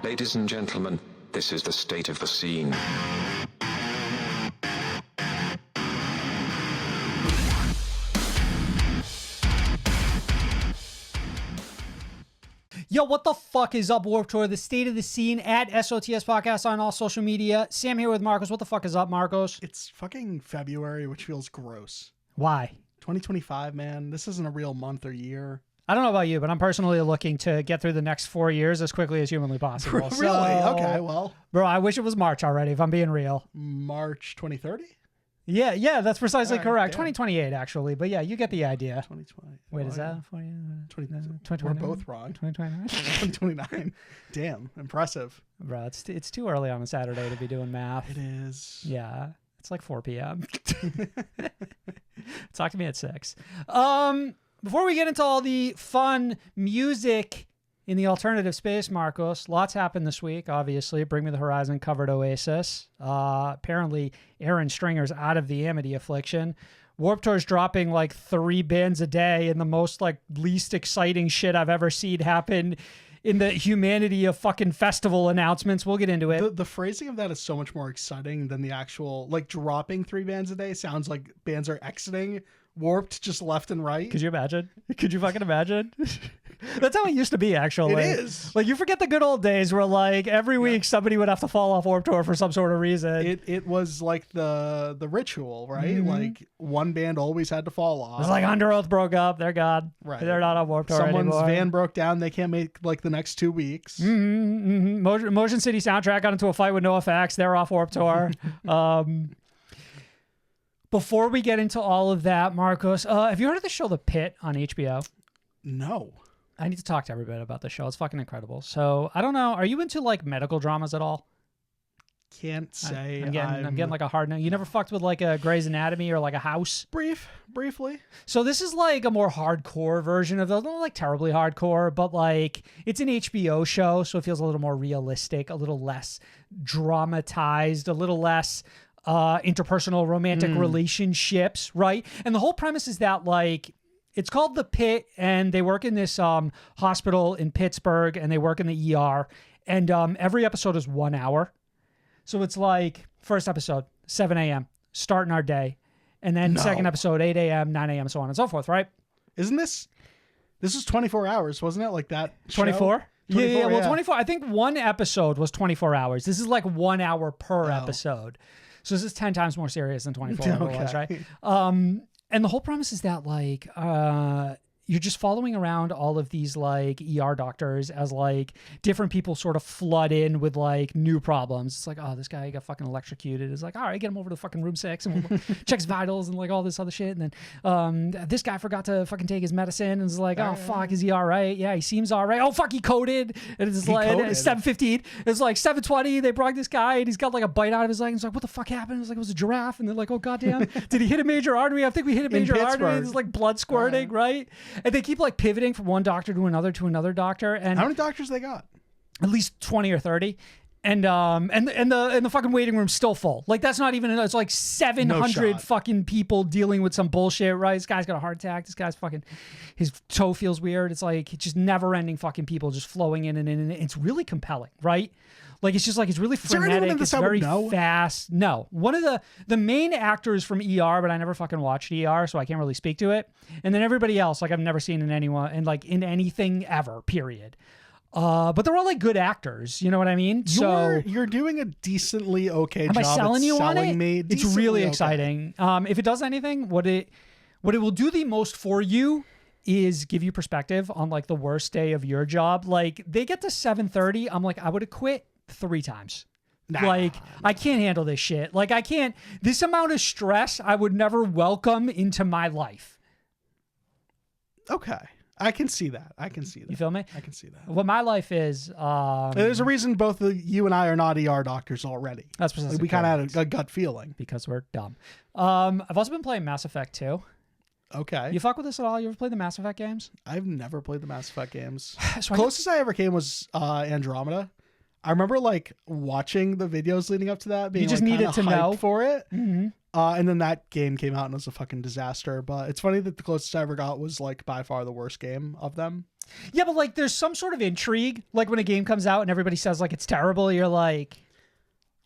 Ladies and gentlemen, this is the state of the scene. Yo, what the fuck is up, Warped Tour? The state of the scene at SOTS Podcast on all social media. Sam here with Marcos. What the fuck is up, Marcos? It's fucking February, which feels gross. Why? 2025, man. This isn't a real month or year. I don't know about you, but I'm personally looking to get through the next 4 years as quickly as humanly possible. Really? So, Okay, well. Bro, I wish it was March already, if I'm being real. March 2030? Yeah, that's precisely All right, correct. damn. 2028, actually. But yeah, you get the idea. 2020. Wait, is Well, that for you? 20, we're both wrong. 2029? 2029. Damn, impressive. Bro, it's too early on a Saturday to be doing math. It is. Yeah, it's like 4 p.m. Talk to me at 6. Before we get into all the fun music in the alternative space, Marcos, lots happened this week, obviously. Bring Me the Horizon covered Oasis. Apparently, Ahren Stringer's out of the Amity Affliction. Warped Tour's dropping like 3 bands a day, and the most like least exciting shit I've ever seen happen in the humanity of fucking festival announcements. We'll get into it. The phrasing of that is so much more exciting than the actual, like, dropping 3 bands a day sounds like bands are exiting Warped just left and right. Could you imagine? Could you fucking imagine? That's how it used to be, actually. It is. Like, you forget the good old days where, like, every week somebody would have to fall off Warped Tour for some sort of reason. It was like the ritual, right? Mm-hmm. Like, one band always had to fall It off. was like Under Oath broke up. They're gone. Right. They're not on Warped Tour Someone's anymore. van broke down. They can't make, like, the next 2 weeks. Motion City Soundtrack got into a fight with NoFX. They're off Warped Tour. Before we get into all of that, Marcos, have you heard of the show The Pit on HBO? No. I need to talk to everybody about the show. It's fucking incredible. So, I don't know. Are you into, like, medical dramas at all? Can't say. I'm getting like a hard no. You never fucked with like a Grey's Anatomy or like a House? Briefly. So this is like a more hardcore version of those. Not like terribly hardcore, but like it's an HBO show, so it feels a little more realistic, a little less dramatized, a little less interpersonal romantic relationships, right? And the whole premise is that like it's called The Pit, and they work in this hospital in Pittsburgh, and they work in the ER, and every episode is 1 hour. So it's like first episode, 7 a.m., starting our day. And then second episode, 8 a.m., 9 a.m., so on and so forth, right? Isn't this was 24 hours, wasn't it? Like that 24? Yeah. Well, yeah. 24. I think one episode was 24 hours. This is like 1 hour per episode. So this is 10 times more serious than 24 ever was, right? And the whole premise is that like you're just following around all of these like ER doctors as like different people sort of flood in with like new problems. It's like, oh, this guy got fucking electrocuted. It's like, all right, get him over to fucking room 6 and we'll check his vitals and like all this other shit. And then this guy forgot to fucking take his medicine and it's like, oh fuck, is he all right? Yeah, he seems all right. Oh fuck, he coded. And it's like it's 7:15. It's like 7:20. They brought this guy and he's got like a bite out of his leg. And it's like, what the fuck happened? It's like it was a giraffe. And they're like, oh goddamn, did he hit a major artery? I think we hit a major artery. There's like blood squirting, right? And they keep like pivoting from one doctor to another doctor. And how many doctors they got? At least 20 or 30. And the fucking waiting room's still full. Like that's not even, it's like 700 fucking people dealing with some bullshit, right? This guy's got a heart attack. This guy's fucking, his toe feels weird. It's like just never ending fucking people just flowing in and in. And it's really compelling, right? Like it's just like, it's really frenetic. It's very fast. No, one of the main actors from ER, but I never fucking watched ER, so I can't really speak to it. And then everybody else, like I've never seen in anyone and like in anything ever, period. But they're all like good actors, you know what I mean? You're doing a decently okay job. Am I selling you on it? It's really okay. exciting. If it does anything, what it will do the most for you is give you perspective on like the worst day of your job. Like they get to 7:30, I'm like, I would have quit 3 times. Like I can't handle this shit. Like I can't. This amount of stress I would never welcome into my life. Okay. I can see that. You feel me? I can see that. What my life is... there's a reason both you and I are not ER doctors already. That's precisely we kind of had a gut feeling. Because we're dumb. I've also been playing Mass Effect 2. Okay. You fuck with this at all? You ever played the Mass Effect games? I've never played the Mass Effect games. So Closest I ever came was Andromeda. I remember like watching the videos leading up to that, being You just like, needed to know for it. Mm-hmm. And then that game came out and it was a fucking disaster. But it's funny that the closest I ever got was like by far the worst game of them. Yeah, but like there's some sort of intrigue. Like when a game comes out and everybody says like it's terrible, you're like,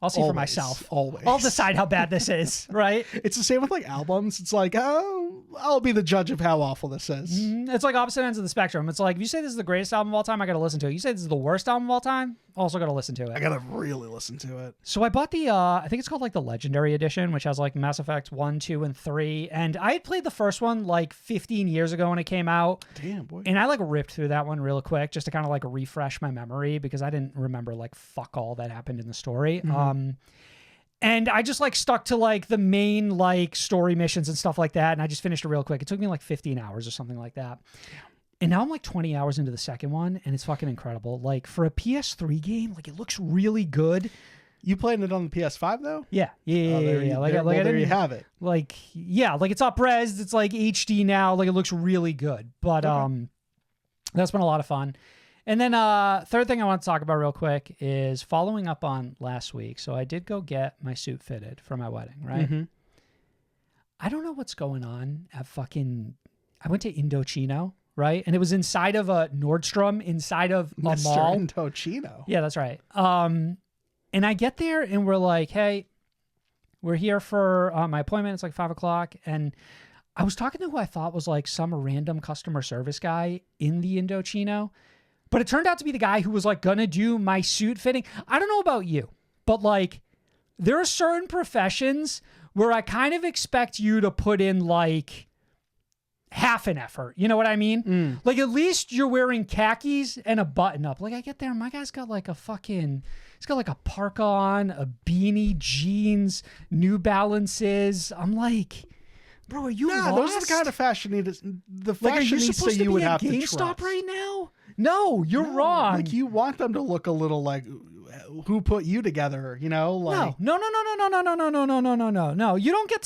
I'll see for myself. Always. I'll decide how bad this is, right? It's the same with like albums. It's like, oh, I'll be the judge of how awful this is. It's like opposite ends of the spectrum. It's like if you say this is the greatest album of all time, I got to listen to it. You say this is the worst album of all time, also got to listen to it. I gotta really listen to it. So I bought the, I think it's called like the Legendary Edition, which has like Mass Effect 1, 2, and 3. And I had played the first one like 15 years ago when it came out. Damn, boy. And I like ripped through that one real quick just to kind of like refresh my memory because I didn't remember like fuck all that happened in the story. And I just like stuck to like the main like story missions and stuff like that. And I just finished it real quick. It took me like 15 hours or something like that. And now I'm like 20 hours into the second one and it's fucking incredible. Like for a PS3 game, like it looks really good. You playing it on the PS5 though? Yeah. Like there you have it. Like, yeah, like it's up-res. It's like HD now. Like it looks really good. But that's been a lot of fun. And then third thing I want to talk about real quick is following up on last week. So I did go get my suit fitted for my wedding, right? Mm-hmm. I don't know what's going on at I went to Indochino, right? And it was inside of a Nordstrom, inside of a mall. Mr. Indochino. Yeah, that's right. And I get there and we're like, hey, we're here for my appointment. It's like 5:00. And I was talking to who I thought was like some random customer service guy in the Indochino. But it turned out to be the guy who was like gonna do my suit fitting. I don't know about you, but like there are certain professions where I kind of expect you to put in like half an effort. You know what I mean? Like at least you're wearing khakis and a button up. Like I get there, my guy's got like he's got like a parka on, a beanie, jeans, New Balances. I'm like, bro, are you lost? Those are the kind of fashionistas. The like, are you fashionistas supposed to you be would at have to GameStop trust right now? No, you're wrong. Like you want them to look a little like who put you together, you know? Like No. You don't get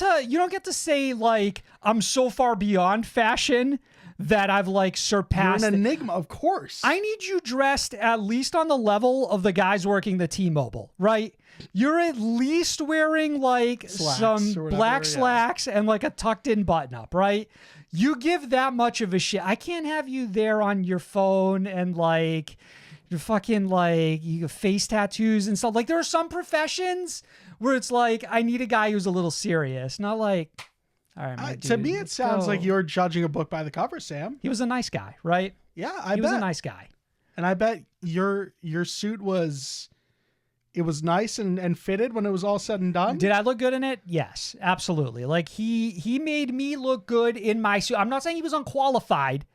to say like I'm so far beyond fashion that I've like surpassed. You're an enigma, of course. I need you dressed at least on the level of the guys working the T-Mobile, right? You're at least wearing like some black slacks and like a tucked in button up, right? You give that much of a shit. I can't have you there on your phone and like you're fucking like you have face tattoos and stuff. Like there are some professions where it's like I need a guy who's a little serious, not like all right, my dude, to me it sounds like you're judging a book by the cover, Sam. He was a nice guy, right? Yeah, he was a nice guy. And I bet your suit was nice and fitted when it was all said and done. Did I look good in it? Yes, absolutely. Like he made me look good in my suit. I'm not saying he was unqualified.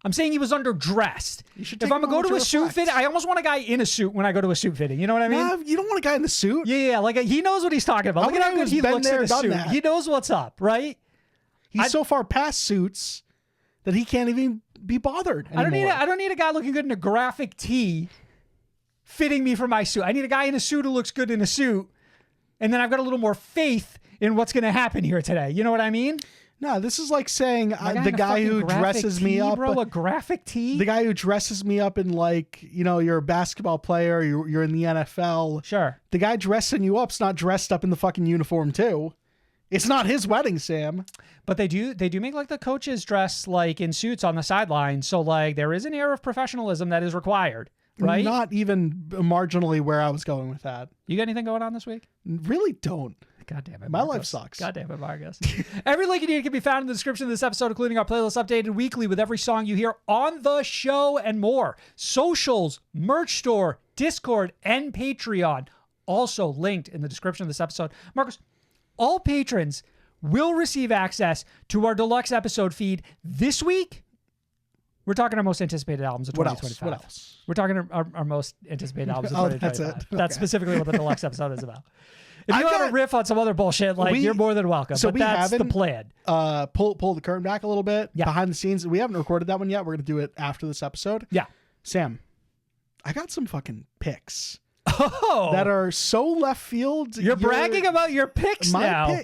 I'm saying he was underdressed. If I'm going to go to a suit fit, I almost want a guy in a suit when I go to a suit fitting. You know what I mean? Nah, you don't want a guy in the suit. Yeah. Like he knows what he's talking about. Look at how good he looks in a suit. He knows what's up, right? He's so far past suits that he can't even be bothered anymore. I don't need a guy looking good in a graphic tee fitting me for my suit. I need a guy in a suit who looks good in a suit. And then I've got a little more faith in what's going to happen here today. You know what I mean? No, this is like saying the guy who dresses me up. Bro, a graphic tee? The guy who dresses me up in like, you know, you're a basketball player, you're in the NFL. Sure. The guy dressing you up's not dressed up in the fucking uniform too. It's not his wedding, Sam. But they do make like the coaches dress like in suits on the sideline. So like there is an air of professionalism that is required, right? Not even marginally where I was going with that. You got anything going on this week? Really don't. God damn it, My Marcus. life sucks. God damn it, Marcus. Every link you need can be found in the description of this episode, including our playlist updated weekly with every song you hear on the show and more. Socials, merch store, Discord, and Patreon also linked in the description of this episode. Marcus, all patrons will receive access to our deluxe episode feed this week. We're talking our most anticipated albums of 2025. What else? We're talking our most anticipated albums of 2025. That's it. That's specifically what the deluxe episode is about. If you want to riff on some other bullshit, like you're more than welcome. So but that's the plan. Pull the curtain back a little bit. Yeah. Behind the scenes. We haven't recorded that one yet. We're going to do it after this episode. Yeah. Sam, I got some fucking picks. Oh. That are so left field. You're bragging about your picks now.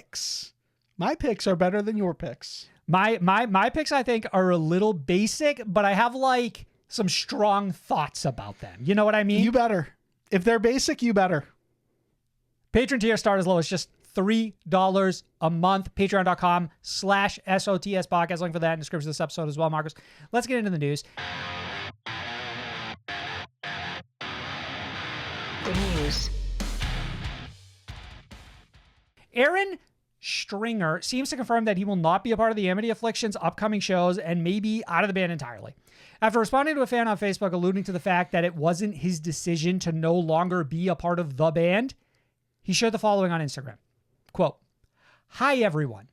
My picks are better than your picks. My picks, I think, are a little basic, but I have like some strong thoughts about them. You know what I mean? You better. If they're basic, you better. Patron tier start as low as just $3 a month. Patreon.com/SOTS podcast. Link for that in the description of this episode as well, Marcus. Let's get into the news. The news. Ahren Stringer seems to confirm that he will not be a part of the Amity Affliction's upcoming shows and may be out of the band entirely. After responding to a fan on Facebook alluding to the fact that it wasn't his decision to no longer be a part of the band, he shared the following on Instagram. Quote, "Hi, everyone.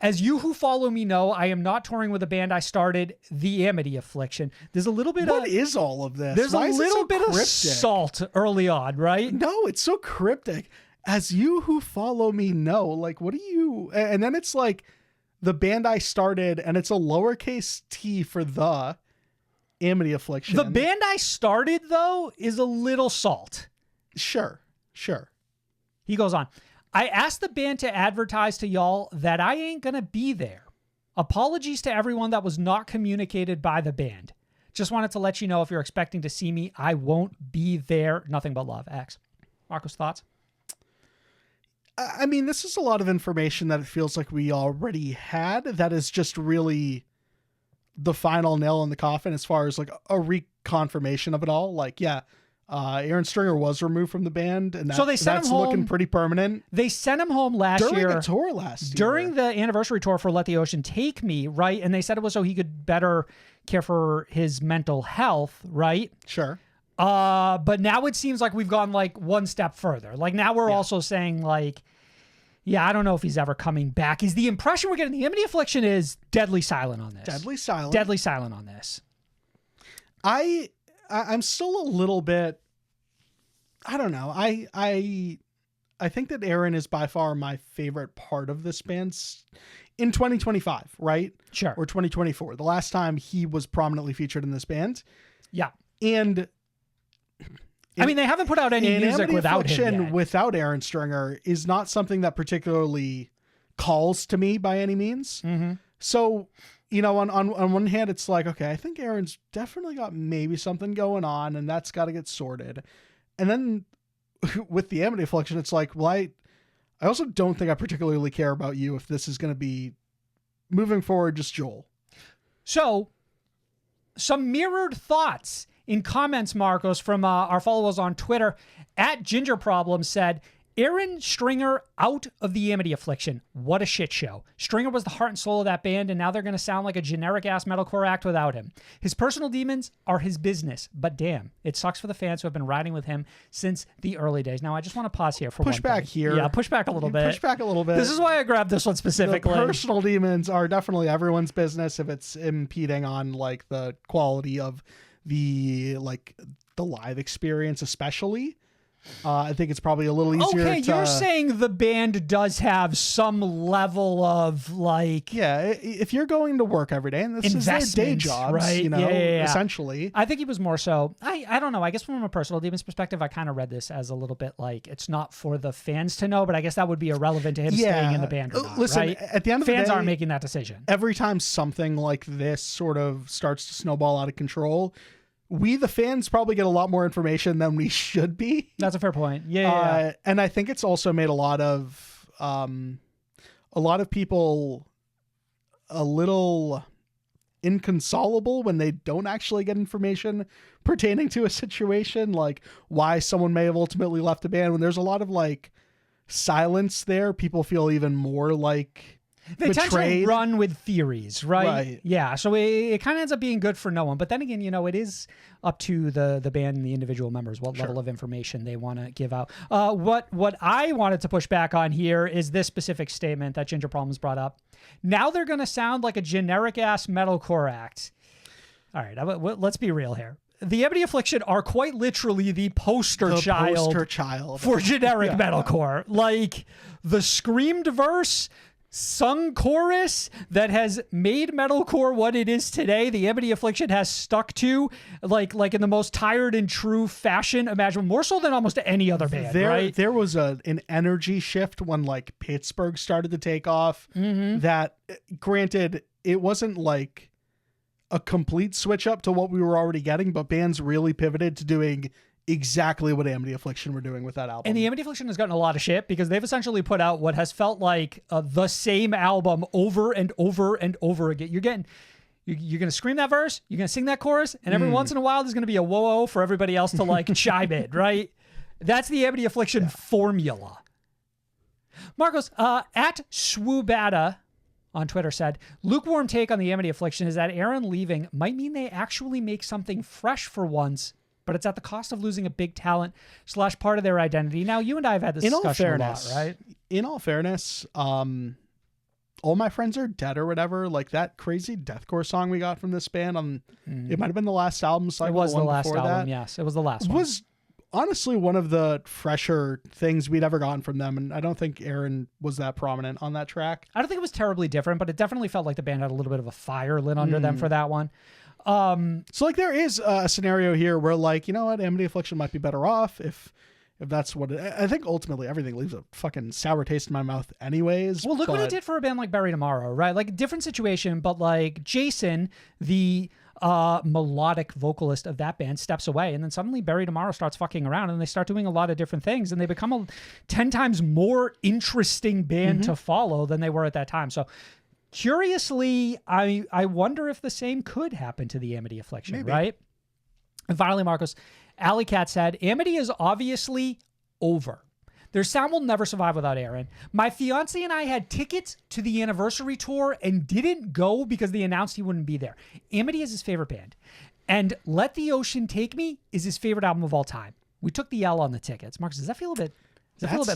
As you who follow me know, I am not touring with a band I started, the Amity Affliction." There's a little bit What is all of this? There's Why a is it little so bit cryptic? of salt early on, right? No, it's so cryptic. As you who follow me know, like, what do you... And then it's like the band I started, and it's a lowercase t for the Amity Affliction. The band I started, though, is a little salt. Sure. He goes on, "I asked the band to advertise to y'all that I ain't gonna be there. Apologies to everyone that was not communicated by the band. Just wanted to let you know if you're expecting to see me, I won't be there. Nothing but love, X." Marcos, thoughts? I mean, this is a lot of information that it feels like we already had. That is just really the final nail in the coffin as far as like a reconfirmation of it all. Like, yeah, Ahren Stringer was removed from the band, and So they sent that's him home. looking pretty permanent. They sent him home last During year. a tour last year. During the anniversary tour for Let the Ocean Take Me, right? And they said it was so he could better care for his mental health, right? Sure. But now it seems like we've gone like one step further. Like now we're also saying like, yeah, I don't know if he's ever coming back. Is the impression we're getting? The Amity Affliction is deadly silent on this. Deadly silent. Deadly silent on this. I'm still a little bit, I don't know. I think that Ahren is by far my favorite part of this band in 2025, right? Sure. Or 2024. The last time he was prominently featured in this band. Yeah. And I mean, they haven't put out any music Amity without him Affliction yet. without Ahren Stringer is not something that particularly calls to me by any means. Mm-hmm. So, you know, on one hand, it's like, okay, I think Aaron's definitely got maybe something going on, and that's got to get sorted. And then with the Amity Affliction, it's like, well, I also don't think I particularly care about you if this is going to be moving forward, just Joel. So, some mirrored thoughts in comments, Marcos, from our followers on Twitter. @GingerProblem said, "Ahren Stringer out of the Amity Affliction. What a shit show. Stringer was the heart and soul of that band, and now they're going to sound like a generic-ass metalcore act without him. His personal demons are his business, but damn, it sucks for the fans who have been riding with him since the early days." Now, I just want to pause here for Push one back thing. here. Yeah, push back a little bit. Push back a little bit. This is why I grabbed this one specifically. The personal demons are definitely everyone's business if it's impeding on like the quality of the live experience, especially. I think it's probably a little easier. Okay, you're saying the band does have some level of like... Yeah, if you're going to work every day, and this is their day jobs, right? you know, Yeah. essentially. I think he was more so... I don't know. I guess from a personal demons perspective, I kind of read this as a little bit like, it's not for the fans to know, but I guess that would be irrelevant to him staying in the band or not, Listen, right? at the end of the day... Fans aren't making that decision. Every time something like this sort of starts to snowball out of control, we, the fans, probably get a lot more information than we should be. That's a fair point. Yeah. And I think it's also made a lot of people a little inconsolable when they don't actually get information pertaining to a situation, like why someone may have ultimately left the band. When there's a lot of like silence there, people feel even more like They betrayed. tend to run with theories, right? Right. Yeah, so it kind of ends up being good for no one. But then again, you know, it is up to the band and the individual members what level of information they want to give out. What I wanted to push back on here is this specific statement that Ginger Problems brought up. Now they're going to sound like a generic-ass metalcore act. All right, let's be real here. The Amity Affliction are quite literally the poster child for generic metalcore. Like, the screamed verse... sung chorus that has made metalcore what it is today. The Amity Affliction has stuck to like in the most tired and true fashion imaginable, more so than almost any other band. There was an energy shift when like Pittsburgh started to take off. Mm-hmm. That, granted, it wasn't like a complete switch up to what we were already getting, but bands really pivoted to doing exactly what Amity Affliction were doing with that album. And the Amity Affliction has gotten a lot of shit because they've essentially put out what has felt like the same album over and over and over again. You're going to scream that verse, you're going to sing that chorus, and every once in a while there's going to be a whoa for everybody else to like chime in, right? That's the Amity Affliction formula. Marcos, at Swoobada on Twitter said, lukewarm take on the Amity Affliction is that Ahren leaving might mean they actually make something fresh for once, but it's at the cost of losing a big talent / part of their identity. Now, you and I have had this discussion a lot, right? In all fairness, All My Friends Are Dead or whatever, like that crazy deathcore song we got from this band it might have been the last album cycle. It was the last album, that. yes. It was the last one. Was honestly one of the fresher things we'd ever gotten from them, and I don't think Ahren was that prominent on that track. I don't think it was terribly different, but it definitely felt like the band had a little bit of a fire lit under them for that one. So like there is a scenario here where like, you know what, Amity Affliction might be better off if that's what I think ultimately everything leaves a fucking sour taste in my mouth anyways. Well, look what it did for a band like Bury Tomorrow, right? Like a different situation, but like Jason, the melodic vocalist of that band, steps away, and then suddenly Bury Tomorrow starts fucking around and they start doing a lot of different things, and they become a 10 times more interesting band to follow than they were at that time. So curiously, I wonder if the same could happen to the Amity Affliction, right? And finally, Marcos, Alley Cat said, Amity is obviously over. Their sound will never survive without Ahren. My fiance and I had tickets to the anniversary tour and didn't go because they announced he wouldn't be there. Amity is his favorite band. And Let the Ocean Take Me is his favorite album of all time. We took the L on the tickets. Marcus, does that feel a bit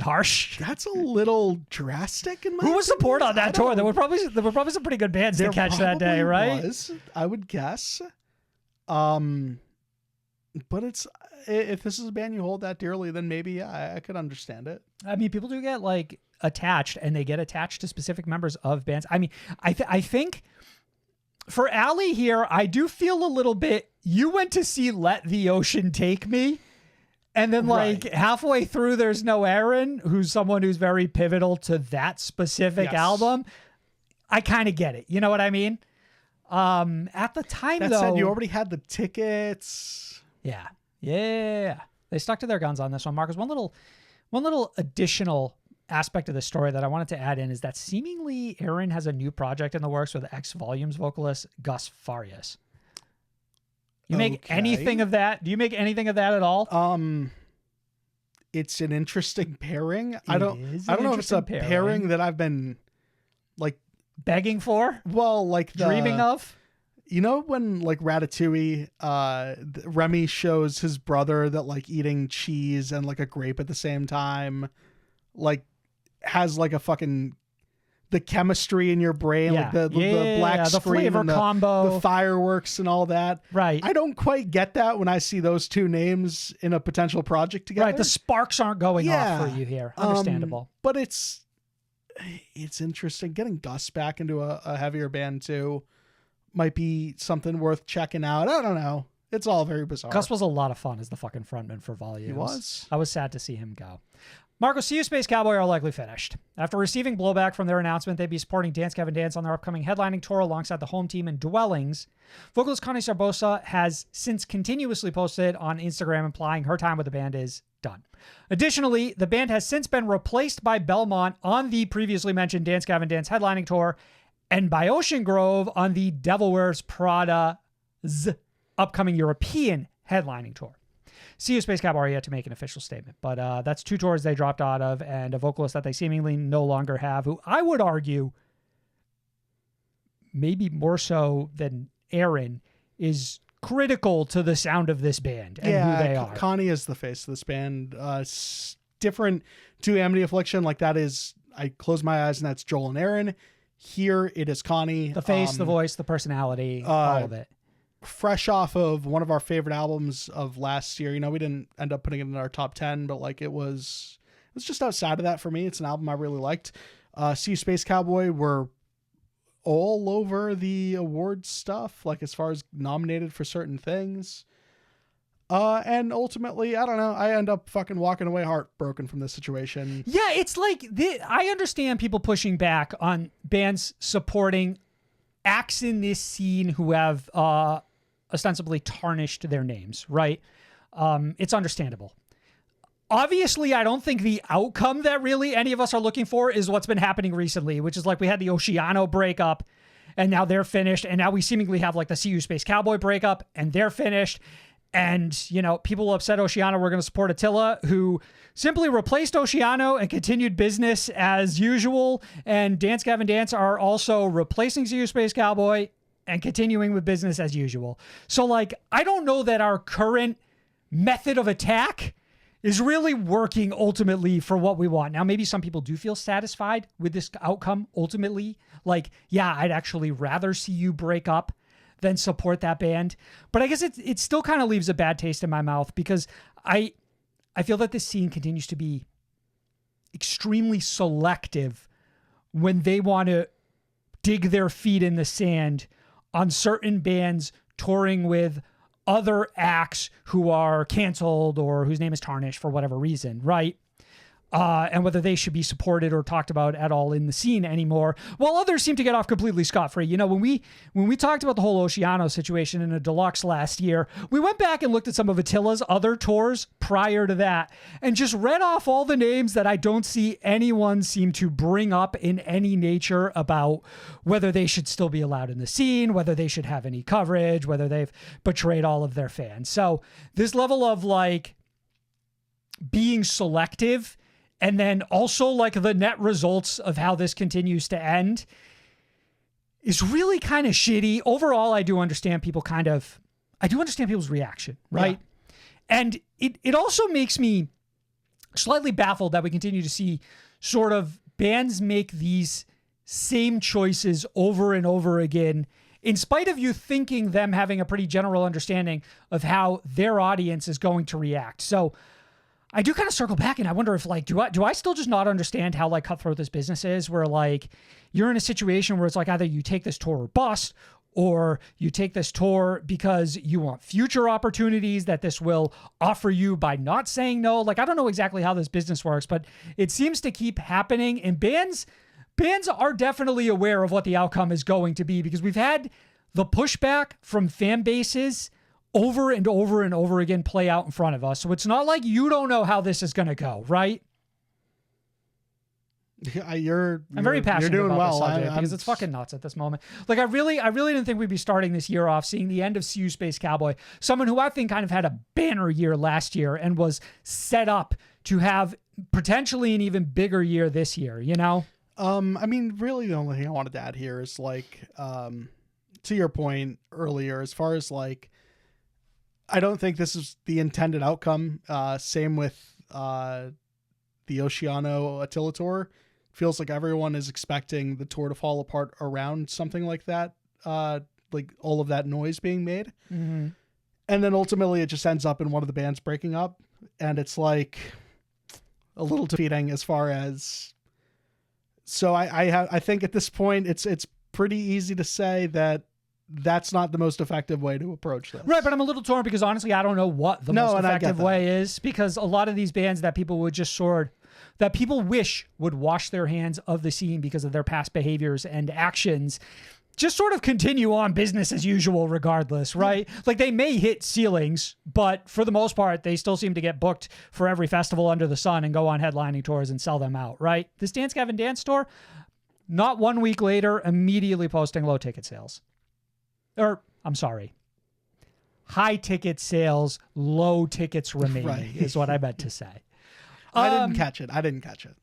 harsh? That's a little drastic in my Who was support on that tour? There were probably some pretty good bands to catch that day, right? I would guess. But if this is a band you hold that dearly, then maybe I could understand it. I mean, people do get like attached, and they get attached to specific members of bands. I mean, I think for Allie here, I do feel a little bit. You went to see Let the Ocean Take Me, and then like halfway through, there's no Ahren, who's someone who's very pivotal to that specific album. I kind of get it. You know what I mean? At the time, that though, said, you already had the tickets. Yeah. They stuck to their guns on this one. Marcus, one little additional aspect of the story that I wanted to add in is that seemingly Ahren has a new project in the works with X Volumes vocalist Gus Farias. You make anything of that? Do you make anything of that at all? It's an interesting pairing. I don't know if it's a pairing that I've been like begging for. Well, like dreaming of. You know when like Ratatouille, Remy shows his brother that like eating cheese and like a grape at the same time, like has like a fucking the chemistry in your brain, like the black screen, the flavor combo, the fireworks and all that. Right. I don't quite get that when I see those two names in a potential project together. Right. The sparks aren't going off for you here. Understandable. But it's interesting. Getting Gus back into a heavier band too might be something worth checking out. I don't know. It's all very bizarre. Gus was a lot of fun as the fucking frontman for Volumes. He was. I was sad to see him go. Marco, SeeYouSpaceCowboy are likely finished. After receiving blowback from their announcement they'd be supporting Dance Gavin Dance on their upcoming headlining tour alongside the home team and Dwellings, vocalist Connie Sarbosa has since continuously posted on Instagram implying her time with the band is done. Additionally, the band has since been replaced by Belmont on the previously mentioned Dance Gavin Dance headlining tour and by Ocean Grove on the Devil Wears Prada's upcoming European headlining tour. SeeYouSpaceCowboy are yet to make an official statement, but that's two tours they dropped out of and a vocalist that they seemingly no longer have, who I would argue maybe more so than Ahren is critical to the sound of this band and who they are. Connie is the face of this band. Different to Amity Affliction, like that is, I close my eyes and that's Joel and Ahren. Here it is Connie. The face, the voice, the personality, all of it. Fresh off of one of our favorite albums of last year. You know, we didn't end up putting it in our top 10, but like it was just outside of that for me. It's an album I really liked. SeeYouSpaceCowboy were all over the awards stuff, like as far as nominated for certain things. And ultimately, I don't know, I end up fucking walking away heartbroken from this situation. Yeah, it's like, I understand people pushing back on bands supporting acts in this scene who have ostensibly tarnished their names, right? It's understandable. Obviously, I don't think the outcome that really any of us are looking for is what's been happening recently, which is like we had the Oceano breakup and now they're finished. And now we seemingly have like the SeeYouSpaceCowboy breakup and they're finished. And, you know, people upset Oceano were going to support Attila, who simply replaced Oceano and continued business as usual. And Dance Gavin Dance are also replacing SeeYouSpaceCowboy and continuing with business as usual. So, like, I don't know that our current method of attack is really working ultimately for what we want. Now, maybe some people do feel satisfied with this outcome ultimately. Like, yeah, I'd actually rather see you break up than support that band. But I guess it still kind of leaves a bad taste in my mouth because I feel that this scene continues to be extremely selective when they want to dig their feet in the sand on certain bands touring with other acts who are canceled or whose name is tarnished for whatever reason, right? And whether they should be supported or talked about at all in the scene anymore, while others seem to get off completely scot-free. You know, when we talked about the whole Oceano situation in a deluxe last year, we went back and looked at some of Attila's other tours prior to that and just read off all the names that I don't see anyone seem to bring up in any nature about whether they should still be allowed in the scene, whether they should have any coverage, whether they've betrayed all of their fans. So this level of like being selective and then also like the net results of how this continues to end is really kind of shitty. Overall, I do understand people's reaction, right? Yeah. And it also makes me slightly baffled that we continue to see sort of bands make these same choices over and over again, in spite of you thinking them having a pretty general understanding of how their audience is going to react. So I do kind of circle back and I wonder if like, do I still just not understand how like cutthroat this business is, where like you're in a situation where it's like either you take this tour or bust, or you take this tour because you want future opportunities that this will offer you by not saying no. Like, I don't know exactly how this business works, but it seems to keep happening, and bands are definitely aware of what the outcome is going to be, because we've had the pushback from fan bases over and over and over again play out in front of us. So it's not like you don't know how this is going to go, right? Yeah, I'm very passionate you're doing about well. this subject because it's fucking nuts at this moment. Like I really didn't think we'd be starting this year off seeing the end of SeeYouSpaceCowboy, someone who I think kind of had a banner year last year and was set up to have potentially an even bigger year this year, you know? I mean, really the only thing I wanted to add here is like, to your point earlier, as far as like, I don't think this is the intended outcome. Same with the Oceano Attila tour. Feels like everyone is expecting the tour to fall apart around something like that, like all of that noise being made. Mm-hmm. And then ultimately it just ends up in one of the bands breaking up. And it's like a little defeating as far as... So I think at this point it's pretty easy to say that that's not the most effective way to approach this. Right, but I'm a little torn because honestly, I don't know what the most effective way is, because a lot of these bands that people would just that people wish would wash their hands of the scene because of their past behaviors and actions, just sort of continue on business as usual regardless, right? Like they may hit ceilings, but for the most part, they still seem to get booked for every festival under the sun and go on headlining tours and sell them out, right? This Dance Gavin Dance tour, not 1 week later, immediately posting low ticket sales. Or, I'm sorry, high ticket sales, low tickets remaining is what I meant to say. I didn't catch it.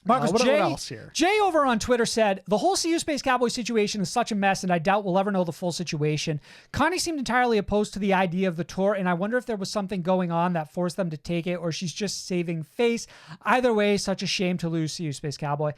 Marcus, what else here? Jay over on Twitter said, the whole SeeYouSpaceCowboy situation is such a mess and I doubt we'll ever know the full situation. Connie seemed entirely opposed to the idea of the tour, and I wonder if there was something going on that forced them to take it, or she's just saving face. Either way, such a shame to lose SeeYouSpaceCowboy.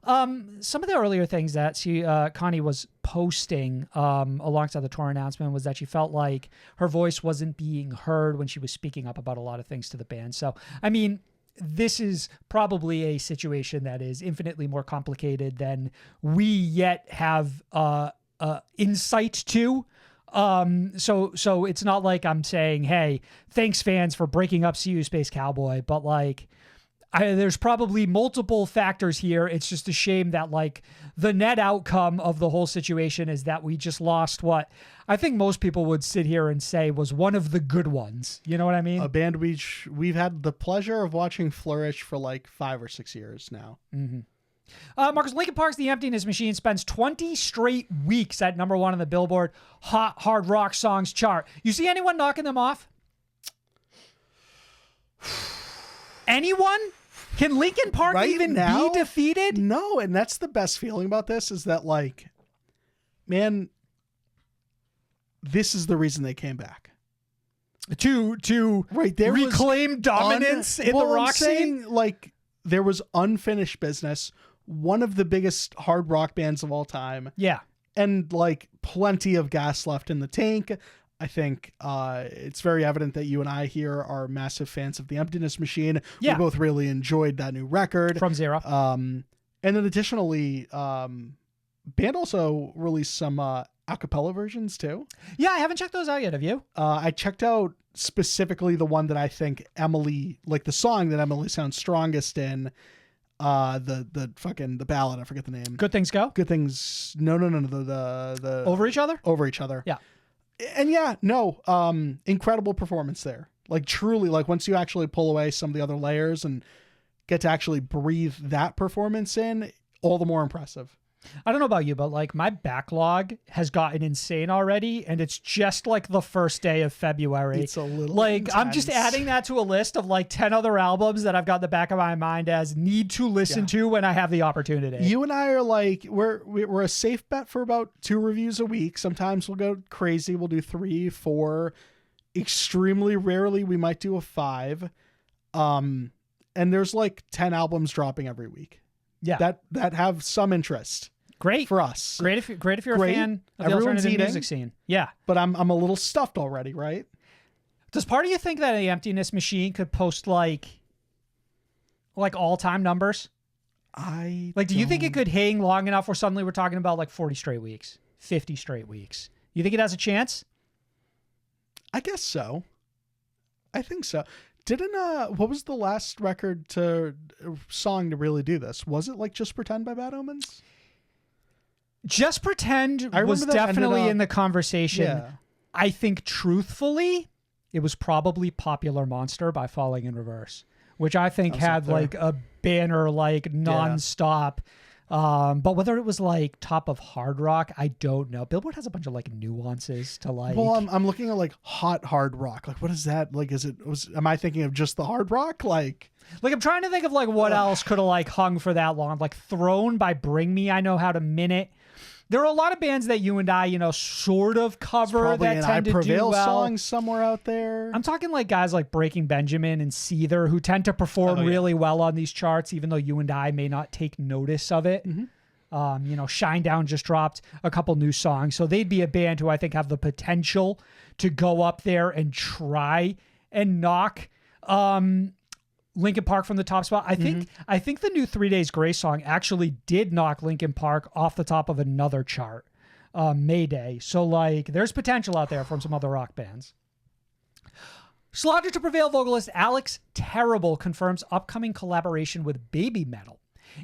Some of the earlier things that Connie was posting alongside the tour announcement was that she felt like her voice wasn't being heard when she was speaking up about a lot of things to the band. So, I mean, this is probably a situation that is infinitely more complicated than we yet have insight to. So it's not like I'm saying, hey, thanks fans for breaking up SeeYouSpaceCowboy, but like, there's probably multiple factors here. It's just a shame that like the net outcome of the whole situation is that we just lost what I think most people would sit here and say was one of the good ones. You know what I mean? A band we've had the pleasure of watching flourish for like 5 or 6 years now. Mm-hmm. Marcus, Linkin Park's The Emptiness Machine spends 20 straight weeks at number 1 on the Billboard Hot Hard Rock Songs chart. You see anyone knocking them off? Anyone? Can Linkin Park right even now, be defeated? No, and that's the best feeling about this is that, like, man, this is the reason they came back. To right, there reclaim dominance in the rock scene? Like, there was unfinished business, one of the biggest hard rock bands of all time. Yeah. And, like, plenty of gas left in the tank. I think it's very evident that you and I here are massive fans of The Emptiness Machine. Yeah. We both really enjoyed that new record. From Zero. And then additionally, band also released some a cappella versions too. Yeah, I haven't checked those out yet. Have you? I checked out specifically the one that I think Emily, like the song that Emily sounds strongest in. The ballad, I forget the name. Good Things Go? Good Things. No. The Over Each Other? Over Each Other. Yeah. And yeah, no, incredible performance there. Like truly, like once you actually pull away some of the other layers and get to actually breathe that performance in, all the more impressive. I don't know about you, but like my backlog has gotten insane already, and it's just like the first day of February. It's a little like intense. I'm just adding that to a list of like 10 other albums that I've got in the back of my mind as need to listen to when I have the opportunity. You and I are like we're a safe bet for about 2 reviews a week. Sometimes we'll go crazy. We'll do 3, 4. Extremely rarely we might do a 5. And there's like 10 albums dropping every week. Yeah. That have some interest. Great for us. Great if you're a fan of the Everyone's alternative music scene. Yeah. But I'm a little stuffed already, right? Does part of you think that The Emptiness Machine could post like all-time numbers? Do you think it could hang long enough where suddenly we're talking about like 40 straight weeks, 50 straight weeks? You think it has a chance? I guess so. I think so. What was the last song to really do this? Was it like Just Pretend by Bad Omens? Just Pretend was definitely in the conversation. Yeah. I think truthfully, it was probably Popular Monster by Falling in Reverse, which I think had like a banner like nonstop. But whether it was like top of hard rock, I don't know. Billboard has a bunch of like nuances to like. Well, I'm looking at like hot hard rock. Like, what is that? Like, am I thinking of just the hard rock? Like I'm trying to think of like what else could have like hung for that long. Like Throne by Bring Me, I Know How to Minute. There are a lot of bands that you and I, sort of cover that tend to do well. Song somewhere out there. I'm talking like guys like Breaking Benjamin and Seether who tend to perform really well on these charts, even though you and I may not take notice of it. Mm-hmm. Shinedown just dropped a couple new songs, so they'd be a band who I think have the potential to go up there and try and knock Linkin Park from the top spot. I think the new 3 Days Grace song actually did knock Linkin Park off the top of another chart, Mayday. So like there's potential out there from some other rock bands. Slaughter to Prevail vocalist Alex Terrible confirms upcoming collaboration with Babymetal.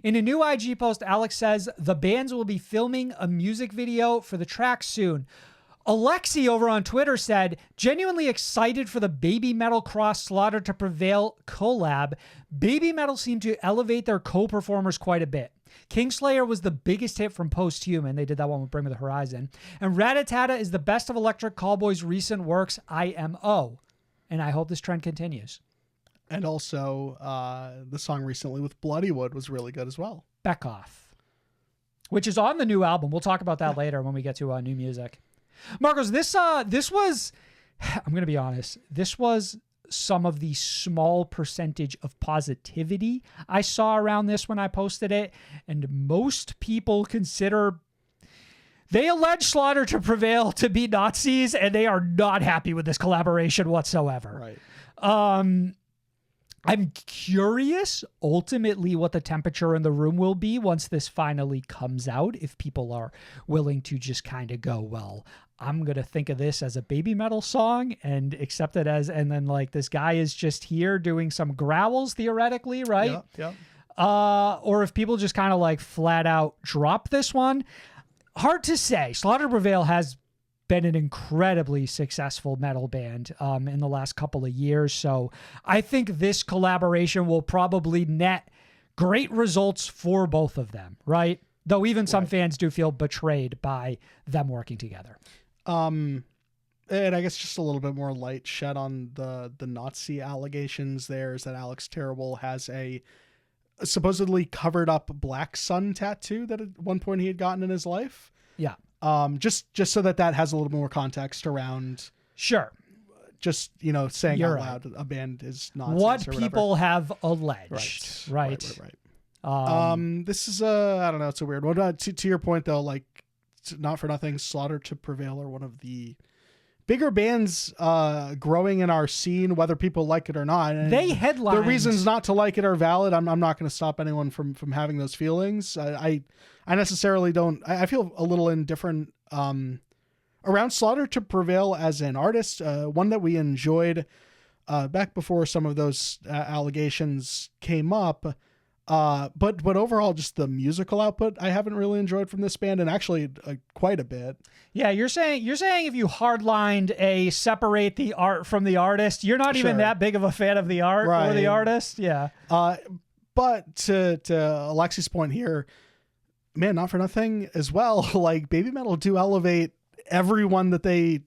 In a new IG post, Alex says the bands will be filming a music video for the track soon. Alexi over on Twitter said, genuinely excited for the Babymetal cross Slaughter to Prevail collab. Babymetal seemed to elevate their co-performers quite a bit. Kingslayer was the biggest hit from Posthuman. They did that one with Bring Me the Horizon. And Ratatata is the best of Electric Callboy's recent works, IMO. And I hope this trend continues. And also, the song recently with Bloodywood was really good as well. Back Off, which is on the new album. We'll talk about that later when we get to new music. Marcos, this was, I'm going to be honest, this was some of the small percentage of positivity I saw around this when I posted it. And most people they allege Slaughter to Prevail to be Nazis, and they are not happy with this collaboration whatsoever. Right. I'm curious ultimately what the temperature in the room will be once this finally comes out. If people are willing to just kind of go, well, I'm going to think of this as a baby metal song and accept it as, and then like this guy is just here doing some growls theoretically, right? Yeah. Or if people just kind of like flat out drop this one. Hard to say. Slaughter to Prevail has been an incredibly successful metal band in the last couple of years. So I think this collaboration will probably net great results for both of them, right? Though even some fans do feel betrayed by them working together. And I guess just a little bit more light shed on the Nazi allegations there is that Alex Terrible has a supposedly covered up black sun tattoo that at one point he had gotten in his life. Yeah. Just so that has a little more context around. Sure. Just, saying You're out loud a band is not what people have alleged. Right. This is I don't know, it's a weird one. To your point though, like not for nothing, Slaughter to Prevail are one of the bigger bands growing in our scene, whether people like it or not. And they headlined. The reasons not to like it are valid. I'm not going to stop anyone from having those feelings. I necessarily don't. I feel a little indifferent around Slaughter to Prevail as an artist. One that we enjoyed back before some of those allegations came up. But overall, just the musical output I haven't really enjoyed from this band, and actually quite a bit. Yeah, you're saying if you hardlined a separate the art from the artist, you're not even that big of a fan of the art or the artist. Yeah. But to Alexi's point here, man, not for nothing as well. Like Baby Metal do elevate everyone that they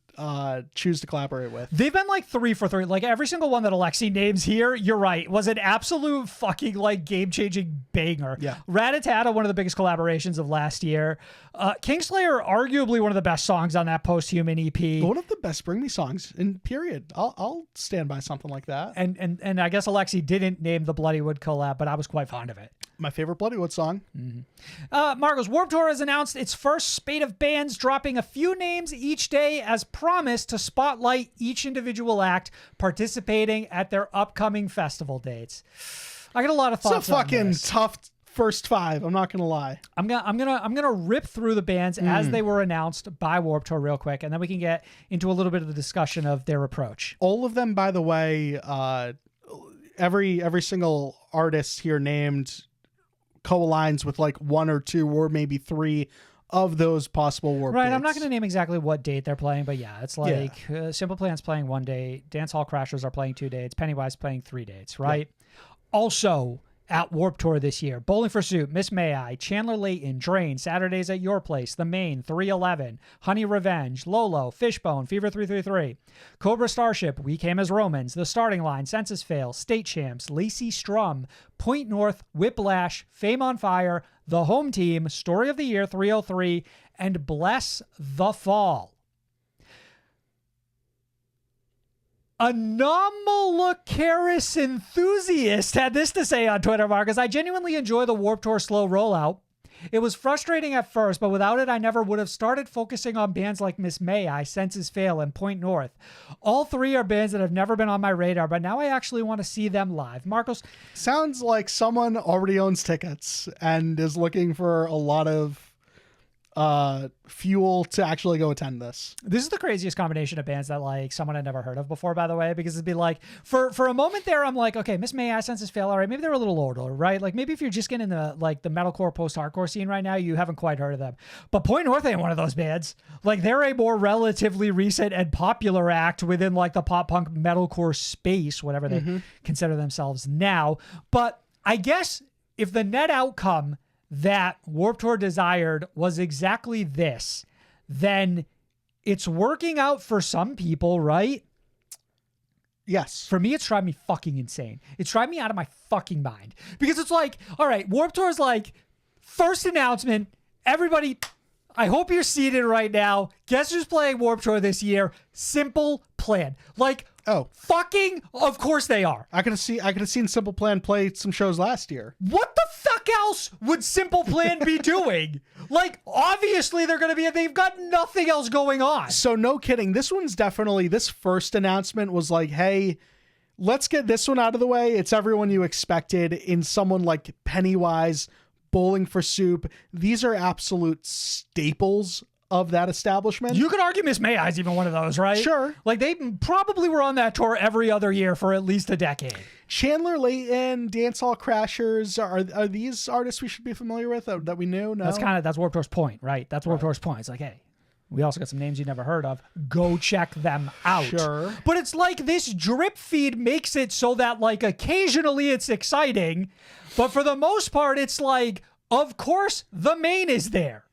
choose to collaborate with. They've been like 3 for 3. Like every single one that Alexi names here, you're right, was an absolute fucking like game-changing banger. Yeah. Rat-a-Tat-a, one of the biggest collaborations of last year. Kingslayer, arguably one of the best songs on that post-human EP. One of the best Bring Me songs in period. I'll stand by something like that. And I guess Alexi didn't name the Bloodywood collab, but I was quite fond of it. My favorite Bloodywood song. Mm-hmm. Marcos, Warped Tour has announced its first spate of bands, dropping a few names each day as promised to spotlight each individual act participating at their upcoming festival dates. I got a lot of thoughts. It's a fucking tough first 5. I'm not gonna lie. I'm gonna rip through the bands as they were announced by Warped Tour real quick, and then we can get into a little bit of the discussion of their approach. All of them, by the way, every single artist here named co-aligns with like 1 or 2 or maybe 3 of those possible warp dates. I'm not going to name exactly what date they're playing, but yeah, it's like Simple Plan's playing 1 date, Dance Hall Crashers are playing 2 dates, Pennywise playing 3 dates, right? Also at Warped Tour this year, Bowling for Soup, Miss May I, Chandler Layton, Drain, Saturdays at Your Place, The Main, 311, Honey Revenge, Lolo, Fishbone, Fever 333, Cobra Starship, We Came as Romans, The Starting Line, Census Fail, State Champs, Lacey Strum, Point North, Whiplash, Fame on Fire, The Home Team, Story of the Year 303, and Bless the Fall. Anomalocaris enthusiast had this to say on Twitter, Marcus. I genuinely enjoy the Warped Tour slow rollout. It was frustrating at first, but without it, I never would have started focusing on bands like Miss May I, Census Fail, and Point North. All 3 are bands that have never been on my radar, but now I actually want to see them live. Marcos? Sounds like someone already owns tickets and is looking for a lot of fuel to actually go attend this. This is the craziest combination of bands that like someone had never heard of before, by the way, because it'd be like for a moment there, I'm like, okay, Miss May I, Census Fail, all right, maybe they're a little older, right? Like maybe if you're just getting the like the metalcore post-hardcore scene right now, you haven't quite heard of them. But Point North ain't one of those bands. Like they're a more relatively recent and popular act within like the pop punk metalcore space, whatever they consider themselves now. But I guess if the net outcome that Warped Tour desired was exactly this, then it's working out for some people, right? Yes. For me, it's driving me fucking insane. It's driving me out of my fucking mind. Because it's like, all right, Warped Tour is like, first announcement, everybody, I hope you're seated right now. Guess who's playing Warped Tour this year? Simple Plan. Like, fucking, of course they are. I could have seen Simple Plan play some shows last year. What the fuck else would Simple Plan be doing? Like, obviously they're going to they've got nothing else going on. So no kidding. This first announcement was like, hey, let's get this one out of the way. It's everyone you expected in someone like Pennywise, Bowling for Soup. These are absolute staples of that establishment. You could argue Miss May Eye's even one of those, right? Sure. Like they probably were on that tour every other year for at least a decade. Chandler Layton, Dancehall Crashers, are these artists we should be familiar with that we knew? No. That's Warped Tour's point, right? That's Warped Tour's point. It's like, hey, we also got some names you never heard of. Go check them out. Sure. But it's like this drip feed makes it so that like occasionally it's exciting, but for the most part it's like, of course the main is there.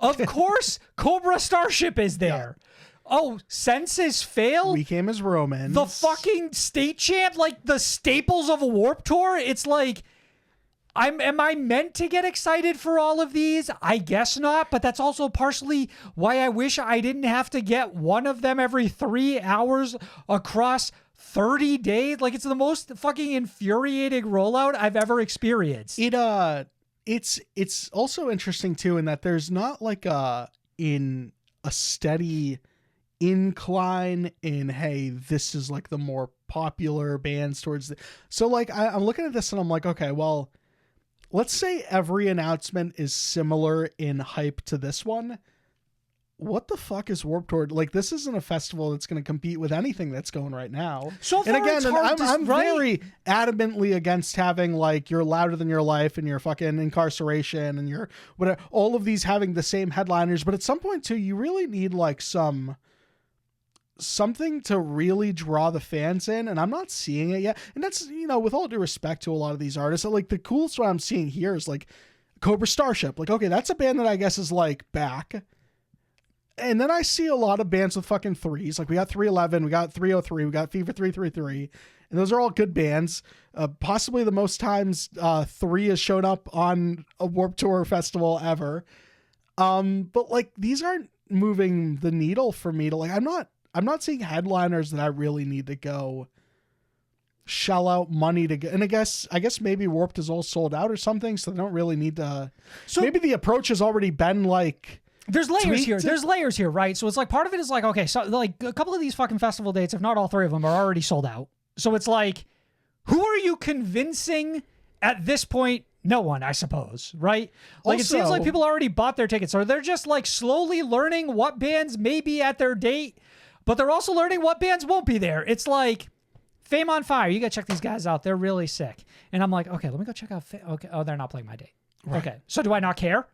Of course Cobra Starship is there. Yeah. Oh, Senses Fail? We Came as Romans. The fucking state champ, like the staples of a Warped Tour. It's like, am I meant to get excited for all of these? I guess not, but that's also partially why I wish I didn't have to get one of them every 3 hours across 30 days. Like, it's the most fucking infuriating rollout I've ever experienced. It's also interesting too in that there's not like a steady incline in, hey, this is like the more popular bands towards so like I'm looking at this and I'm like, okay, well, let's say every announcement is similar in hype to this one. What the fuck is Warped Tour? Like, this isn't a festival that's going to compete with anything that's going right now. So far, and again, it's hard I'm very adamantly against having like your Louder Than Your Life and your fucking Incarceration and your whatever, all of these having the same headliners. But at some point too, you really need like something to really draw the fans in, and I'm not seeing it yet. And that's, you know, with all due respect to a lot of these artists, like the coolest one I'm seeing here is like Cobra Starship. Like, okay, that's a band that I guess is like back. And then I see a lot of bands with fucking threes. Like we got 311, we got 303, we got Fever 333, and those are all good bands. Possibly the most times 3 has shown up on a Warped Tour festival ever. But like these aren't moving the needle for me to like. I'm not seeing headliners that I really need to go shell out money to get. And I guess maybe Warped is all sold out or something, so they don't really need to. So maybe the approach has already been like. There's layers here. There's layers here, right? So it's like part of it is like, okay, so like a couple of these fucking festival dates, if not all 3 of them, are already sold out. So it's like, who are you convincing at this point? No one, I suppose, right? Like, it seems like people already bought their tickets, or they're just like slowly learning what bands may be at their date, but they're also learning what bands won't be there. It's like Fame on Fire. You got to check these guys out. They're really sick. And I'm like, okay, let me go check out. Okay. Oh, they're not playing my date. Right. Okay. So do I not care?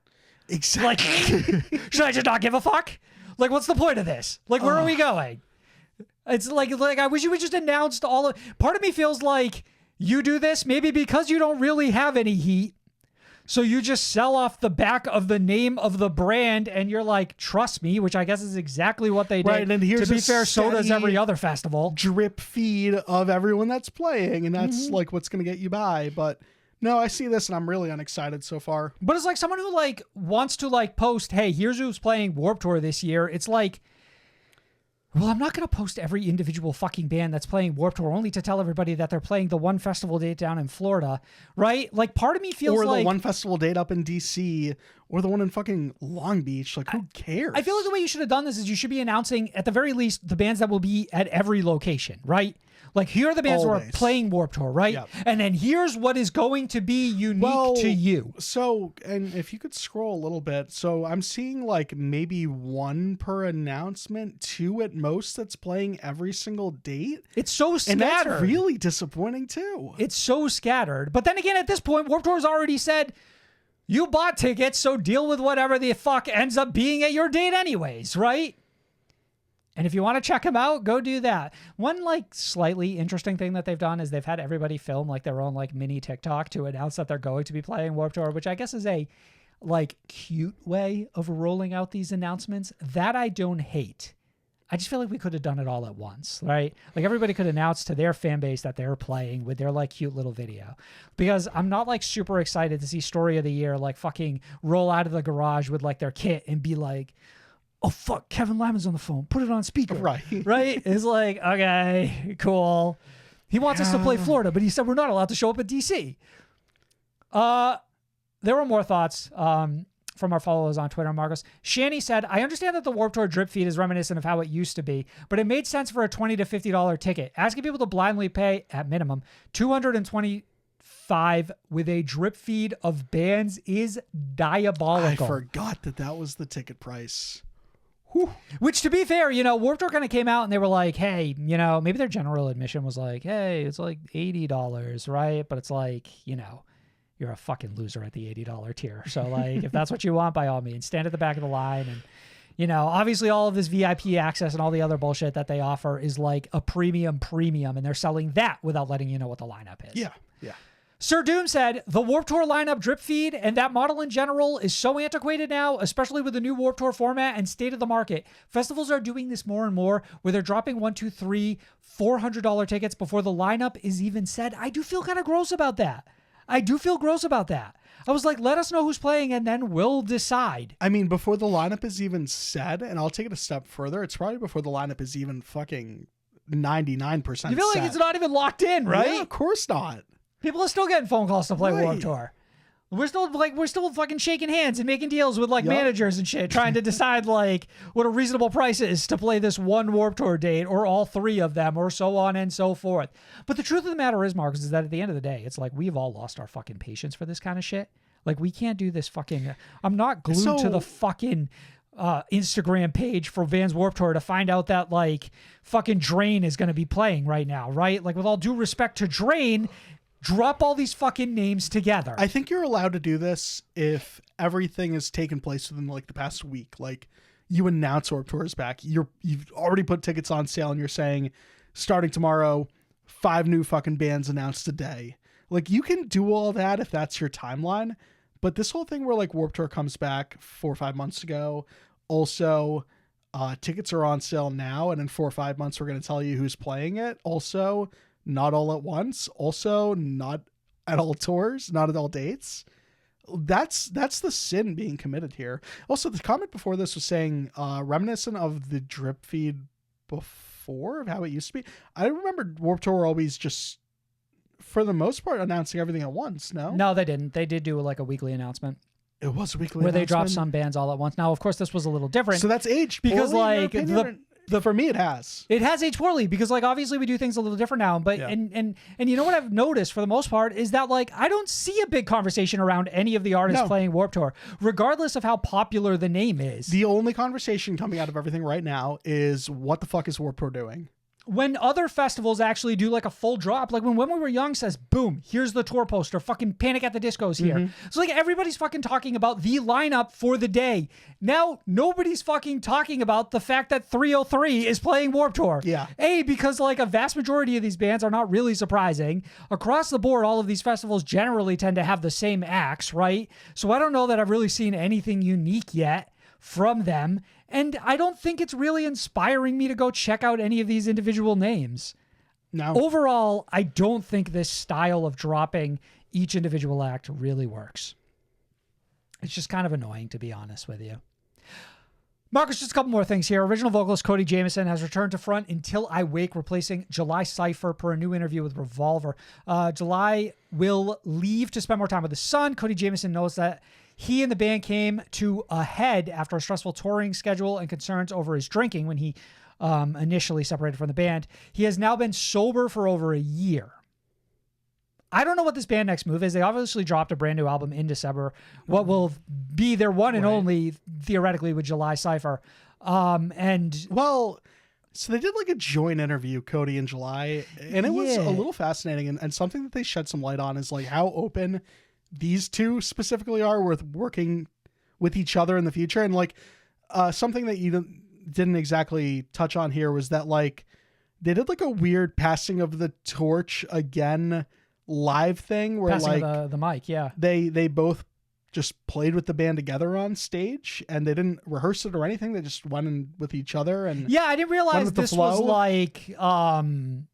Exactly. Like, should I just not give a fuck? Like, what's the point of this? Like, where are we going? It's like I wish you would just announced all of. Part of me feels like you do this maybe because you don't really have any heat, so you just sell off the back of the name of the brand, and you're like, trust me, which I guess is exactly what they did. Right, and here's to be fair, so does every other festival. Drip feed of everyone that's playing, and that's like what's going to get you by, but. No, I see this and I'm really unexcited so far. But it's like someone who like wants to like post, hey, here's who's playing Warped Tour this year. It's like, well, I'm not going to post every individual fucking band that's playing Warped Tour only to tell everybody that they're playing the one festival date down in Florida, right? Like part of me feels like... Or the one festival date up in DC, or the one in fucking Long Beach. Like, who cares? I feel like the way you should have done this is you should be announcing, at the very least, the bands that will be at every location, right? Like, here are the bands who are playing Warped Tour, right? Yep. And then here's what is going to be unique to you. So, and if you could scroll a little bit. So I'm seeing like maybe 1 per announcement, 2 at most that's playing every single date. It's so scattered. And that's really disappointing too. It's so scattered. But then again, at this point, Warped Tour's already said, you bought tickets, so deal with whatever the fuck ends up being at your date anyways, right? And if you want to check them out, go do that. One like slightly interesting thing that they've done is they've had everybody film like their own like mini TikTok to announce that they're going to be playing Warped Tour, which I guess is a like cute way of rolling out these announcements that I don't hate. I just feel like we could have done it all at once, right? Like everybody could announce to their fan base that they're playing with their like cute little video, because I'm not like super excited to see Story of the Year like fucking roll out of the garage with like their kit and be like, oh, fuck, Kevin Lyman's on the phone. Put it on speaker. Right. Right? It's like, okay, cool. He wants us to play Florida, but he said we're not allowed to show up at D.C. There were more thoughts. from our followers on Twitter, Marcos. Shani said, I understand that the Warped Tour drip feed is reminiscent of how it used to be, but it made sense for a $20 to $50 ticket. Asking people to blindly pay, at minimum, $225 with a drip feed of bands is diabolical. I forgot that was the ticket price. Whew. Which, to be fair, Warped Tour kind of came out and they were like, hey, maybe their general admission was like, hey, it's like $80, right? But it's like, you're a fucking loser at the $80 tier. So, like, if that's what you want, by all means, stand at the back of the line. And, obviously all of this VIP access and all the other bullshit that they offer is like a premium, and they're selling that without letting you know what the lineup is. Yeah. Sir Doom said, the Warped Tour lineup drip feed and that model in general is so antiquated now, especially with the new Warped Tour format and state of the market. Festivals are doing this more and more where they're dropping $1, $2, $3, $400 tickets before the lineup is even said. I do feel kind of gross about that. I was like, let us know who's playing and then we'll decide. I mean, before the lineup is even said, and I'll take it a step further, it's probably before the lineup is even fucking 99% You feel like set. it's not even locked in, right? Yeah, of course not. People are still getting phone calls to play Right. Warped Tour. We're still fucking shaking hands and making deals with managers and shit, trying to decide like what a reasonable price is to play this one Warped Tour date or all three of them or so on and so forth. But the truth of the matter is, Marcus, is that at the end of the day, it's like we've all lost our fucking patience for this kind of shit. Like we can't do this fucking. I'm not glued to the fucking Instagram page for Vans Warped Tour to find out that like fucking Drain is going to be playing right now, right? Like with all due respect to Drain. Drop all these fucking names together. I think you're allowed to do this if everything has taken place within like the past week. Like you announce Warped Tour is back. You've already put tickets on sale and you're saying starting tomorrow, 5 new fucking bands announced today. Like you can do all that if that's your timeline. But this whole thing where like Warped Tour comes back 4 or 5 months ago, also tickets are on sale now. And in 4 or 5 months, we're going to tell you who's playing it. Also, not all at once. Also, not at all tours, not at all dates. That's the sin being committed here. Also, the comment before this was saying reminiscent of the drip feed before of how it used to be. I remember Warped Tour always just, for the most part, announcing everything at once. No, they didn't. They did do like a weekly announcement. It was a weekly where announcement. they dropped some bands all at once. Now, of course, this was a little different. So that's aged because poorly, like in your opinion? For me, it has. It has aged poorly because, like, obviously we do things a little different now. But and you know what I've noticed for the most part is that like I don't see a big conversation around any of the artists playing Warped Tour, regardless of how popular the name is. The only conversation coming out of everything right now is what the fuck is Warped Tour doing? When other festivals actually do like a full drop, like when We Were Young says, boom, here's the tour poster, fucking Panic at the Disco's here. Mm-hmm. So like everybody's fucking talking about the lineup for the day. Now, nobody's fucking talking about the fact that 303 is playing Warped Tour. Yeah. Because like a vast majority of these bands are not really surprising. Across the board, all of these festivals generally tend to have the same acts, right? So I don't know that I've really seen anything unique yet from them. And I don't think it's really inspiring me to go check out any of these individual names. No. Overall, I don't think this style of dropping each individual act really works. It's just kind of annoying, to be honest with you. Marcus, just a couple more things here. Original vocalist Cody Jamieson has returned to front Until I Wake, replacing July Cypher per a new interview with Revolver. July will leave to spend more time with his son. Cody Jamieson knows that he and the band came to a head after a stressful touring schedule and concerns over his drinking when he initially separated from the band. He has now been sober for over a year. I don't know what this band next move is. They obviously dropped a brand new album in December. What will be their one and only, theoretically, with July Cypher. Well, so they did like a joint interview, Cody and July, and it was a little fascinating. And something that they shed some light on is like how open these two specifically are with working with each other in the future. And like something that you didn't exactly touch on here was that like they did like a weird passing of the torch again live thing where passing like the mic, yeah. They both just played with the band together on stage and they didn't rehearse it or anything. They just went in with each other and I didn't realize this was like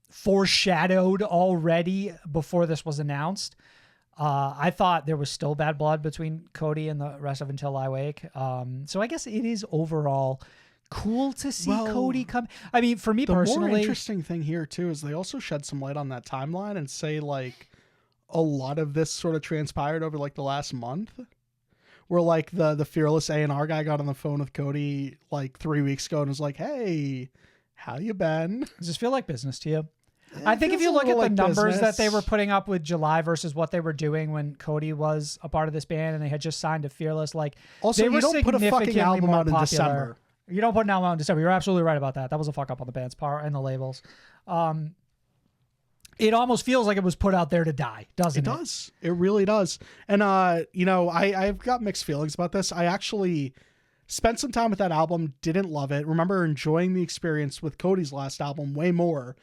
foreshadowed already before this was announced. I thought there was still bad blood between Cody and the rest of Until I Wake. So I guess it is overall cool to see Cody come. I mean, for me personally, the more interesting thing here too is they also shed some light on that timeline and say like a lot of this sort of transpired over like the last month, where like the fearless A&R guy got on the phone with Cody like 3 weeks ago and was like, hey, how you been? Does this feel like business to you? I think if you look at the numbers that they were putting up with July versus what they were doing when Cody was a part of this band and they had just signed to Fearless, like also they were you don't put a fucking album out in popular. December. You don't put an album out in December. You're absolutely right about that. That was a fuck up on the band's part and the labels. It almost feels like it was put out there to die, doesn't it? It does. It really does. And, I've got mixed feelings about this. I actually spent some time with that album, didn't love it. Remember enjoying the experience with Cody's last album way more.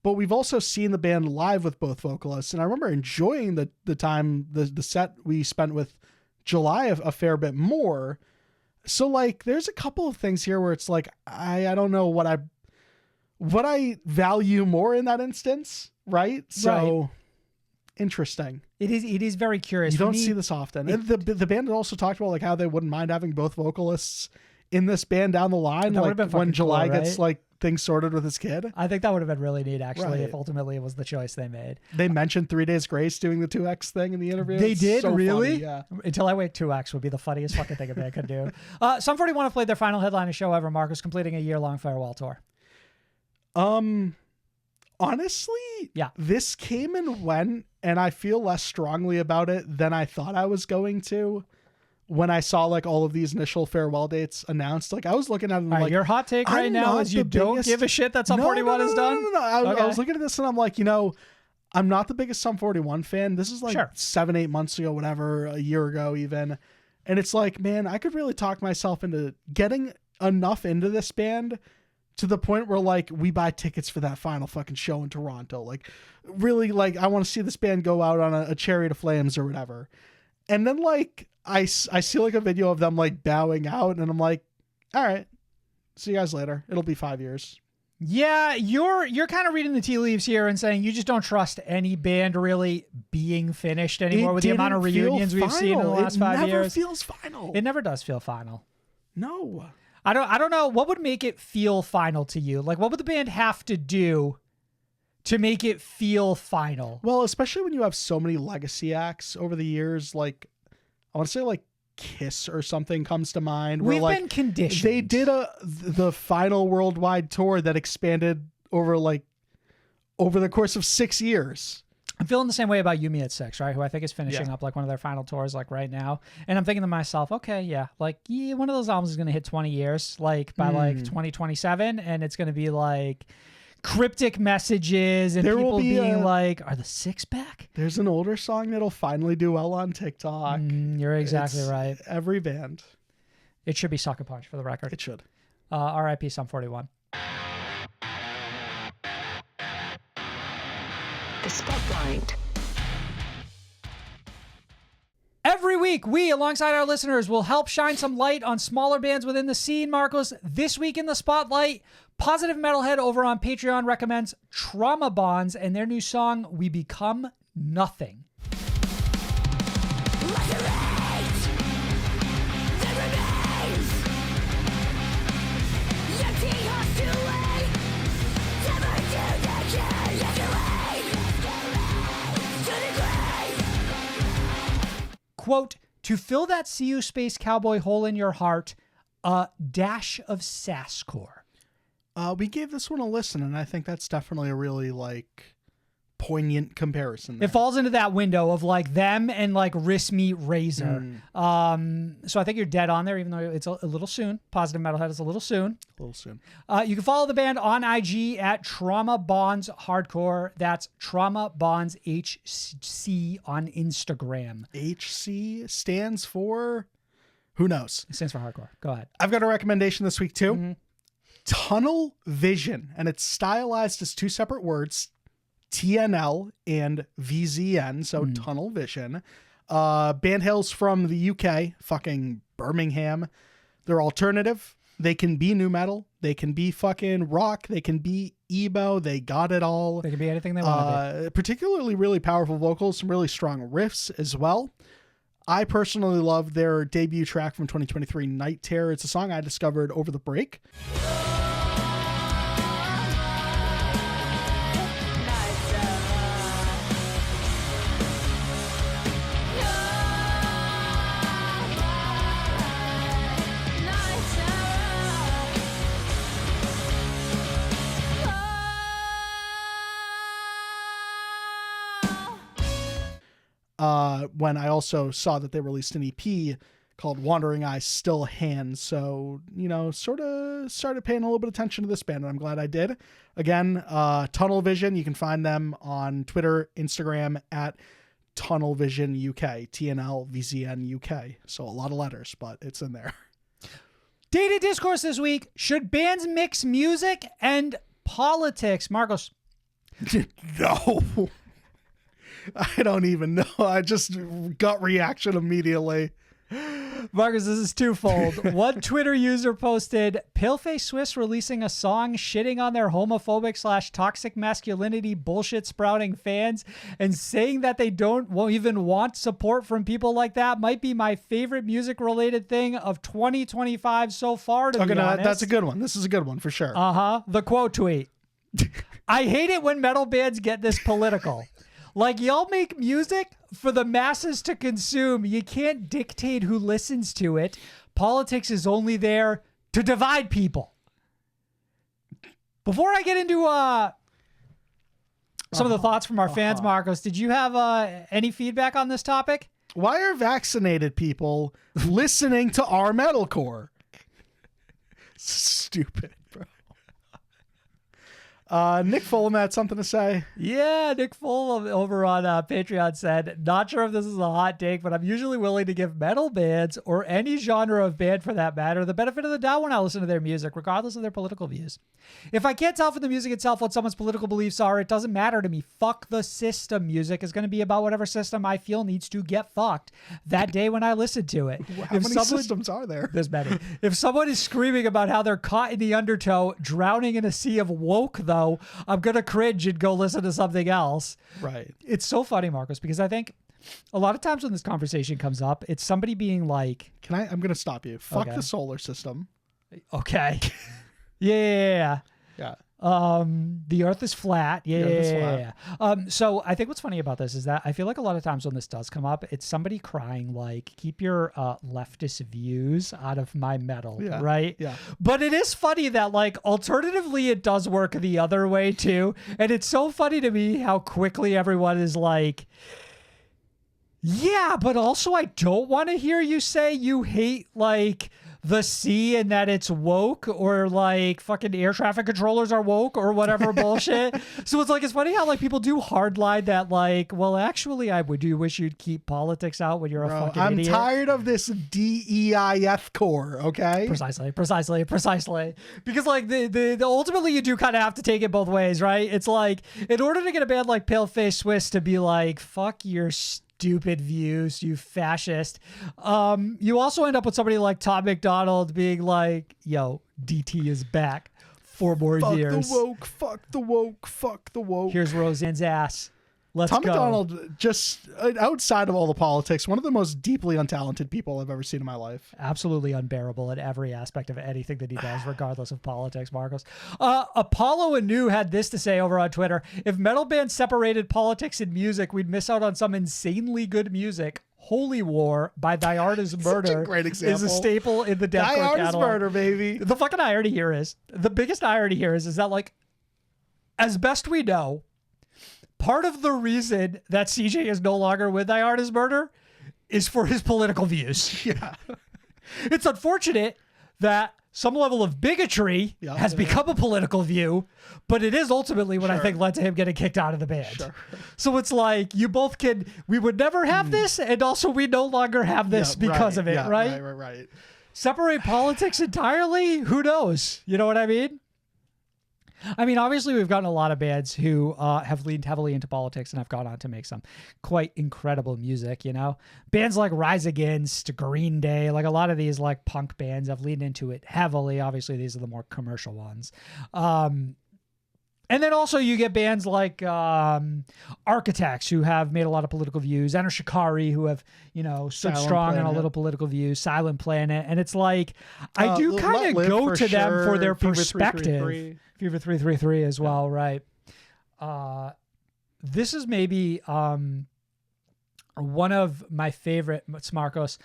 But we've also seen the band live with both vocalists. And I remember enjoying the time, the set we spent with July a fair bit more. So, like, there's a couple of things here where it's like, I don't know what I value more in that instance, right? So interesting. It is very curious. You don't see this often. And the band also talked about like how they wouldn't mind having both vocalists in this band down the line, like when July gets like things sorted with his kid. I think that would have been really neat, actually, if ultimately it was the choice they made. They mentioned 3 Days Grace doing the 2X thing in the interview. They did? So really? Funny, yeah. Until I Wait 2X would be the funniest fucking thing a band could do. Sum 41 have played their final headliner show ever, Marcus, completing a year-long farewell tour. Honestly, yeah, this came and went, and I feel less strongly about it than I thought I was going to when I saw like all of these initial farewell dates announced. Like I was looking at them like, your hot take right now is you don't give a shit that Sum 41 is done? No. I was looking at this and I'm like, I'm not the biggest Sum 41 fan. This is like 7-8 months ago, whatever, a year ago even. And it's like, man, I could really talk myself into getting enough into this band to the point where like we buy tickets for that final fucking show in Toronto. Like really, like I want to see this band go out on a Chariot of Flames or whatever. And then like I see like a video of them like bowing out and I'm like, all right, see you guys later. It'll be 5 years. Yeah, you're kind of reading the tea leaves here and saying you just don't trust any band really being finished anymore with the amount of reunions we've seen in the last 5 years. It never feels final. It never does feel final. No. I don't know what would make it feel final to you. Like what would the band have to do to make it feel final? Well, especially when you have so many legacy acts over the years, like I want to say like Kiss or something comes to mind. Where, We've like, been conditioned. They did the final worldwide tour that expanded over the course of 6 years. I'm feeling the same way about Yumi at 6, right? Who I think is finishing up like one of their final tours like right now. And I'm thinking to myself, okay, one of those albums is going to hit 20 years, like by like 2027. And it's going to be like cryptic messages and people being like, are the Six back? There's an older song that'll finally do well on TikTok. You're exactly right. Every band. It should be Sucker Punch for the record. It should. R.I.P. Sum 41. The Spotlight. Every week, we, alongside our listeners, will help shine some light on smaller bands within the scene. Marcos, this week in the Spotlight, Positive Metalhead over on Patreon recommends Trauma Bonds and their new song, We Become Nothing. Quote, to fill that SeeYouSpaceCowboy hole in your heart, a dash of sasscore. We gave this one a listen, and I think that's definitely a really, poignant comparison there. It falls into that window of, them and, Wrist Meet Razor. So I think you're dead on there, even though it's a little soon. Positive Metalhead is a little soon. A little soon. You can follow the band on IG at Trauma Bonds Hardcore. That's Trauma Bonds HC on Instagram. HC stands for... Who knows? It stands for hardcore. Go ahead. I've got a recommendation this week, too. Tunnel Vision, and it's stylized as two separate words, TNL and VZN, so Tunnel Vision. Band hails from the UK, fucking Birmingham. They're alternative. They can be nu metal. They can be fucking rock. They can be emo. They got it all. They can be anything they want to be. Particularly really powerful vocals, some really strong riffs as well. I personally love their debut track from 2023, Night Terror. It's a song I discovered over the break. when I also saw that they released an EP called Wandering Eye Still Hands. So, sort of started paying a little bit of attention to this band, and I'm glad I did. Again, Tunnel Vision, you can find them on Twitter, Instagram at Tunnel Vision UK, TNL VZN UK. So a lot of letters, but it's in there. Data discourse this week. Should bands mix music and politics? Marcos. No. I don't even know. I just gut reaction immediately. Marcus, this is twofold. One Twitter user posted, Paleface Swiss releasing a song shitting on their homophobic / toxic masculinity bullshit sprouting fans and saying that they won't even want support from people like that might be my favorite music related thing of 2025 so far, to be honest. That's a good one. This is a good one for sure. The quote tweet. I hate it when metal bands get this political. Like, y'all make music for the masses to consume. You can't dictate who listens to it. Politics is only there to divide people. Before I get into some of the thoughts from our fans, Marcos, did you have any feedback on this topic? Why are vaccinated people listening to our metalcore? Stupid, bro. Nick Fulham had something to say. Yeah, Nick Fulham over on Patreon said, not sure if this is a hot take, but I'm usually willing to give metal bands, or any genre of band for that matter, the benefit of the doubt when I listen to their music, regardless of their political views. If I can't tell from the music itself what someone's political beliefs are, it doesn't matter to me. Fuck the system. Music is going to be about whatever system I feel needs to get fucked that day when I listen to it. How many systems are there? There's many. If someone is screaming about how they're caught in the undertow, drowning in a sea of woke, though, I'm going to cringe and go listen to something else. Right. It's so funny, Marcos, because I think a lot of times when this conversation comes up, it's somebody being like... I'm going to stop you. Fuck the solar system. Okay. Yeah. The earth is flat. Yeah. So I think what's funny about this is that I feel like a lot of times when this does come up, it's somebody crying like, keep your leftist views out of my metal, right? Yeah. But it is funny that, like, alternatively, it does work the other way too. And it's so funny to me how quickly everyone is like, yeah, but also I don't want to hear you say you hate, like, the sea and that it's woke, or like fucking air traffic controllers are woke, or whatever bullshit. So it's funny how, like, people do hardline that, like, well, actually, I would do wish you'd keep politics out when you're a fucking idiot. I'm tired of this DEIF core, okay? Precisely. Because, like, the ultimately you do kind of have to take it both ways, right? It's like, in order to get a band like Paleface Swiss to be like, fuck your stupid views, you fascist, you also end up with somebody like Tom McDonald being like, yo, DT is back for more years. Fuck the woke. Here's Roseanne's ass. Let's Tom go. McDonald, just outside of all the politics, one of the most deeply untalented people I've ever seen in my life. Absolutely unbearable in every aspect of anything that he does, regardless of politics, Marcos. Apollo Anu had this to say over on Twitter. If metal bands separated politics and music, we'd miss out on some insanely good music. Holy War by Thy Art Is Murder is a staple in the deathcore catalog. Thy Art Is Murder, baby. The fucking irony here is, the biggest irony here is that, like, as best we know, part of the reason that CJ is no longer with Thy Art Is Murder is for his political views. Yeah. It's unfortunate that some level of bigotry has become a political view, but it is ultimately what I think led to him getting kicked out of the band. Sure. So it's like, you both we would never have this, and also we no longer have this because of it, right? Right. Separate politics entirely? Who knows? You know what I mean? I mean, obviously, we've gotten a lot of bands who have leaned heavily into politics and have gone on to make some quite incredible music, you know? Bands like Rise Against, Green Day, like a lot of these like punk bands have leaned into it heavily. Obviously, these are the more commercial ones. And then also you get bands like Architects, who have made a lot of political views, Enter Shikari, who have, you know, stood strong on a little political views, Silent Planet. And it's like, I do kind of go to them for their perspective. Fever 333 as well, right? This is maybe one of my favorites, Marcos.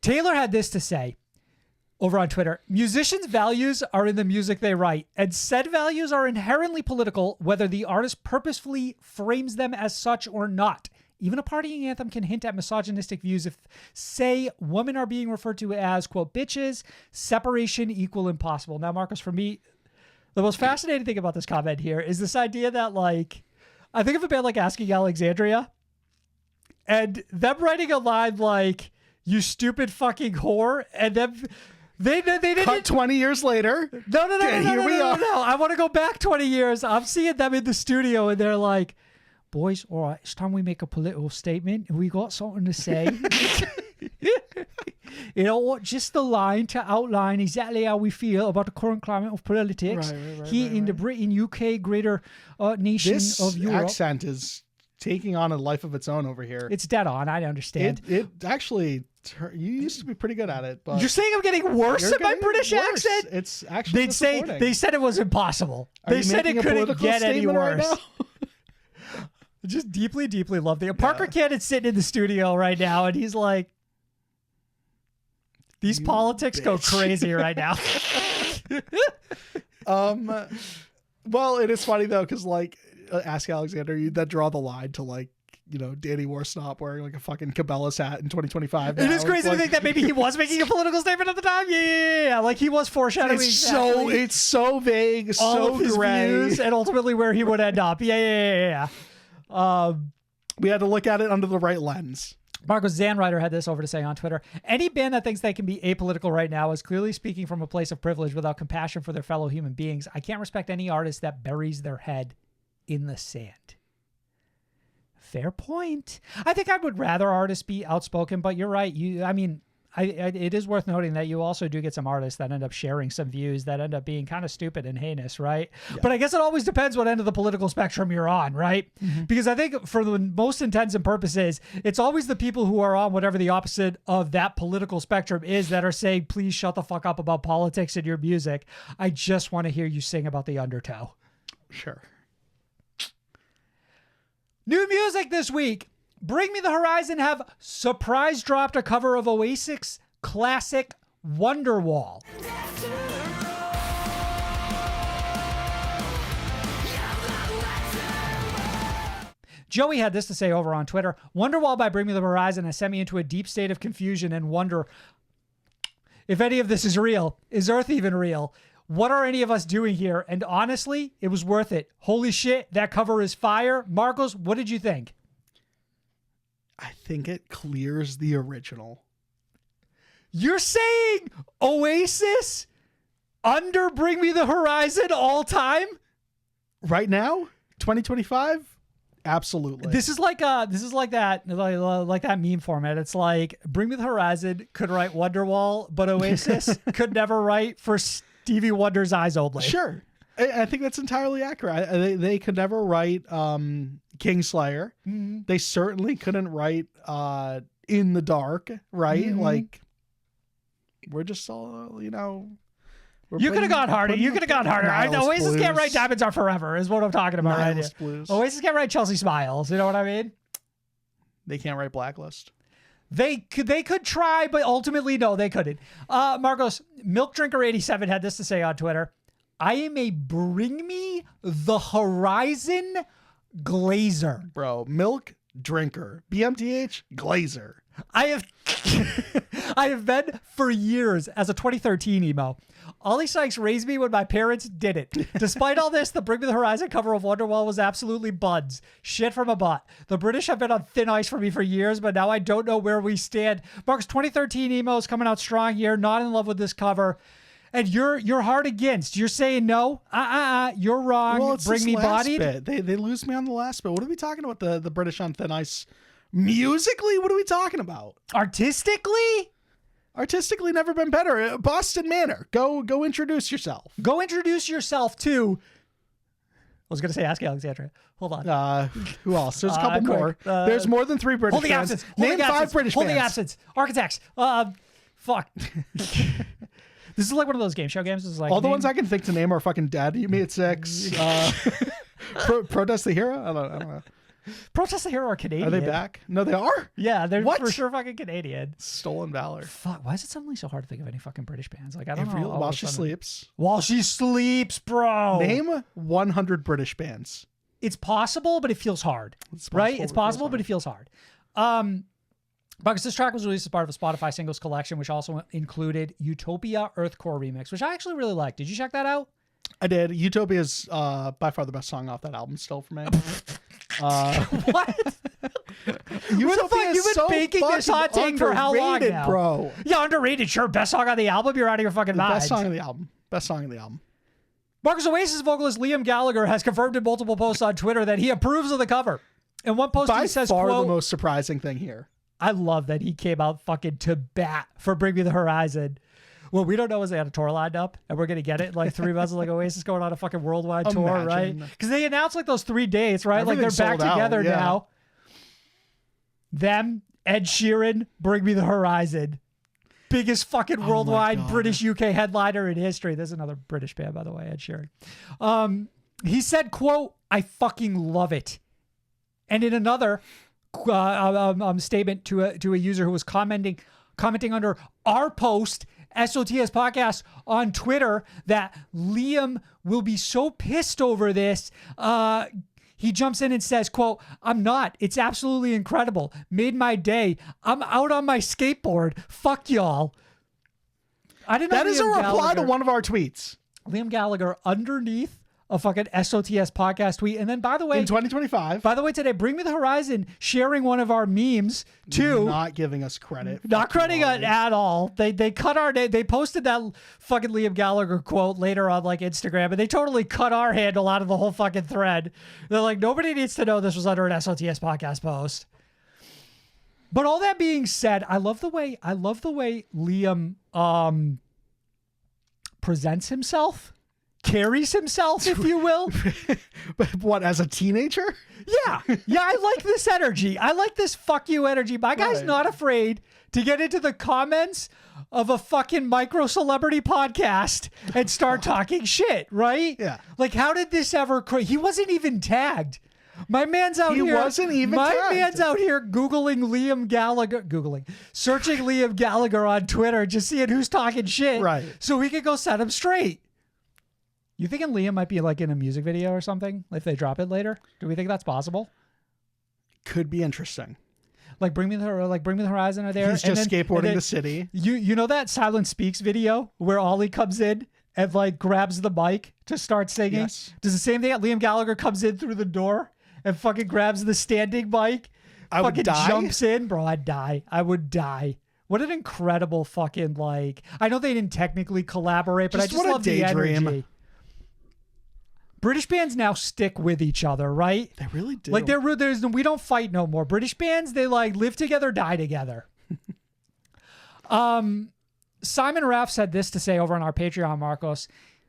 Taylor had this to say over on Twitter: musicians' values are in the music they write, and said values are inherently political, whether the artist purposefully frames them as such or not. Even a partying anthem can hint at misogynistic views if, say, women are being referred to as, quote, bitches, separation equal impossible. Now, Marcos, for me, the most fascinating thing about this comment here is this idea that, like, I think of a band like Asking Alexandria and them writing a line like, you stupid fucking whore, and then they didn't. Cut 20 years later. No. Here we are. No. I want to go back 20 years. I'm seeing them in the studio, and they're like, boys, all right, it's time we make a political statement. We got something to say. You know what? Just the line to outline exactly how we feel about the current climate of politics here in the Britain, UK, greater nation of Europe. This accent is taking on a life of its own over here. It's dead on. I understand. It actually, you used to be pretty good at it. But you're saying I'm getting worse at my British accent? It's actually they said it was impossible. They said it couldn't get any worse. Right now? Just deeply, deeply love the Parker Cannon's sitting in the studio right now, and he's like, these politics go crazy right now. Well, it is funny though, because like Ask Alexander, you that draw the line to like, you know, Danny Worsnop wearing like a fucking Cabela's hat in 2025. It is crazy to think that maybe he was making a political statement at the time. Yeah. Like he was foreshadowing. It's so vague, all so of his gray, views, and ultimately where he would end up. Yeah. We had to look at it under the right lens. Marcos Zanrider had this over to say on Twitter, any band that thinks they can be apolitical right now is clearly speaking from a place of privilege without compassion for their fellow human beings. I can't respect any artist that buries their head in the sand. Fair point. I think I would rather artists be outspoken, but you're right. It is worth noting that you also do get some artists that end up sharing some views that end up being kind of stupid and heinous, right? Yeah. But I guess it always depends what end of the political spectrum you're on, right? Mm-hmm. Because I think for the most intents and purposes, it's always the people who are on whatever the opposite of that political spectrum is that are saying, please shut the fuck up about politics in your music. I just want to hear you sing about the undertow. Sure. New music this week. Bring Me the Horizon have surprise dropped a cover of Oasis classic Wonderwall. Joey had this to say over on Twitter. Wonderwall by Bring Me the Horizon has sent me into a deep state of confusion and wonder if any of this is real. Is Earth even real? What are any of us doing here? And honestly, it was worth it. Holy shit, that cover is fire. Marcos, what did you think? I think it clears the original. You're saying Oasis under Bring Me the Horizon all time? Right now? 2025? Absolutely. This is like that meme format. It's like Bring Me the Horizon could write Wonderwall, but Oasis could never write for Stevie Wonder's Eyes Only. Sure. I think that's entirely accurate. They could never write Kingslayer. Mm-hmm. They certainly couldn't write In the Dark, right? Mm-hmm. Like, we're just all, you know. You could have gone harder. You could have gone harder. Oasis Blues. Can't write Diamonds Are Forever is what I'm talking about right here. Blues. Oasis can't write Chelsea Smiles. You know what I mean? They can't write Blacklist. They could try, but ultimately, no, they couldn't. Marcos, Milk Drinker 87 had this to say on Twitter. I am a Bring Me the Horizon glazer. Bro, Milk Drinker. BMTH glazer. I have been for years as a 2013 emo. Ollie Sykes raised me when my parents didn't. Despite all this, the Bring Me the Horizon cover of Wonderwall was absolutely buds. Shit from a butt. The British have been on thin ice for me for years, but now I don't know where we stand. Marcus, 2013 emo is coming out strong here. Not in love with this cover. And you're hard against. You're saying no. You're wrong. Well, it's Bring Me Bodied. Bit. They lose me on the last bit. What are we talking about? The British on thin ice. Musically, what are we talking about? Artistically, never been better. Boston Manor. Go introduce yourself. Go introduce yourself to. I was gonna say Ask Alexandria. Hold on. Who else? There's a couple more. There's more than 3 British Holding bands. Absence. Name 5 British Holding bands. Absence. Architects. Fuck. This is like one of those game show games. It's like all the ones I can think to name are fucking dead. You made 6. Protest the Hero. I don't know. Protest the Hero are Canadian. Are they back? No, they are? Yeah, they're for sure fucking Canadian. Stolen Valor. Fuck, why is it suddenly so hard to think of any fucking British bands? Like, I don't know. While She Sleeps. While She Sleeps, bro. Name 100 British bands. it's possible, but it feels hard, right? It's possible, but it feels hard. Because this track was released as part of a Spotify singles collection, which also included Utopia Earthcore remix, which I actually really liked. Did you check that out? I did. Utopia is by far the best song off that album still for me. What? You've been baking this hot take for how long now? Bro. Yeah, underrated. Sure, best song on the album. You're out of your fucking mind. Best song on the album. Best song on the album. Marcus, Oasis vocalist Liam Gallagher has confirmed in multiple posts on Twitter that he approves of the cover. In one post, he says, by far quote, the most surprising thing here. I love that he came out fucking to bat for Bring Me the Horizon. Well, we don't know as they had a tour lined up, and we're going to get it in like 3 months, like Oasis going on a fucking worldwide tour, right? Because they announced like those 3 dates, right? Like they're back together now. Them, Ed Sheeran, Bring Me the Horizon. Biggest fucking worldwide British UK headliner in history. There's another British band, by the way, Ed Sheeran. He said, quote, I fucking love it. And in another statement to a user who was commenting under our post, SOTS podcast on Twitter, that Liam will be so pissed over this. He jumps in and says, quote, I'm not. It's absolutely incredible. Made my day. I'm out on my skateboard. Fuck y'all. I didn't know that is a reply to one of our tweets. Liam Gallagher underneath a fucking SOTS podcast tweet. And then, by the way, in 2025. By the way, today, Bring Me the Horizon sharing one of our memes too. Not giving us credit. Not crediting it at all. They cut our name. They posted that fucking Liam Gallagher quote later on like Instagram, and they totally cut our handle out of the whole fucking thread. They're like, nobody needs to know this was under an SOTS podcast post. But all that being said, I love the way Liam presents himself. Carries himself, if you will. But what, as a teenager? Yeah, I like this energy. I like this fuck you energy. My guy's not afraid to get into the comments of a fucking micro celebrity podcast and start talking shit, right? Yeah. Like, how did this ever... He wasn't even tagged. My man's out here... He wasn't even tagged. My man's out here searching Liam Gallagher on Twitter, just seeing who's talking shit. Right. So we could go set him straight. You thinking Liam might be like in a music video or something if they drop it later? Do we think that's possible? Could be interesting. Like Bring Me the Horizon are there. He's just skateboarding the city. You know that Silent Speaks video where Ollie comes in and like grabs the mic to start singing? Yes. Does the same thing that Liam Gallagher comes in through the door and fucking grabs the standing mic? I would die. Jumps in, bro. I'd die. I would die. What an incredible fucking like. I know they didn't technically collaborate, but I just love the energy. British bands now stick with each other, right? They really do. Like we don't fight no more. British bands, they like live together, die together. Simon Raff said this to say over on our Patreon, Marcos.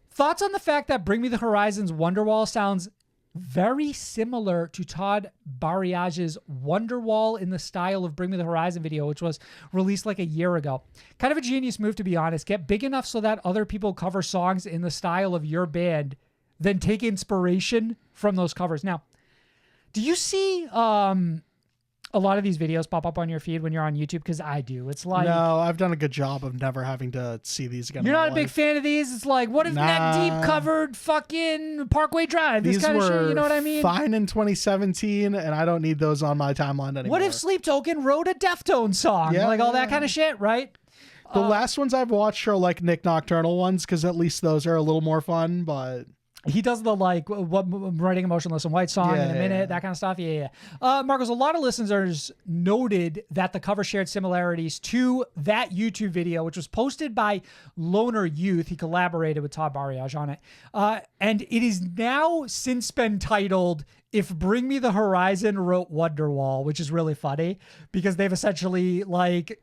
Thoughts on the fact that Bring Me the Horizon's Wonderwall sounds very similar to Todd Bariage's Wonderwall in the style of Bring Me the Horizon video, which was released like a year ago. Kind of a genius move, to be honest. Get big enough so that other people cover songs in the style of your band, then take inspiration from those covers. Now, do you see a lot of these videos pop up on your feed when you're on YouTube? Because I do. It's like... No, I've done a good job of never having to see these again. You're not a big fan of these? It's like, what if Neck Deep covered fucking Parkway Drive? This kind of shit, you know what I mean? Fine in 2017, and I don't need those on my timeline anymore. What if Sleep Token wrote a Deftones song? Yeah, like all that kind of shit, right? The last ones I've watched are like Nick Nocturnal ones, because at least those are a little more fun, but... He does the like what writing Emotionless and White song in a minute, that kind of stuff. Yeah. Marcos, a lot of listeners noted that the cover shared similarities to that YouTube video, which was posted by Loner Youth. He collaborated with Todd Bariage on it. And it is now since been titled If Bring Me the Horizon Wrote Wonderwall, which is really funny because they've essentially like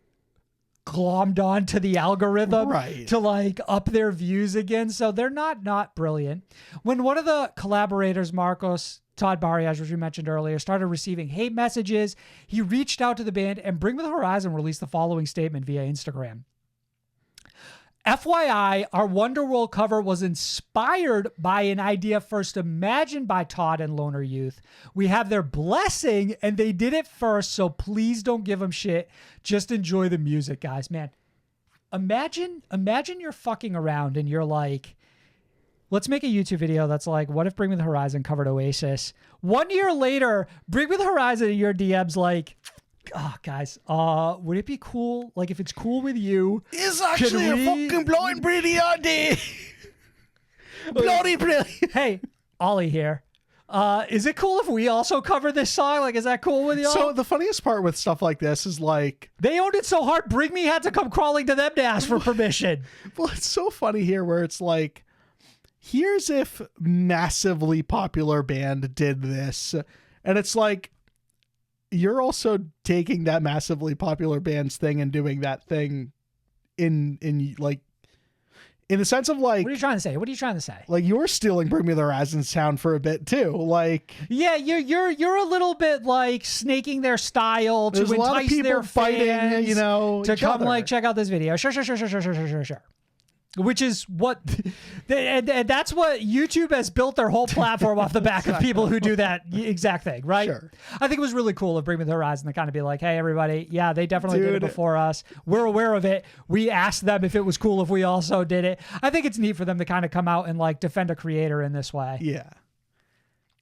glommed onto the algorithm to like up their views again. So they're not brilliant. When one of the collaborators, Marcos, Todd Bariage, which we mentioned earlier, started receiving hate messages, he reached out to the band, and Bring Me the Horizon released the following statement via Instagram. FYI, our Wonderwall cover was inspired by an idea first imagined by Todd and Loner Youth. We have their blessing, and they did it first, so please don't give them shit. Just enjoy the music, guys. Man, imagine you're fucking around and you're like, let's make a YouTube video that's like, what if Bring Me the Horizon covered Oasis? 1 year later, Bring Me the Horizon in your DMs like, oh, guys, would it be cool? Like, if it's cool with you, It's actually a fucking blowing pretty idea. Bloody brilliant. Hey, Ollie here. Is it cool if we also cover this song? Like, is that cool with y'all? So the funniest part with stuff like this is like, they owned it so hard, Bring Me had to come crawling to them to ask for permission. well, it's so funny here where it's like, here's if massively popular band did this. And it's like, you're also taking that massively popular band's thing and doing that thing in like, in the sense of like, What are you trying to say? What are you trying to say? like you're stealing Bring Me the Horizon sound for a bit too. Like, Yeah, you're a little bit like snaking their style to there's a lot of entice people their fighting, fans you know, to each come other. like check out this video. Sure. Which is what, and that's what YouTube has built their whole platform off the back of people who do that exact thing, right? Sure. I think it was really cool of Bring Me the Horizon to kind of be like, hey, everybody, yeah, they definitely did it Dude. before us. We're aware of it. We asked them if it was cool if we also did it. I think it's neat for them to kind of come out and like defend a creator in this way. Yeah.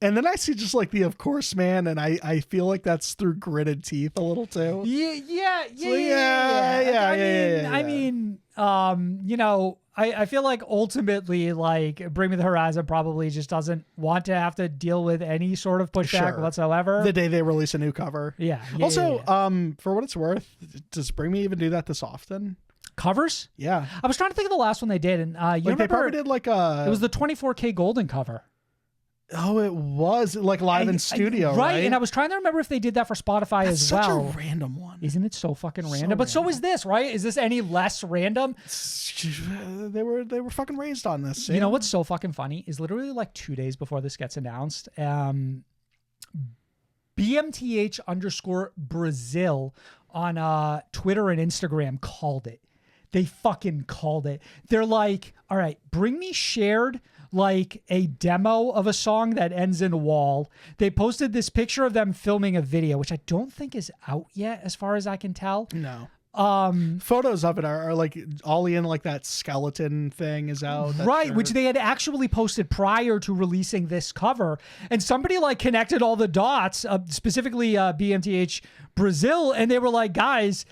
And then I see just like the of course man, and I feel like that's through gritted teeth a little too. Yeah. Yeah. I mean, you know, I feel like ultimately, like, Bring Me the Horizon probably just doesn't want to have to deal with any sort of pushback Sure. whatsoever. The day they release a new cover. Yeah. Also, for what it's worth, does Bring Me even do that this often? Covers? Yeah. I was trying to think of the last one they did, and you Like they remember probably did like a. it was the 24K Golden cover. Oh, it was like live in studio, right? And I was trying to remember if they did that for Spotify That's as such well. a random one. Isn't it so fucking random? But so is this, right? Is this any less random? They were fucking raised on this. You know what's so fucking funny is literally like 2 days before this gets announced, BMTH_Brazil on Twitter and Instagram called it. They fucking called it. They're like, all right, Bring Me shared like a demo of a song that ends in wall. They posted this picture of them filming a video, which I don't think is out yet as far as I can tell. No. Photos of it are like Ollie in like that skeleton thing is out. Right, which they had actually posted prior to releasing this cover. And somebody like connected all the dots, specifically BMTH Brazil, and they were like, guys,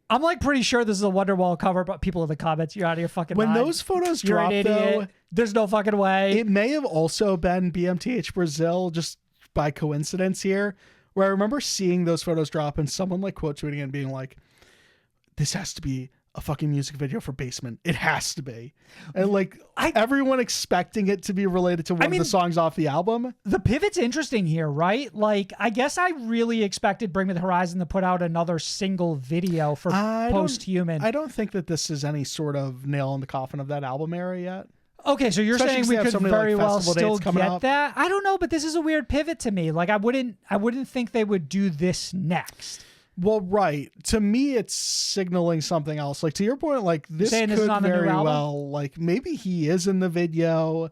I'm like pretty sure this is a Wonderwall cover, but people in the comments, you're out of your fucking when mind. those photos You're dropped, an idiot. though, There's no fucking way. it may have also been BMTH Brazil just by coincidence here, where I remember seeing those photos drop and someone like quote tweeting and being like, this has to be a fucking music video for Basement. It has to be. And like everyone expecting it to be related to one of the songs off the album. The pivot's interesting here, right? Like, I guess I really expected Bring Me the Horizon to put out another single video for Post-Human. I don't think that this is any sort of nail in the coffin of that album era yet. Okay, so you're Especially saying 'cause we they have could so many, very like, well festival still dates coming get up. that? I don't know, but this is a weird pivot to me. Like, I wouldn't think they would do this Well, right. To me, it's signaling something else. Like, to your point, like, this Saying could this is on the new very album? well, like, maybe he is in the video,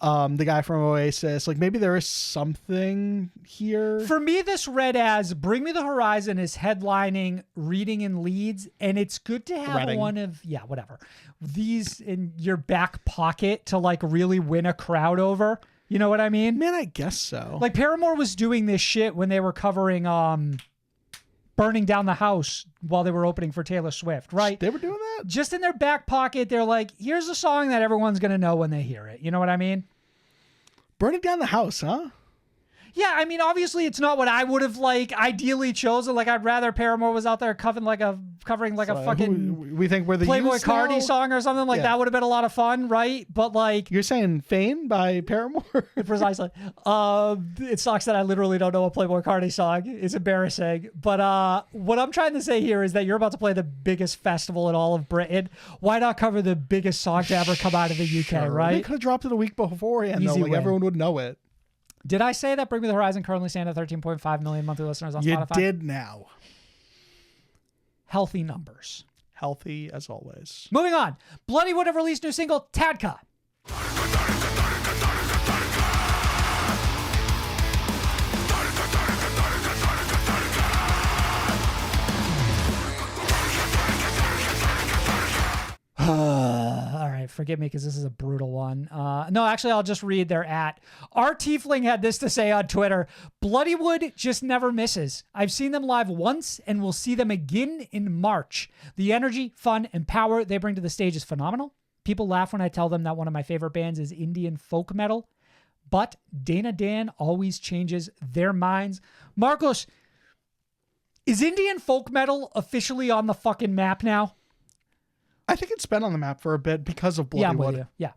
the guy from Oasis. Like, maybe there is something here. For me, this read as Bring Me the Horizon is headlining Reading in Leeds, and it's good to have Reading. one of, these in your back pocket to, like, really win a crowd over. You know what I mean? Man, I guess so. Like, Paramore was doing this shit when they were covering, Burning Down the House while they were opening for Taylor Swift, right? They were doing that? Just in their back pocket, they're like, here's a song that everyone's going to know when they hear it. You know what I mean? Burning Down the House, huh? Yeah, I mean, obviously it's not what I would have like ideally chosen. Like, I'd rather Paramore was out there covering like a fucking We think we're the Playboy youths Cardi now? song or something like Yeah. that would have been a lot of fun, right? But like, You're saying Fane by Paramore? precisely. It sucks that I literally don't know a Playboy Cardi song. It's embarrassing. But what I'm trying to say here is that you're about to play the biggest festival in all of Britain. Why not cover the biggest song to ever come out of the UK, Sure. They right? could have dropped it a week beforehand, though. Easy Like, win. everyone would know it. Did I say that Bring Me the Horizon currently stand at 13.5 million monthly listeners on You Spotify? did now. Healthy numbers. Healthy as always. Moving on. Bloodywood have released new single, Tadka. All right, forgive me because this is a brutal one. No, actually, I'll just read their @ Our Tiefling had this to say on Twitter: Bloodywood just never misses. I've seen them live once and will see them again in March. The energy, fun, and power they bring to the stage is phenomenal. People laugh when I tell them that one of my favorite bands is Indian folk metal, but Dana Dan always changes their minds. Marcos, is Indian folk metal officially on the fucking map now? I think it's been on the map for a bit because of Bloodywood. Yeah, I'm with you. Yeah.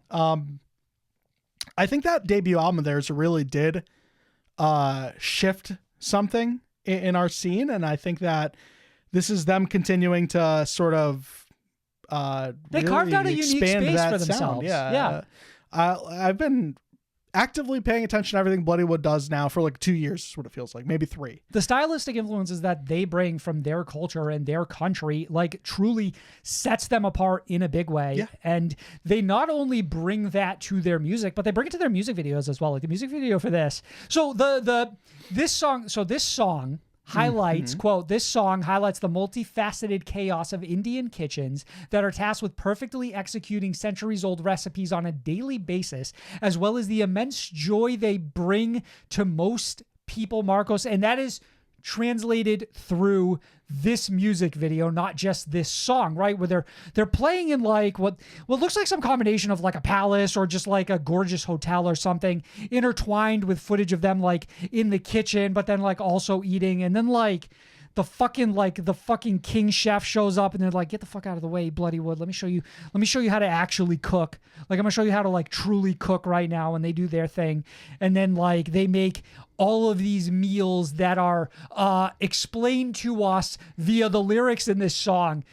I think that debut album of theirs really did shift something in our scene, and I think that this is them continuing to sort of they really carved out a unique space for themselves. Sound. Yeah. I've been actively paying attention to everything Bloodywood does now for like 2 years is what it feels like, maybe 3. The stylistic influences that they bring from their culture and their country like truly sets them apart in a big way. Yeah. And they not only bring that to their music, but they bring it to their music videos as well. Like the music video for this. So this song highlights, quote, this song highlights the multifaceted chaos of Indian kitchens that are tasked with perfectly executing centuries-old recipes on a daily basis, as well as the immense joy they bring to most people, Marcos. And that is translated through this music video, not just this song, right? Where they're playing in like what looks like some combination of like a palace or just like a gorgeous hotel or something, intertwined with footage of them like in the kitchen, but then like also eating. And then like the fucking king chef shows up and they're like, get the fuck out of the way, Bloodywood. Let me show you how to actually cook. Like, I'm gonna show you how to like truly cook right now. And they do their thing. And then like they make all of these meals that are explained to us via the lyrics in this song.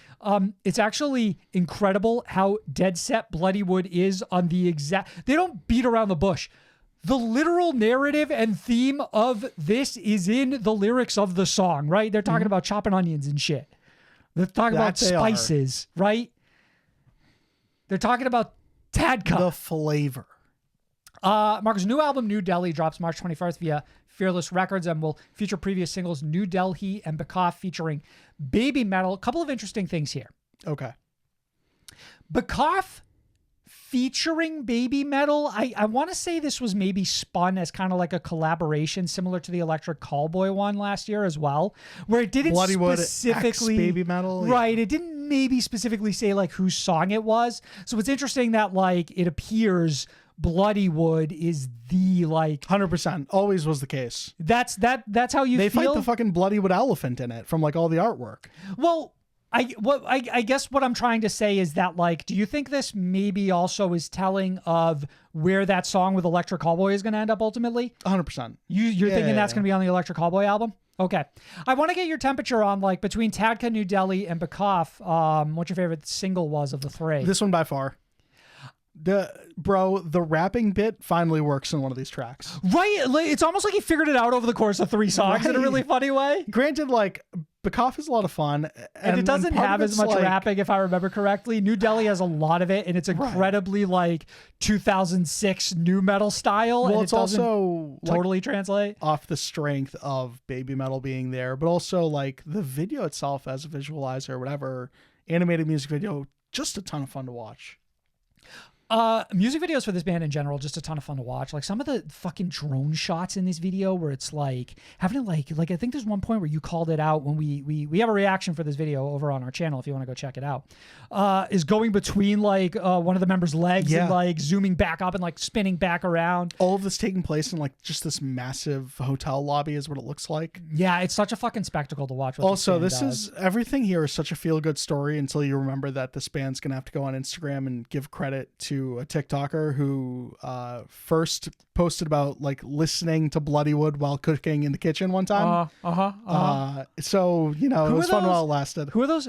It's actually incredible how dead set Bloodywood is on the exact, they don't beat around the bush. The literal narrative and theme of this is in the lyrics of the song, right? They're talking about chopping onions and shit. They're talking about spices, right? They're talking about Tadka. The flavor. Marcus' new album, New Delhi, drops March 21st via Fearless Records and will feature previous singles New Delhi and Bakaf featuring Babymetal. A couple of interesting things here. Okay. Bakaf featuring Babymetal. I want to say this was maybe spun as kind of like a collaboration similar to the Electric Callboy one last year as well, where it didn't Bloodywood specifically Babymetal, right. It didn't maybe specifically say like whose song it was. So it's interesting that like it appears Bloodywood is the like 100% always was the case. That's how you they feel? fight the fucking Bloodywood elephant in it from like all the artwork. Well, I guess what I'm trying to say is that, like, do you think this maybe also is telling of where that song with Electric Callboy is going to end up ultimately? 100%. You're thinking that's going to be on the Electric Callboy album? Okay. I want to get your temperature on, like, between Tadka, New Delhi, and Bakaf, what your favorite single was of the 3. This one by far. The rapping bit finally works in one of these tracks. Right? It's almost like he figured it out over the course of 3 songs in a really funny way. Granted, like, Bakaf is a lot of fun. And it doesn't have as much like, rapping, if I remember correctly. New Delhi has a lot of it, and it's incredibly, like, 2006 new metal style. Well, and it's also totally like, translate. Off the strength of Babymetal being there, but also, like, the video itself as a visualizer or whatever, animated music video, just a ton of fun to watch. Music videos for this band in general, just a ton of fun to watch. Like some of the fucking drone shots in this video where it's like having to like I think there's one point where you called it out when we have a reaction for this video over on our channel if you want to go check it out. Is going between like one of the members' legs and like zooming back up and like spinning back around. All of this taking place in like just this massive hotel lobby is what it looks like. Yeah, it's such a fucking spectacle to watch. Also, this is everything here is such a feel-good story until you remember that this band's gonna have to go on Instagram and give credit to a TikToker who first posted about like listening to Bloodywood while cooking in the kitchen one time. So you know, it was fun while it lasted. Who are those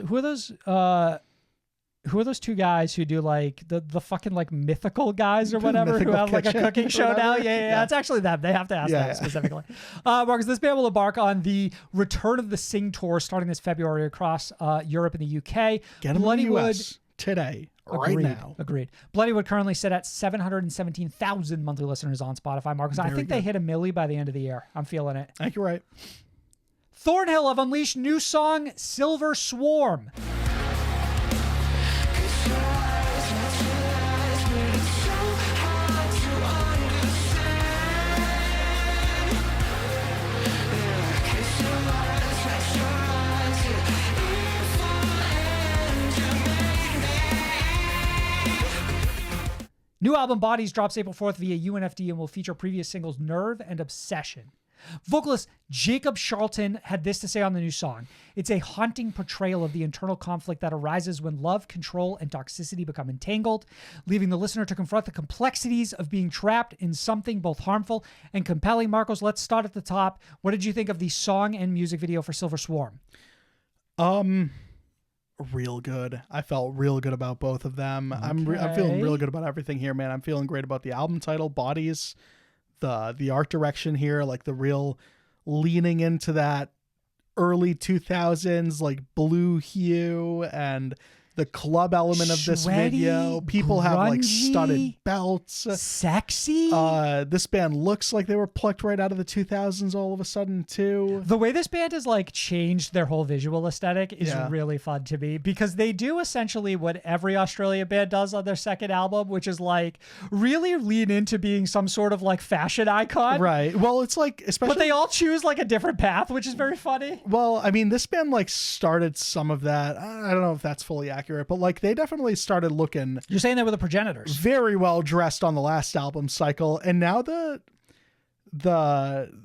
2 guys who do like the fucking like mythical guys or whatever who have like a cooking show now? Yeah. It's actually them. They have to ask that specifically. Marcus, this band will embark on the Return of the Sing tour starting this February across Europe and the UK. Get them in the US today. Right now. Agreed. Bloodywood currently sit at 717,000 monthly listeners on Spotify, Marcus. I think they hit 1 million by the end of the year. I'm feeling it. I think you're right. Thornhill have unleashed new song Silver Swarm. New album Bodies drops April 4th via UNFD and will feature previous singles Nerve and Obsession. Vocalist Jacob Charlton had this to say on the new song. It's a haunting portrayal of the internal conflict that arises when love, control, and toxicity become entangled, leaving the listener to confront the complexities of being trapped in something both harmful and compelling. Marcos, let's start at the top. What did you think of the song and music video for Silver Swarm? Real good. I felt real good about both of them. Okay. I'm feeling real good about everything here, man. I'm feeling great about the album title, Bodies, the art direction here, like the real leaning into that early 2000s like blue hue, and the club element of this video. People grungy, have like studded belts. Sexy. This band looks like they were plucked right out of the 2000s all of a sudden too. The way this band has like changed their whole visual aesthetic is really fun to me, because they do essentially what every Australia band does on their second album, which is like really lean into being some sort of like fashion icon. Right. Well, it's like, especially, but they all choose like a different path, which is very funny. Well, I mean, this band like started some of that. I don't know if that's fully accurate, but like they definitely started looking. You're saying they were the progenitors. Very well dressed on the last album cycle, and now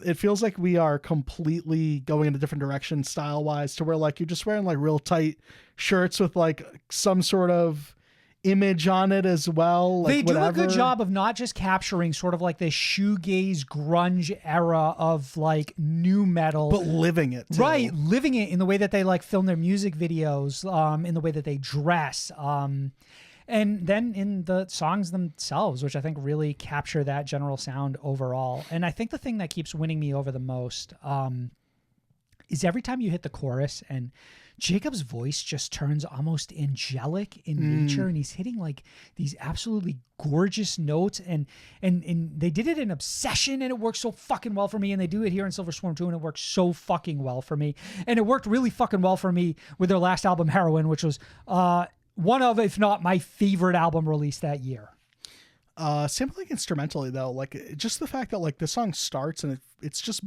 it feels like we are completely going in a different direction style wise, to where like you're just wearing like real tight shirts with like some sort of image on it as well. Like, they do a good job of not just capturing sort of like the shoegaze grunge era of like new metal, but living it too. Right, living it in the way that they like film their music videos, in the way that they dress, and then in the songs themselves, which I think really capture that general sound overall. And I think the thing that keeps winning me over the most is every time you hit the chorus and Jacob's voice just turns almost angelic in nature, and he's hitting like these absolutely gorgeous notes, and they did it in Obsession and it works so fucking well for me, and they do it here in Silver Swarm too, and it works so fucking well for me. And it worked really fucking well for me with their last album Heroin, which was one of, if not my favorite album released that year. Same like instrumentally though, like just the fact that like the song starts and it's just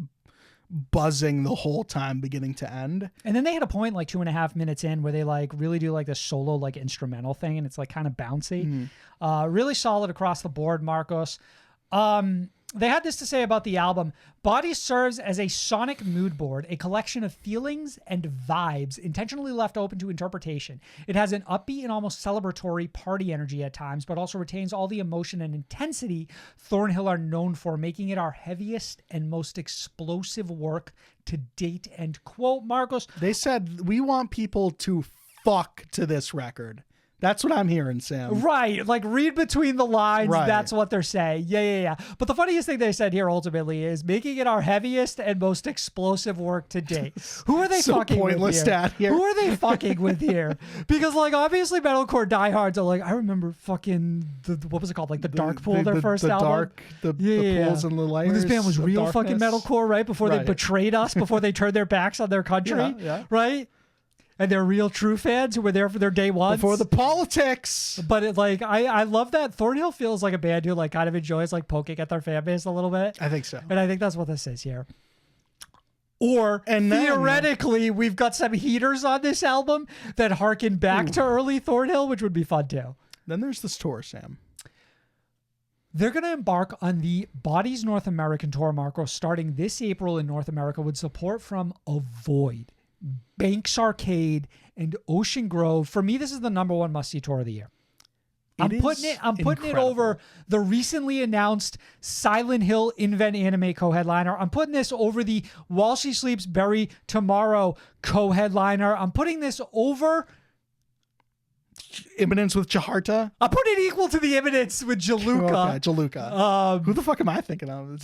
buzzing the whole time, beginning to end. And then they had a point like 2.5 minutes in where they like really do like this solo like instrumental thing, and it's like kind of bouncy. Really solid across the board, Marcos. They had this to say about the album. Bodies serves as a sonic mood board, a collection of feelings and vibes intentionally left open to interpretation. It has an upbeat and almost celebratory party energy at times, but also retains all the emotion and intensity Thornhill are known for, making it our heaviest and most explosive work to date. End quote. Marcos, they said, we want people to fuck to this record. That's what I'm hearing, Sam. Right. Like, read between the lines. Right. That's what they're saying. Yeah. But the funniest thing they said here ultimately is making it our heaviest and most explosive work to date. Who are they so fucking with pointless here? stat here? Who are they fucking with here? Because, like, obviously metalcore diehards are like, I remember fucking, what was it called? Like, the Dark Pool, their first album? The Pools and the Lighters. This band was real fucking metalcore, right? Before they betrayed us, before they turned their backs on their country. Yeah. Right? And they're real true fans who were there for their day ones. Before the politics. But it, like, I love that Thornhill feels like a band who like kind of enjoys like poking at their fan base a little bit. I think so. And I think that's what this is here. Or theoretically, we've got some heaters on this album that harken back to early Thornhill, which would be fun too. Then there's this tour, Sam. They're going to embark on the Bodies North American tour, Marco, starting this April in North America with support from Avoid, Banks Arcade, and Ocean Grove. For me, this is the #1 must-see tour of the year. I'm putting it over the recently announced Silent Hill Invent Anime co-headliner. I'm putting this over the While She Sleeps Bury Tomorrow co-headliner. I'm putting this over Imminence with Jaharta. I put it equal to the Imminence with Jaluka. Okay, Jaluka. Who the fuck am I thinking of? Is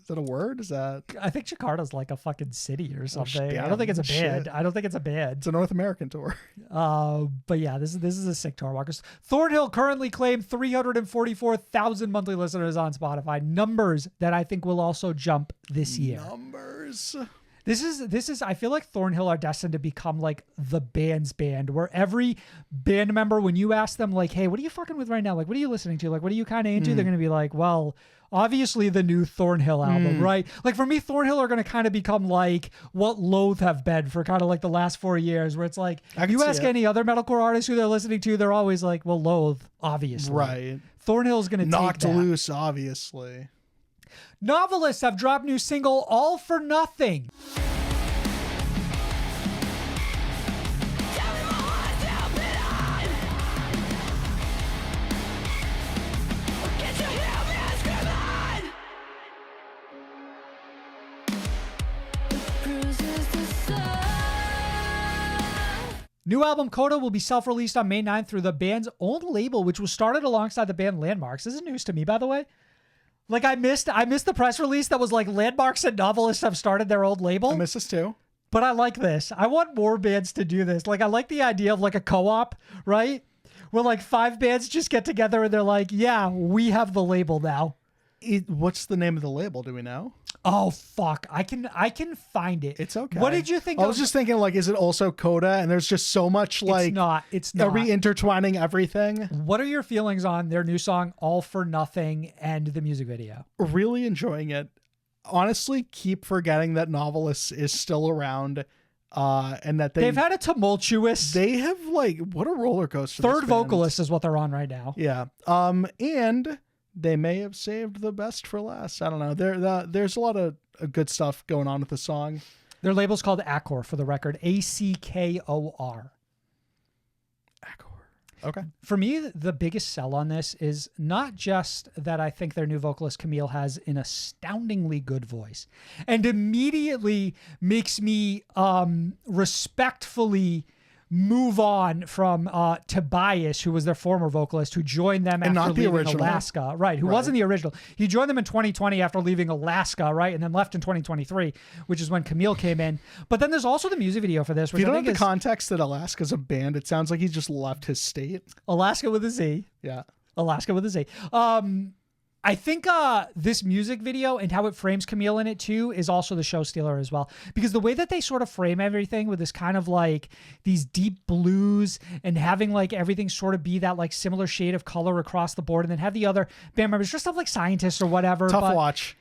that a word? Is that? I think Jakarta's like a fucking city or something. Damn, I don't think it's a band. shit. I don't think it's a band. It's a North American tour. But yeah, this is a sick tour, Marcus. Thornhill currently claimed 344,000 monthly listeners on Spotify. Numbers that I think will also jump this year. Numbers. This is I feel like Thornhill are destined to become like the band's band, where every band member, when you ask them like, hey, what are you fucking with right now? Like, what are you listening to? Like, what are you kind of into? They're going to be like, well, obviously the new Thornhill album, right? Like for me, Thornhill are going to kind of become like what Loathe have been for kind of like the last 4 years, where it's like, you ask any other metalcore artist who they're listening to, they're always like, well, Loathe, obviously. Right. Thornhill's going to take Knocked that. Loose, obviously. Novelists have dropped new single All for Nothing. New album Coda will be self-released on May 9th through the band's own label, which was started alongside the band Landmarks. This is news to me, by the way. Like I missed the press release that was like Landmarks and Novelists have started their own label. I miss this too. But I like this. I want more bands to do this. Like I like the idea of like a co-op, right? Where like 5 bands just get together and they're like, yeah, we have the label now. What's the name of the label? Do we know? Oh fuck! I can find it. It's okay. What did you think? I was just thinking, like, is it also Coda? And there's just so much, like, it's not. Are we intertwining everything? What are your feelings on their new song "All for Nothing" and the music video? Really enjoying it. Honestly, keep forgetting that Novelists is still around, and that they've had a tumultuous. They have like what a roller coaster. Third vocalist is what they're on right now. Yeah. And they may have saved the best for last. I don't know. There's a lot of good stuff going on with the song. Their label's called Acor, for the record. ACKOR. Acor. Okay. For me, the biggest sell on this is not just that I think their new vocalist Camille has an astoundingly good voice, and immediately makes me respectfully move on from Tobias, who was their former vocalist, who joined them after leaving Alaska, right? Who wasn't the original. He joined them in 2020 after leaving Alaska, right? And then left in 2023, which is when Camille came in. But then there's also the music video for this. Which if you don't have the context that Alaska's a band, it sounds like he just left his state. Alaska with a Z. Yeah. Alaska with a Z. I think this music video and how it frames Camille in it too is also the show stealer as well, because the way that they sort of frame everything with this kind of like these deep blues and having like everything sort of be that like similar shade of color across the board, and then have the other band members dressed up like scientists or whatever. Tough watch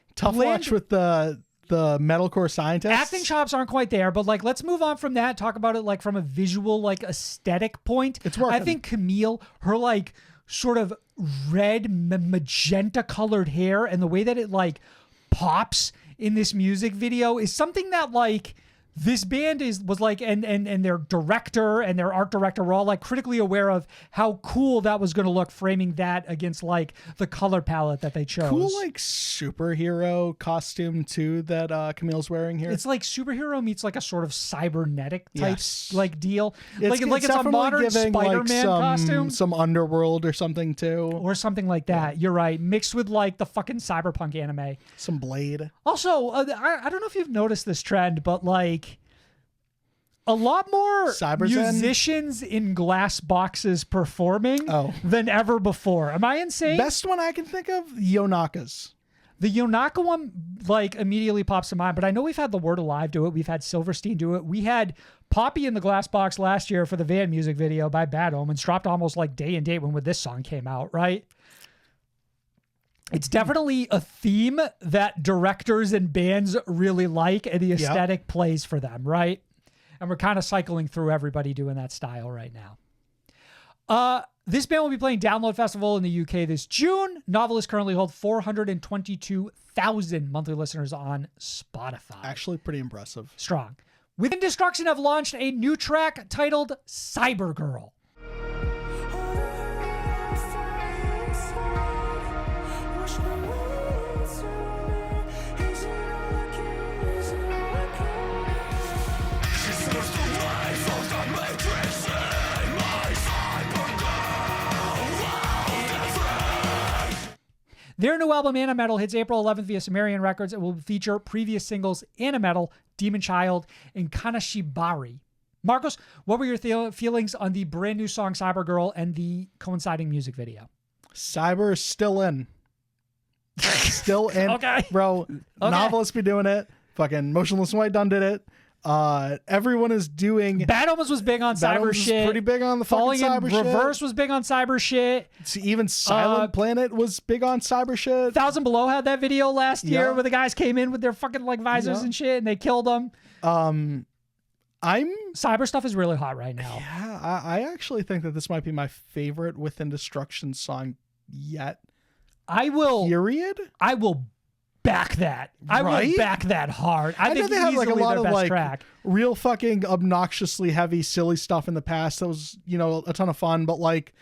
with the metalcore scientists. Acting chops aren't quite there, but like let's move on from that. Talk about it like from a visual like aesthetic point. It's working. I think Camille, her like sort of red magenta colored hair and the way that it like pops in this music video is something that like this band was like, and their director and their art director were all like critically aware of how cool that was going to look, framing that against like the color palette that they chose. Cool like superhero costume too that Camille's wearing here. It's like superhero meets like a sort of cybernetic type like deal. It's a modern giving, Spider-Man costume. Some underworld or something too. Or something like that. Yeah. You're right. Mixed with like the fucking cyberpunk anime. Some Blade. Also, I don't know if you've noticed this trend, but like a lot more musicians in glass boxes performing than ever before. Am I insane? Best one I can think of, Yonaka's. The Yonaka one like immediately pops to mind, but I know we've had The Word Alive do it. We've had Silverstein do it. We had Poppy in the glass box last year for the Van music video by Bad Omens, dropped almost like day and date when this song came out, right? It's definitely a theme that directors and bands really like, and the aesthetic plays for them, right? And we're kind of cycling through everybody doing that style right now. This band will be playing Download Festival in the UK this June. Novelists currently hold 422,000 monthly listeners on Spotify. Actually pretty impressive. Strong. Within Destruction have launched a new track titled Cybergirl. Their new album, Animetal, hits April 11th via Sumerian Records. It will feature previous singles, Animetal, Demon Child, and Kanashibari. Marcos, what were your feelings on the brand new song Cybergirl and the coinciding music video? Cyber is still in. Still in. Okay. Bro, Novelists be doing it. Fucking Motionless in White done did it. Everyone is doing. Bad Omens was big on Bad cyber Omens shit. Was pretty big on the Falling fucking cyber in shit. Reverse was big on cyber shit. Even Silent Planet was big on cyber shit. 1000 Below had that video last year where the guys came in with their fucking like visors and shit and they killed them. Cyber stuff is really hot right now. Yeah, I actually think that this might be my favorite Within Destruction song yet. I will back that. I will back that hard. I think know they have like a lot of like track. real fucking obnoxiously heavy, silly stuff in the past that was, a ton of fun, but like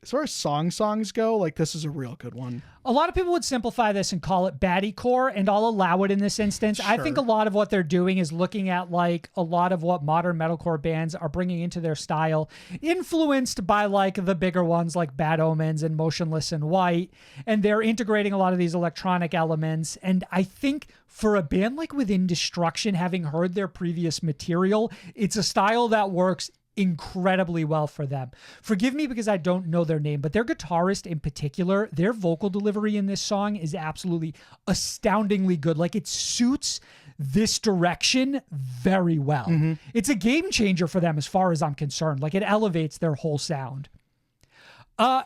as far as songs go, like this is a real good one. A lot of people would simplify this and call it baddiecore, and I'll allow it in this instance. Sure. I think a lot of what they're doing is looking at like a lot of what modern metalcore bands are bringing into their style, influenced by like the bigger ones like Bad Omens and Motionless in White, and they're integrating a lot of these electronic elements. And I think for a band like Within Destruction, having heard their previous material, it's a style that works incredibly well for them. Forgive me because I don't know their name, but their guitarist in particular, their vocal delivery in this song is absolutely astoundingly good. Like it suits this direction very well. Mm-hmm. It's a game changer for them as far as I'm concerned. Like it elevates their whole sound.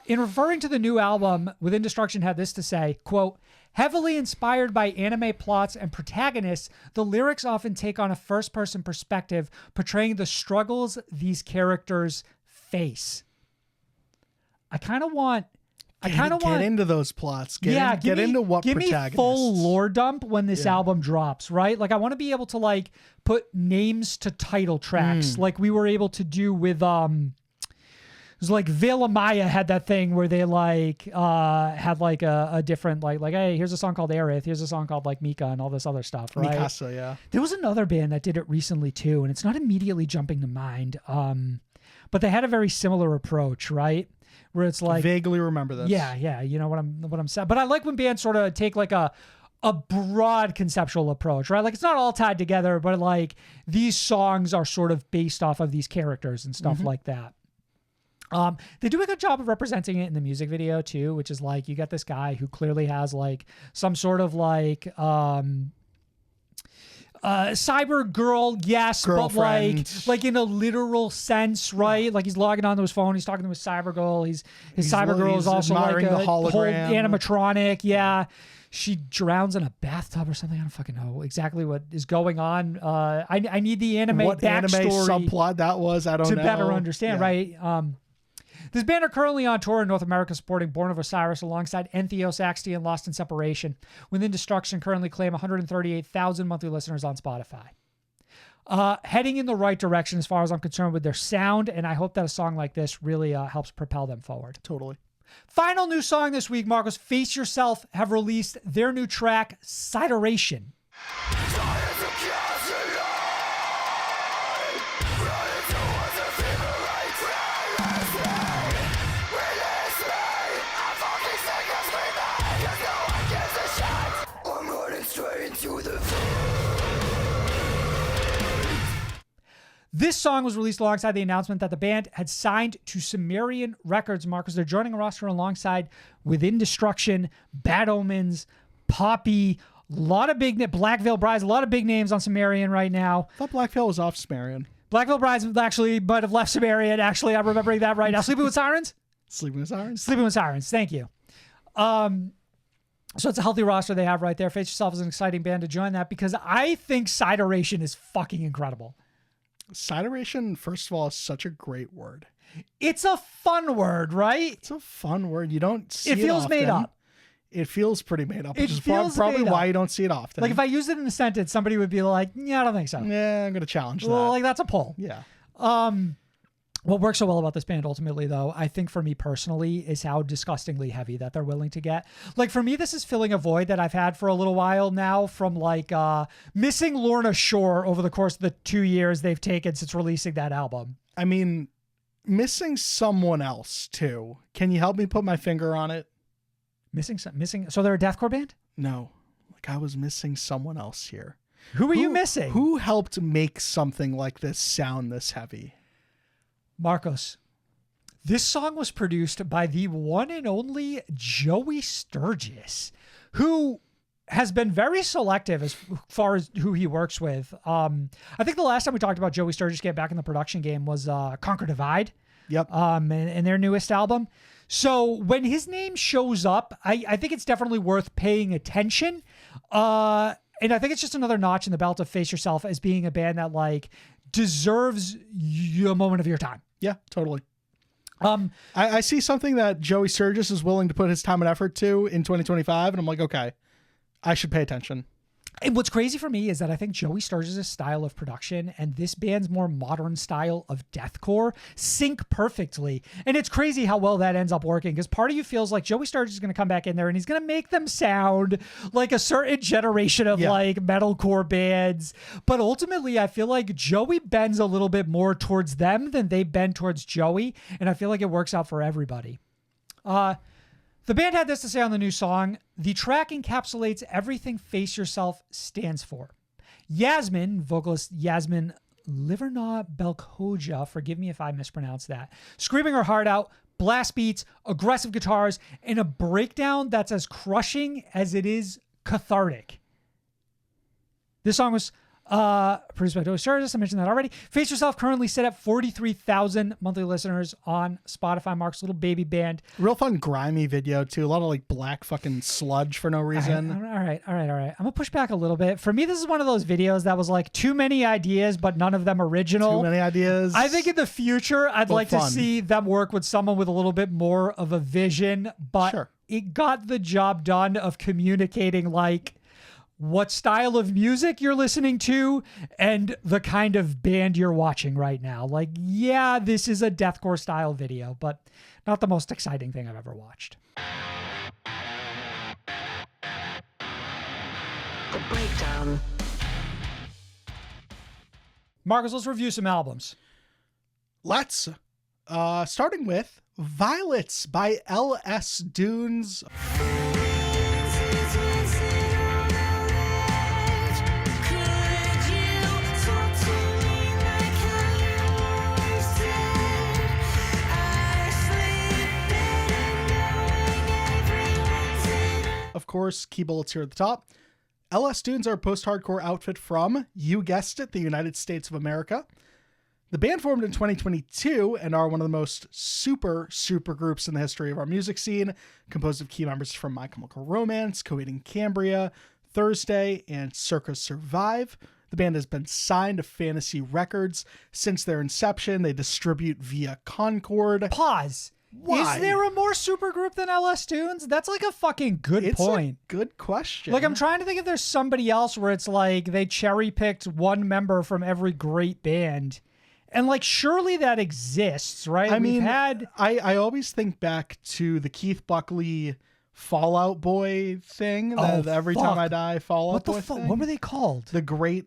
In referring to the new album, Within Destruction had this to say, quote, heavily inspired by anime plots and protagonists, the lyrics often take on a first-person perspective, portraying the struggles these characters face. I kind of want get into those plots. Get into what protagonists. Give me full lore dump when this album drops, right? Like I want to be able to like put names to title tracks, like we were able to do with it was like Veil of Maya had that thing where they like had like a different like hey, here's a song called Aerith, here's a song called like Mika and all this other stuff, right? Mikasa, yeah. There was another band that did it recently too, and it's not immediately jumping to mind. But they had a very similar approach, right? Where it's like vaguely remember this. Yeah, you know what I'm saying. But I like when bands sort of take like a broad conceptual approach, right? Like it's not all tied together, but like these songs are sort of based off of these characters and stuff like that. They do a good job of representing it in the music video too, which is like you got this guy who clearly has like some sort of like cyber girl, yes, girlfriend. But like in a literal sense, right? Like he's logging onto his phone, he's talking to his cyber girl. His cyber girl is also like a whole animatronic. Yeah. She drowns in a bathtub or something. I don't fucking know exactly what is going on. I need the anime backstory subplot that was. I don't know. To better understand, right? This band are currently on tour in North America supporting Born of Osiris alongside Entheos, Axti, and Lost in Separation. Within Destruction currently claim 138,000 monthly listeners on Spotify. Heading in the right direction as far as I'm concerned with their sound, and I hope that a song like this really helps propel them forward. Totally. Final new song this week, Marcos. Face Yourself have released their new track, Sideration. This song was released alongside the announcement that the band had signed to Sumerian Records, Marcus. They're joining a roster alongside Within Destruction, Bad Omens, Poppy, a lot of big Black Veil Brides, a lot of big names on Sumerian right now. I thought Black Veil was off Sumerian. Black Veil Brides actually might have left Sumerian. Actually, I'm remembering that right now. Sleeping with Sirens? Sleeping with Sirens. Sleeping with Sirens. Thank you. So it's a healthy roster they have right there. Face Yourself is an exciting band to join that because I think Sideration is fucking incredible. Sideration, first of all, is such a great word. It's a fun word, right? It's a fun word. You don't see it. It feels made up. It feels pretty made up, which is probably why you don't see it often. Like if I used it in a sentence, somebody would be like, yeah, I don't think so. Yeah, I'm going to challenge that. Well, like that's a poll. Yeah. What works so well about this band ultimately, though, I think for me personally, is how disgustingly heavy that they're willing to get. Like for me, this is filling a void that I've had for a little while now from like missing Lorna Shore over the course of the 2 years they've taken since releasing that album. I mean, missing someone else too. Can you help me put my finger on it? Missing. So they're a deathcore band? No, like I was missing someone else here. Who were you missing? Who helped make something like this sound this heavy? Marcos, this song was produced by the one and only Joey Sturgis, who has been very selective as far as who he works with. I think the last time we talked about Joey Sturgis getting back in the production game was Conquer Divide. Yep. And their newest album. So when his name shows up, I think it's definitely worth paying attention. And I think it's just another notch in the belt of Face Yourself as being a band that like deserves a moment of your time. Yeah, totally. I see something that Joey Sturgis is willing to put his time and effort to in 2025, and I'm like, okay, I should pay attention. And what's crazy for me is that I think Joey Sturgis' style of production and this band's more modern style of deathcore sync perfectly. And it's crazy how well that ends up working, because part of you feels like Joey Sturgis is going to come back in there and he's going to make them sound like a certain generation of like metalcore bands. But ultimately, I feel like Joey bends a little bit more towards them than they bend towards Joey. And I feel like it works out for everybody. The band had this to say on the new song: the track encapsulates everything Face Yourself stands for. Yasmin, vocalist Yasmin Livernaw Belkhoja, forgive me if I mispronounce that, screaming her heart out, blast beats, aggressive guitars, and a breakdown that's as crushing as it is cathartic. This song was produced by Joey Sturgis. I mentioned that already. Face Yourself currently set at 43,000 monthly listeners on Spotify. Mark's little baby band. Real fun grimy video too. A lot of like black fucking sludge for no reason. All right. I'm gonna push back a little bit. For me, this is one of those videos that was like too many ideas, but none of them original. Too many ideas. I think in the future, I'd like to see them work with someone with a little bit more of a vision, but it got the job done of communicating like what style of music you're listening to and the kind of band you're watching right now. Like, yeah, this is a deathcore style video, but not the most exciting thing I've ever watched. The Breakdown. Marcus, let's review some albums. Let's. Starting with Violets by LS Dunes. Of course, key bullets here at the top. LS Dunes are a post-hardcore outfit from, you guessed it, the United States of America. The band formed in 2022 and are one of the most super groups in the history of our music scene, composed of key members from My Chemical Romance, Coheed and Cambria, Thursday, and Circa Survive. The band has been signed to Fantasy Records since their inception. They distribute via Concord. Pause. Why? Is there a more super group than LS Dunes? That's like a fucking good point. A good question. Like, I'm trying to think if there's somebody else where it's like they cherry picked one member from every great band. And like, surely that exists, right? I mean, I always think back to the Keith Buckley Fall Out Boy thing. The Every Time I Die Fall Out Boy thing. What were they called? The Great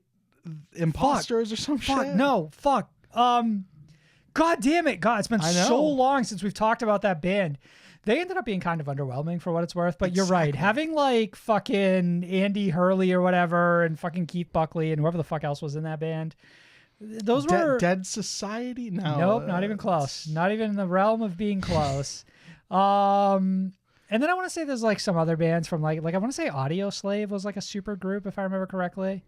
Imposters or some shit? No, fuck. God damn it. God, it's been so long since we've talked about that band. They ended up being kind of underwhelming for what it's worth, but you're right. Having like fucking Andy Hurley or whatever and fucking Keith Buckley and whoever the fuck else was in that band. Those were Dead Society? No. Nope, not even close. Not even in the realm of being close. And then I want to say there's like some other bands from like I want to say Audio Slave was like a super group if I remember correctly.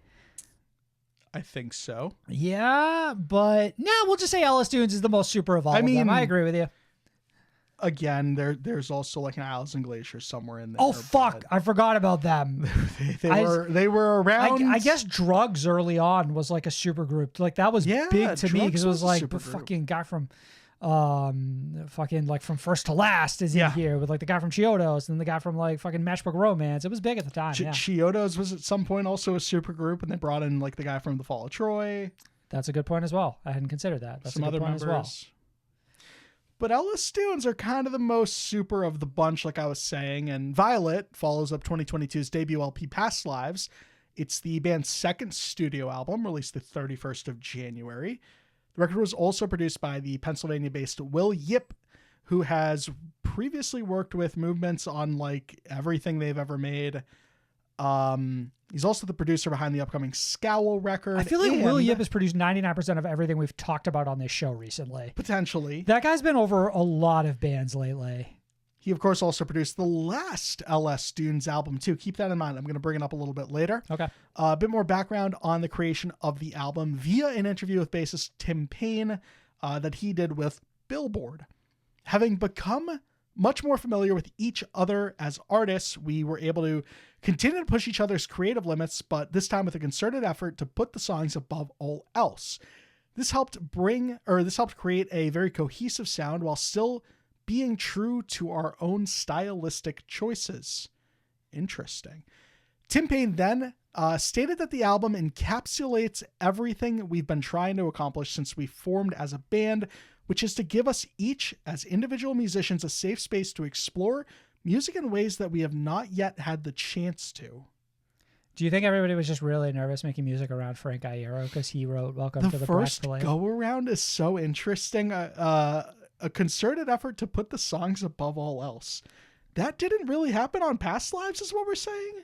I think so. Yeah, but we'll just say LS Dunes is the most super of all of them. I agree with you. Again, there's also like an Isles and Glaciers somewhere in there. Oh fuck, I forgot about them. they were around. I guess Drugs early on was like a super group. Like that was big to me because it was like the fucking guy from fucking like From First to Last is in here with like the guy from Chiodos and the guy from like fucking Matchbook Romance. It was big at the time. Chiodos was at some point also a super group, and they brought in like the guy from The Fall of Troy. That's a good point as well. I hadn't considered that. That's some a good other point members. as well. But LS Dunes are kind of the most super of the bunch, like I was saying, and Violet follows up 2022's debut LP, Past Lives. It's the band's second studio album, released the 31st of January. The record was also produced by the Pennsylvania-based Will Yip, who has previously worked with Movements on like everything they've ever made. He's also the producer behind the upcoming Scowl record. I feel like Will Yip has produced 99% of everything we've talked about on this show recently. Potentially. That guy's been over a lot of bands lately. He, of course, also produced the last LS Dunes album, too. Keep that in mind. I'm going to bring it up a little bit later. Okay. A bit more background on the creation of the album via an interview with bassist Tim Payne that he did with Billboard. Having become much more familiar with each other as artists, we were able to continue to push each other's creative limits, but this time with a concerted effort to put the songs above all else. This helped create a very cohesive sound while still being true to our own stylistic choices. Interesting. Tim Payne then stated that the album encapsulates everything we've been trying to accomplish since we formed as a band, which is to give us each, as individual musicians, a safe space to explore music in ways that we have not yet had the chance to. Do you think everybody was just really nervous making music around Frank Iero because he wrote Welcome to the first Black Flag? go-around is so interesting. A concerted effort to put the songs above all else. That didn't really happen on past lives, is what we're saying?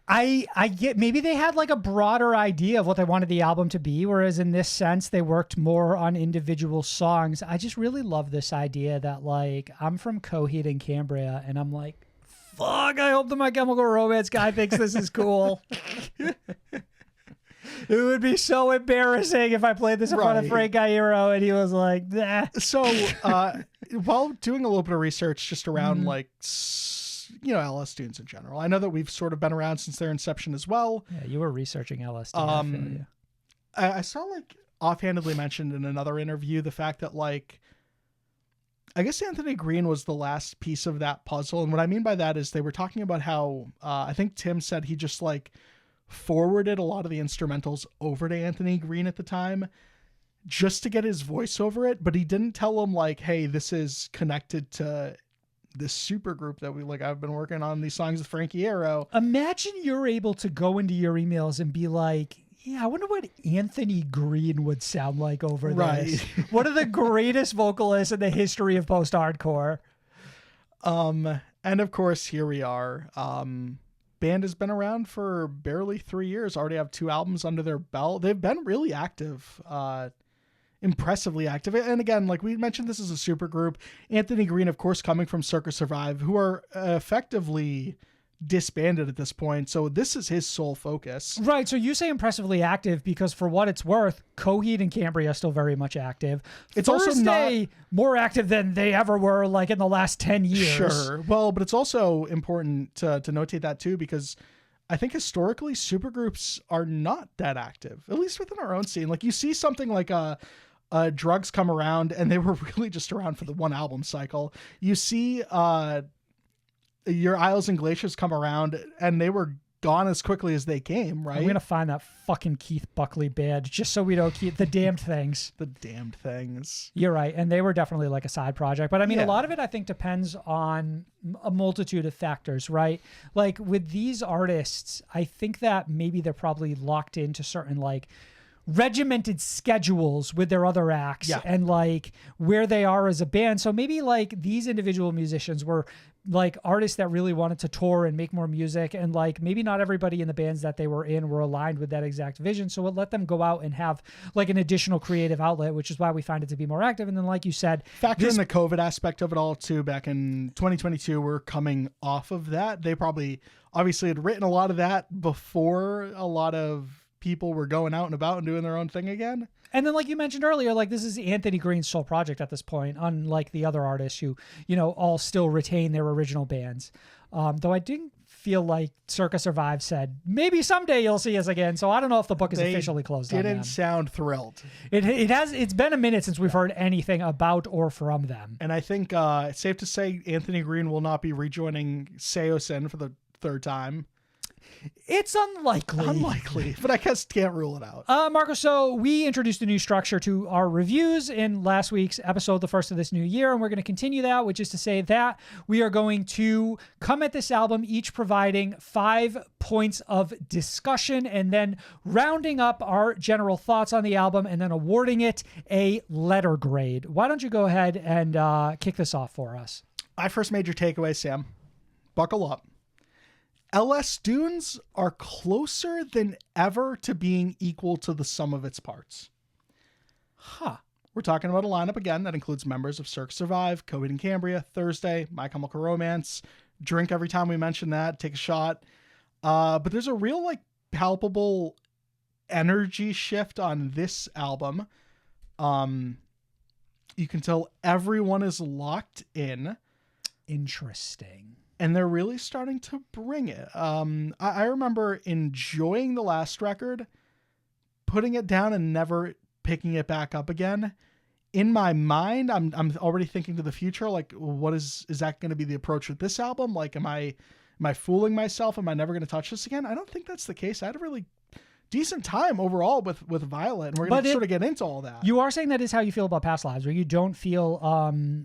I get, maybe they had like a broader idea of what they wanted the album to be, whereas in this sense they worked more on individual songs. I just really love this idea that, like, I'm from Coheed and Cambria and I'm like, fuck, I hope the My Chemical Romance guy thinks this is cool. It would be so embarrassing if I played this in front of Frank Iero and he was like, nah. So while doing a little bit of research just around like, you know, LS Dunes in general, I know that we've sort of been around since their inception as well. Yeah, you were researching LS Dunes. I feel you. I saw, like, offhandedly mentioned in another interview the fact that, like, I guess Anthony Green was the last piece of that puzzle. And what I mean by that is they were talking about how I think Tim said he just, like, forwarded a lot of the instrumentals over to Anthony Green at the time just to get his voice over it. But he didn't tell him, like, hey, this is connected to this super group that I've been working on these songs with Frankie Iero. Imagine you're able to go into your emails and be like, yeah, I wonder what Anthony Green would sound like over this. One of the greatest vocalists in the history of post-hardcore. And of course, here we are. Band has been around for barely 3 years, already have 2 albums under their belt. They've been really active, impressively active. And again, like we mentioned, this is a super group. Anthony Green, of course, coming from Circa Survive, who are effectively disbanded at this point. So this is his sole focus. Right. So you say impressively active because, for what it's worth, Coheed and Cambria are still very much active. It's Thursday, also not more active than they ever were, like, in the last 10 years. Sure. Well, but it's also important to notate that too, because I think historically supergroups are not that active, at least within our own scene. Like, you see something like Drugs come around, and they were really just around for the 1 album cycle. You see your Isles and Glaciers come around, and they were gone as quickly as they came, right? I'm going to find that fucking Keith Buckley band just so we don't keep the damned things. The damned things. You're right. And they were definitely like a side project. But I mean, a lot of it, I think, depends on a multitude of factors, right? Like with these artists, I think that maybe they're probably locked into certain, like, regimented schedules with their other acts and like where they are as a band. So maybe like these individual musicians were like artists that really wanted to tour and make more music, and like maybe not everybody in the bands that they were in were aligned with that exact vision. So it let them go out and have like an additional creative outlet, which is why we find it to be more active. And then, like you said, factor in the COVID aspect of it all too. Back in 2022, we're coming off of that. They probably obviously had written a lot of that before a lot of people were going out and about and doing their own thing again. And then, like you mentioned earlier, like this is Anthony Green's sole project at this point, unlike the other artists who, you know, all still retain their original bands. Though I didn't feel like Circa Survive said, maybe someday you'll see us again. So I don't know if the book is officially closed on them. Didn't sound thrilled. It's been a minute since we've heard anything about or from them. And I think it's safe to say Anthony Green will not be rejoining SeeYouSpaceCowboy for the 3rd time. It's unlikely, but I guess can't rule it out. Marco, so we introduced a new structure to our reviews in last week's episode, the first of this new year, and we're going to continue that, which is to say that we are going to come at this album each providing 5 points of discussion and then rounding up our general thoughts on the album and then awarding it a letter grade. Why don't you go ahead and kick this off for us? My first major takeaway, Sam, buckle up. LS Dunes are closer than ever to being equal to the sum of its parts. Huh. We're talking about a lineup again that includes members of Cirque Survive, Coheed and Cambria, Thursday, My Chemical Romance. Drink every time we mention that. Take a shot. But there's a real like palpable energy shift on this album. You can tell everyone is locked in. Interesting. And they're really starting to bring it. I remember enjoying the last record, putting it down and never picking it back up again. In my mind, I'm already thinking to the future, like, what is that going to be the approach with this album? Like, am I fooling myself? Am I never going to touch this again? I don't think that's the case. I had a really decent time overall with Violet, and we're going to sort of get into all that. You are saying that is how you feel about Past Lives, where you don't feel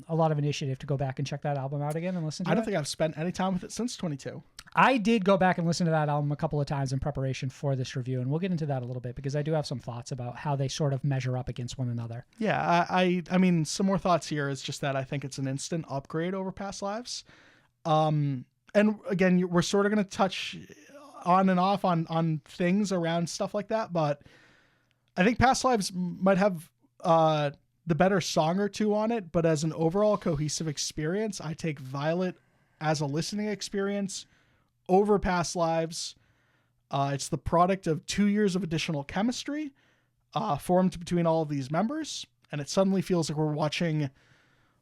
a lot of initiative to go back and check that album out again and listen to it? I don't think I've spent any time with it since 22. I did go back and listen to that album a couple of times in preparation for this review, and we'll get into that a little bit because I do have some thoughts about how they sort of measure up against one another. Yeah, I mean, some more thoughts here is just that I think it's an instant upgrade over Past Lives. And again, we're sort of going to touch on and off on things around stuff like that, but I think Past Lives might have the better song or two on it, but as an overall cohesive experience, I take Violet as a listening experience over Past Lives. It's the product of 2 years of additional chemistry formed between all of these members, and it suddenly feels like we're watching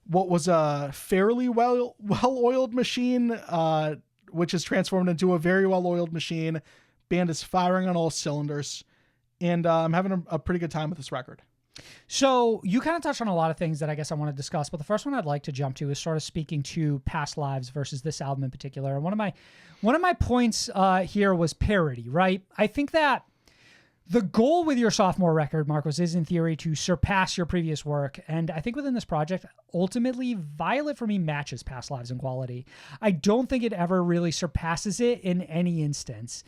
what was a fairly well-oiled machine, which is transformed into a very well-oiled machine. Band is firing on all cylinders, and I'm having a pretty good time with this record. So you kind of touched on a lot of things that I guess I want to discuss, but the first one I'd like to jump to is sort of speaking to Past Lives versus this album in particular. And one of my points here was parody, right? I think that the goal with your sophomore record, Marcos, is in theory to surpass your previous work. And I think within this project, ultimately, Violet for me matches Past Lives in quality. I don't think it ever really surpasses it in any instance.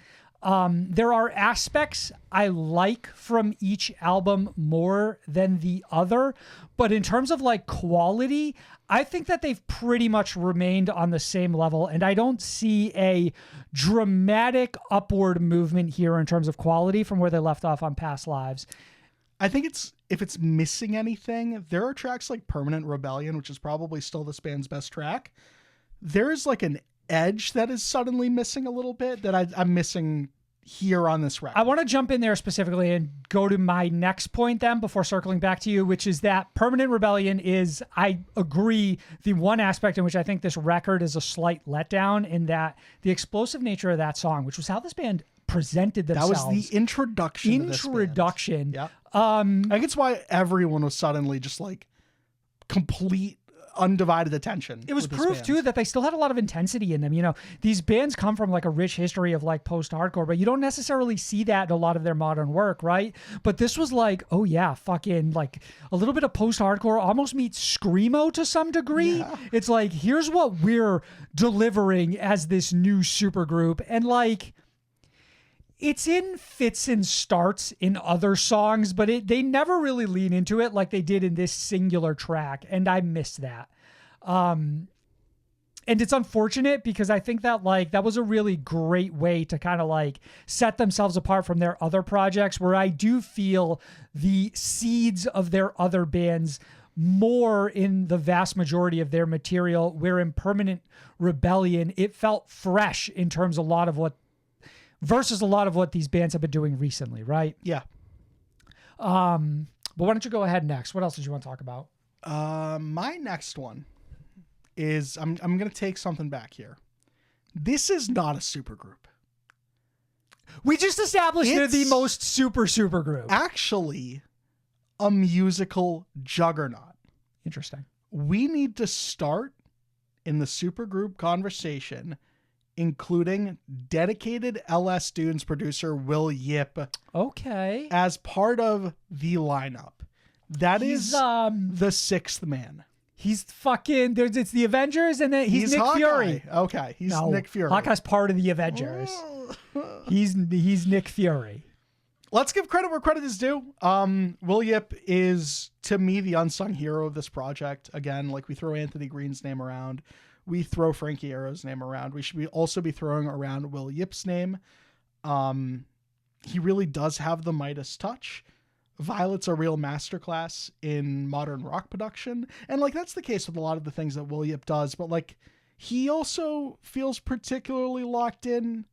There are aspects I like from each album more than the other, but in terms of like quality, I think that they've pretty much remained on the same level, and I don't see a dramatic upward movement here in terms of quality from where they left off on Past Lives. I think if it's missing anything, there are tracks like Permanent Rebellion, which is probably still this band's best track. There is like an edge that is suddenly missing a little bit that I'm missing here on this record. I want to jump in there specifically and go to my next point then before circling back to you, which is that Permanent Rebellion is, I agree, the one aspect in which I think this record is a slight letdown, in that the explosive nature of that song, which was how this band presented themselves. That was the introduction. Yeah. I think it's why everyone was suddenly just like complete undivided attention. It was proof too that they still had a lot of intensity in them. You know, these bands come from like a rich history of like post-hardcore, but you don't necessarily see that in a lot of their modern work, right? But this was like, oh yeah, fucking like a little bit of post-hardcore, almost meets screamo to some degree. Yeah. It's like, here's what we're delivering as this new supergroup, and like, it's in fits and starts in other songs, but they never really lean into it like they did in this singular track, and I miss that. And it's unfortunate because I think that like that was a really great way to kind of like set themselves apart from their other projects, where I do feel the seeds of their other bands more in the vast majority of their material, where in Permanent Rebellion it felt fresh in terms of a lot of what these bands have been doing recently, right? Yeah. But why don't you go ahead next? What else did you want to talk about? My next one is I'm going to take something back here. This is not a supergroup. We just established they're the most super group. Actually, a musical juggernaut. Interesting. We need to start in the supergroup conversation including dedicated LS Dunes producer Will Yip. Okay. As part of the lineup. He's the sixth man. He's fucking, it's the Avengers, and then he's Nick Hawkeye. Fury. Okay, he's Nick Fury. Hawkeye's part of the Avengers. He's Nick Fury. Let's give credit where credit is due. Will Yip is, to me, the unsung hero of this project. Again, like we throw Anthony Green's name around. We throw Frankie Arrow's name around. We should also be throwing around Will Yip's name. He really does have the Midas touch. Violet's a real masterclass in modern rock production. And like, that's the case with a lot of the things that Will Yip does, but like, he also feels particularly locked in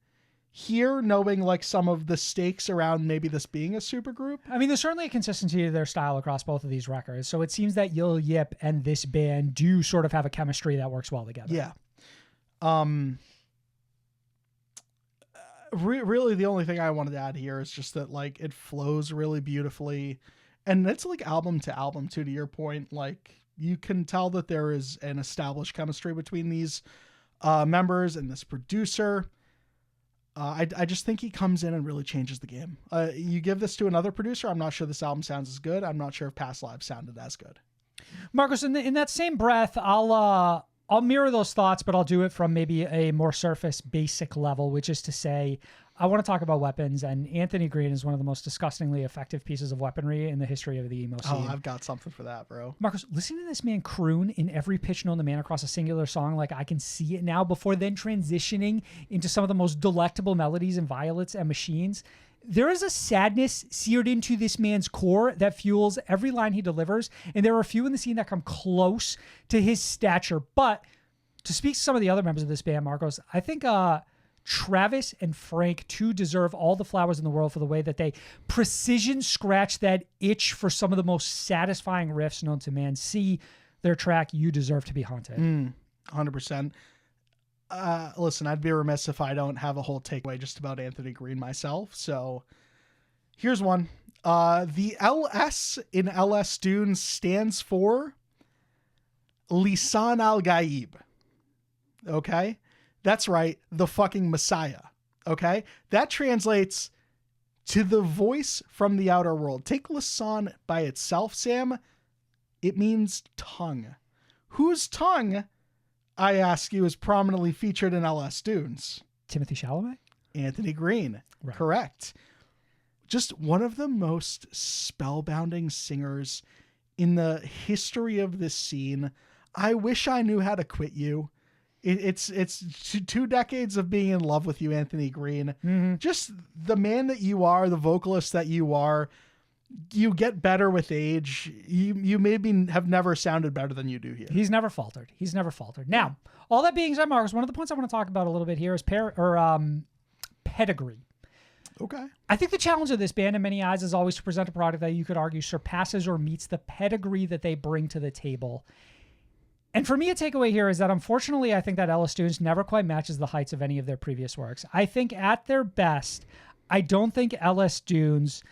here, knowing like some of the stakes around maybe this being a supergroup. I mean, there's certainly a consistency to their style across both of these records. So it seems that Will Yip and this band do sort of have a chemistry that works well together. Yeah. Really the only thing I wanted to add here is just that like it flows really beautifully, and it's like album to album too, to your point. Like you can tell that there is an established chemistry between these members and this producer. I just think he comes in and really changes the game. You give this to another producer, I'm not sure this album sounds as good. I'm not sure if Past Lives sounded as good. Marcos, in that same breath, I'll mirror those thoughts, but I'll do it from maybe a more surface basic level, which is to say, I want to talk about weapons, and Anthony Green is one of the most disgustingly effective pieces of weaponry in the history of the emo scene. Oh, I've got something for that, bro. Marcos, listening to this man croon in every pitch known to man across a singular song, like I can see it now, before then transitioning into some of the most delectable melodies in Violets and Machines. There is a sadness seared into this man's core that fuels every line he delivers, and there are a few in the scene that come close to his stature. But to speak to some of the other members of this band, Marcos, I think Travis and Frank too deserve all the flowers in the world for the way that they precision scratch that itch for some of the most satisfying riffs known to man. See their track, You Deserve to Be Haunted. 100%. Listen, I'd be remiss if I don't have a whole takeaway just about Anthony Green myself. So here's one. The LS in LS Dunes stands for Lisan al-Gaib. Okay? That's right. The fucking Messiah. Okay? That translates to the voice from the outer world. Take Lisan by itself, Sam. It means tongue. Whose tongue, I ask you, is prominently featured in LS Dunes? Timothy Chalamet? Anthony Green. Right. Correct. Just one of the most spellbinding singers in the history of this scene. I wish I knew how to quit you. It's 2 decades of being in love with you, Anthony Green. Mm-hmm. Just the man that you are, the vocalist that you are. You get better with age. You maybe have never sounded better than you do here. He's never faltered. Now, all that being said, Marcus, one of the points I want to talk about a little bit here is pedigree. Okay. I think the challenge of this band in many eyes is always to present a product that you could argue surpasses or meets the pedigree that they bring to the table. And for me, a takeaway here is that unfortunately, I think that LS Dunes never quite matches the heights of any of their previous works. I think at their best, I don't think LS Dunes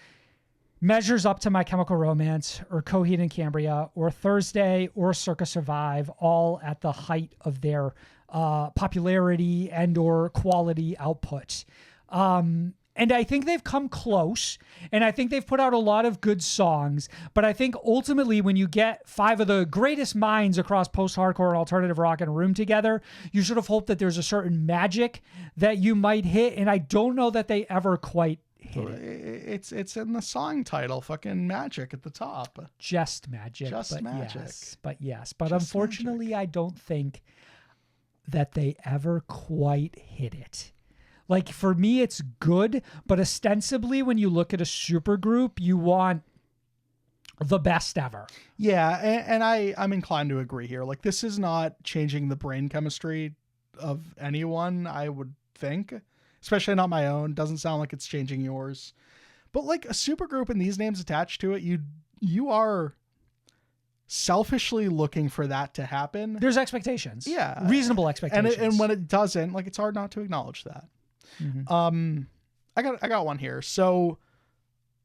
measures up to My Chemical Romance or Coheed and Cambria or Thursday or Circa Survive, all at the height of their popularity and or quality output. And I think they've come close, and I think they've put out a lot of good songs, but I think ultimately when you get 5 of the greatest minds across post-hardcore and alternative rock in a room together, you sort of hope that there's a certain magic that you might hit, and I don't know that they ever quite hit it. It's in the song title, fucking magic at the top. Just magic. Just magic. Yes. But Just unfortunately, magic. I don't think that they ever quite hit it. Like, for me, it's good, but ostensibly, when you look at a supergroup, you want the best ever. Yeah, and I'm inclined to agree here. Like, this is not changing the brain chemistry of anyone, I would think. Especially not my own. Doesn't sound like it's changing yours. But, like, a supergroup and these names attached to it, you are selfishly looking for that to happen. There's expectations. Yeah. Reasonable expectations. And when it doesn't, like, it's hard not to acknowledge that. Mm-hmm. I got one here. So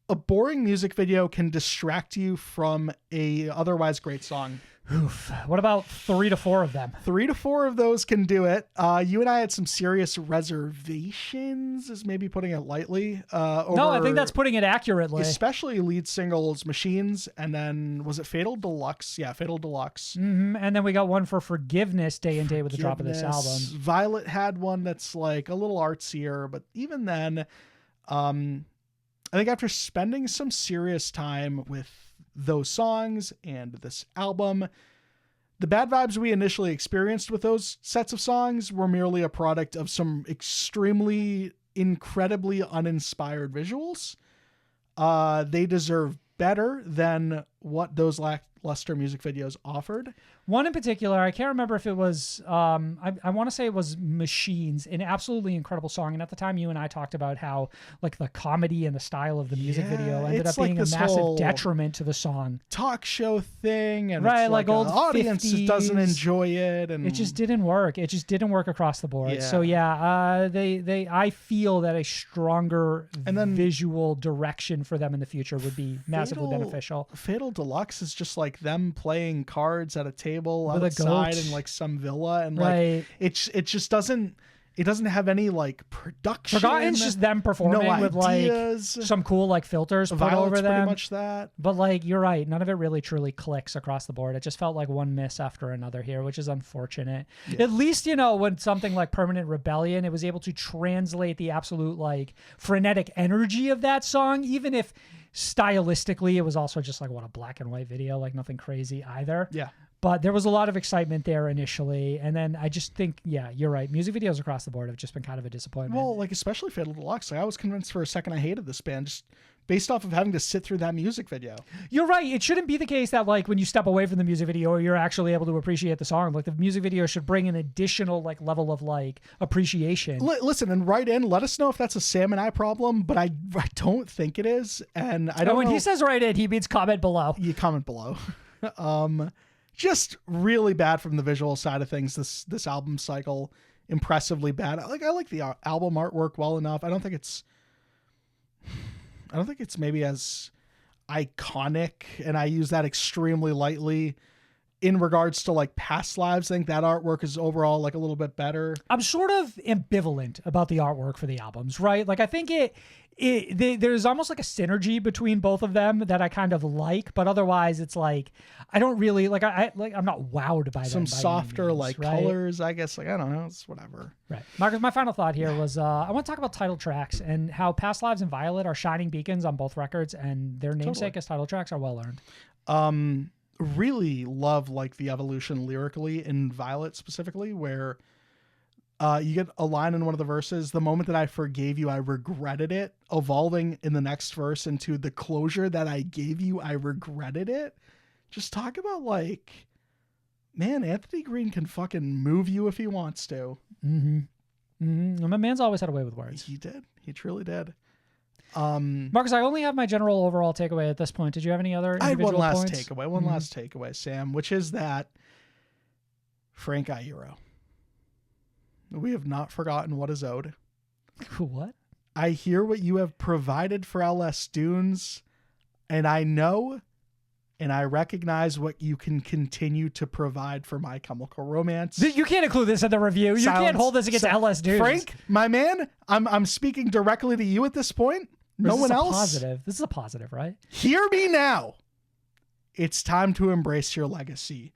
a boring music video can distract you from a otherwise great song. Oof. What about 3 to 4 of them? 3 to 4 of those can do it. You and I had some serious reservations, is maybe putting it lightly. No, I think that's putting it accurately. Especially lead singles, Machines, and then was it Fatal Deluxe? Yeah, Fatal Deluxe. Mm-hmm. And then we got one for Forgiveness, Day and Day with the drop of this album. Violet had one that's like a little artsier, but even then, I think after spending some serious time with those songs and this album, the bad vibes we initially experienced with those sets of songs were merely a product of some incredibly uninspired visuals. They deserve better than what those lackluster music videos offered. One in particular, I can't remember if it was, I want to say it was Machines, an absolutely incredible song. And at the time, you and I talked about how like the comedy and the style of the music video ended up being a massive detriment to the song. Talk show thing, and right, it's like old audience 50s. doesn't enjoy it, and it just didn't work. It just didn't work across the board. Yeah. So yeah, I feel that a stronger visual direction for them in the future would be massively beneficial. Fatal Deluxe is just like them playing cards at a table with outside in like some villa, and like it just doesn't have any like production. Forgotten's just them performing with like some cool like filters put over them. Pretty much that. But like you're right, none of it really truly clicks across the board. It just felt like one miss after another here, which is unfortunate. Yeah. At least, you know, when something like Permanent Rebellion, it was able to translate the absolute like frenetic energy of that song, even if stylistically it was also just like a black and white video, like nothing crazy either. Yeah. But there was a lot of excitement there initially. And then I just think, yeah, you're right. Music videos across the board have just been kind of a disappointment. Well, like especially Fatal Deluxe. Like I was convinced for a second I hated this band just based off of having to sit through that music video. You're right. It shouldn't be the case that like when you step away from the music video, you're actually able to appreciate the song. Like the music video should bring an additional like level of like appreciation. Listen, and write in. Let us know if that's a Sam and I problem, but I don't think it is. And I don't know. When he says write in, he means comment below. You comment below. Just really bad from the visual side of things. This album cycle, impressively bad. I like the album artwork well enough. I don't think it's maybe as iconic, and I use that extremely lightly in regards to like past lives. I think that artwork is overall like a little bit better. I'm sort of ambivalent about the artwork for the albums, right? Like I think there's almost like a synergy between both of them that I kind of like, but otherwise it's like I don't really like I'm not wowed by some them by softer means, like right? colors, I guess. Like I don't know, it's whatever. Right, Marcus. My final thought here was I want to talk about title tracks and how Past Lives and Violet are shining beacons on both records, and their namesake as title tracks are well earned. Really love like the evolution lyrically in Violet specifically, where you get a line in one of the verses, the moment that I forgave you, I regretted it, evolving in the next verse into the closure that I gave you, I regretted it. Just talk about like, man, Anthony Green can fucking move you if he wants to. Mm-hmm. Mm-hmm. My man's always had a way with words. He did. He truly did. Marcus, I only have my general overall takeaway at this point. Did you have any other individual I had one points? last takeaway, Sam, which is that Frank Iero. We have not forgotten what is owed. What? I hear what you have provided for LS Dunes, and I know and I recognize what you can continue to provide for My Chemical Romance. You can't include this in the review. You can't hold this against LS Dunes. Frank, my man, I'm speaking directly to you at this point. No one else. Positive. This is a positive, right? Hear me now. It's time to embrace your legacy.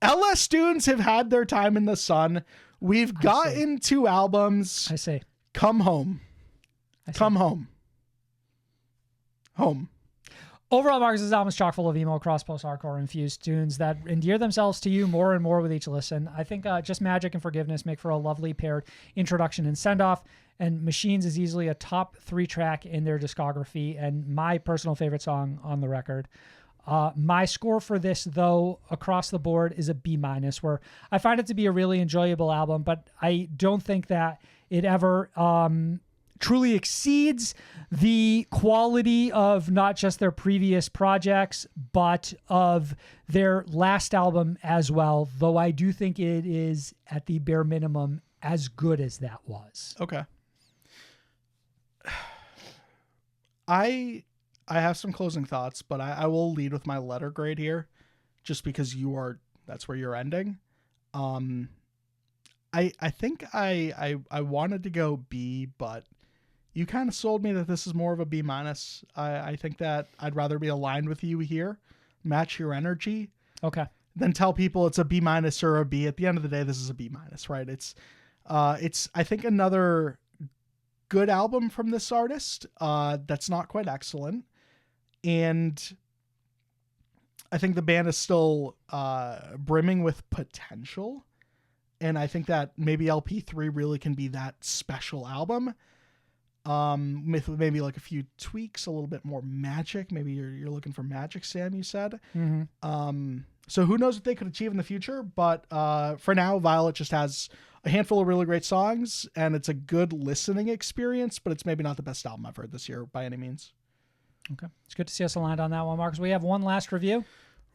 LS Dunes have had their time in the sun. We've gotten 2 albums. I say, come home. Come home. Home. Overall, Marcus's album is chock full of emo, cross post-hardcore infused tunes that endear themselves to you more and more with each listen. I think Just Magic and Forgiveness make for a lovely paired introduction and send-off, and Machines is easily a top 3 track in their discography and my personal favorite song on the record. My score for this, though, across the board is a B-, where I find it to be a really enjoyable album, but I don't think that it ever truly exceeds the quality of not just their previous projects, but of their last album as well, though I do think it is, at the bare minimum, as good as that was. Okay. I have some closing thoughts, but I will lead with my letter grade here, just because that's where you're ending. I think I wanted to go B, but you kind of sold me that this is more of a B-. I think that I'd rather be aligned with you here, match your energy. Okay. Than tell people it's a B- or a B. At the end of the day, this is a B-, right? It's I think another good album from this artist that's not quite excellent. And I think the band is still brimming with potential. And I think that maybe LP3 really can be that special album. with maybe like a few tweaks, a little bit more magic. Maybe you're looking for magic, Sam, you said. So who knows what they could achieve in the future, but for now, Violet just has a handful of really great songs, and it's a good listening experience, but it's maybe not the best album I've heard this year by any means. Okay. It's good to see us aligned on that one, Marcus. We have one last review.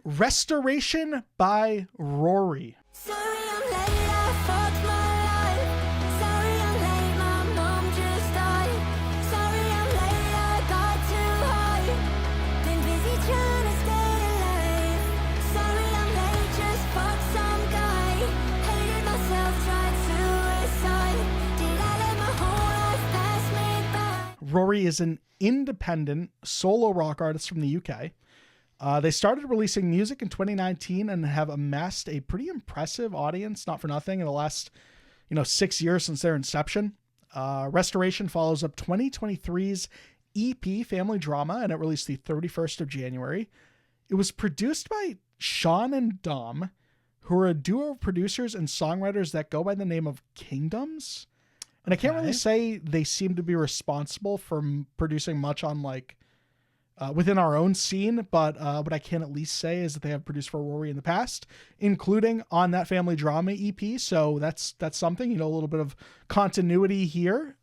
Restoration by Rory. Sorry I'm late, I fucked my life. Sorry I'm late, my mom just died. Sorry I'm late, I got too high. Been busy trying to stay alive. Sorry I'm late, just fucked some guy. Hated myself, tried suicide. Did I let my whole life pass me by? Rory is an independent solo rock artist from the UK. They started releasing music in 2019 and have amassed a pretty impressive audience, not for nothing, in the last 6 years since their inception. Restoration follows up 2023's EP Family Drama, and it released the 31st of January. It was produced by Sean and Dom, who are a duo of producers and songwriters that go by the name of Kingdoms. And I can't really say they seem to be responsible for producing much on within our own scene, but what I can at least say is that they have produced for Rory in the past, including on that Family Drama EP. So that's something, a little bit of continuity here.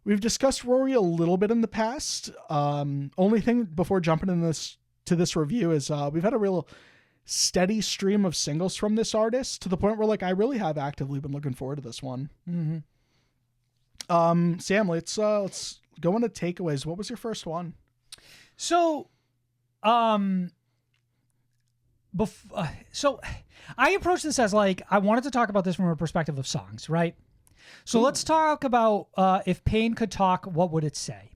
We've discussed Rory a little bit in the past. Only thing before jumping to this review is we've had a real steady stream of singles from this artist to the point where I really have actively been looking forward to this one. Sam, let's go into takeaways. What was your first one? So, so I approached this as I wanted to talk about this from a perspective of songs, right? So let's talk about if pain could talk, what would it say?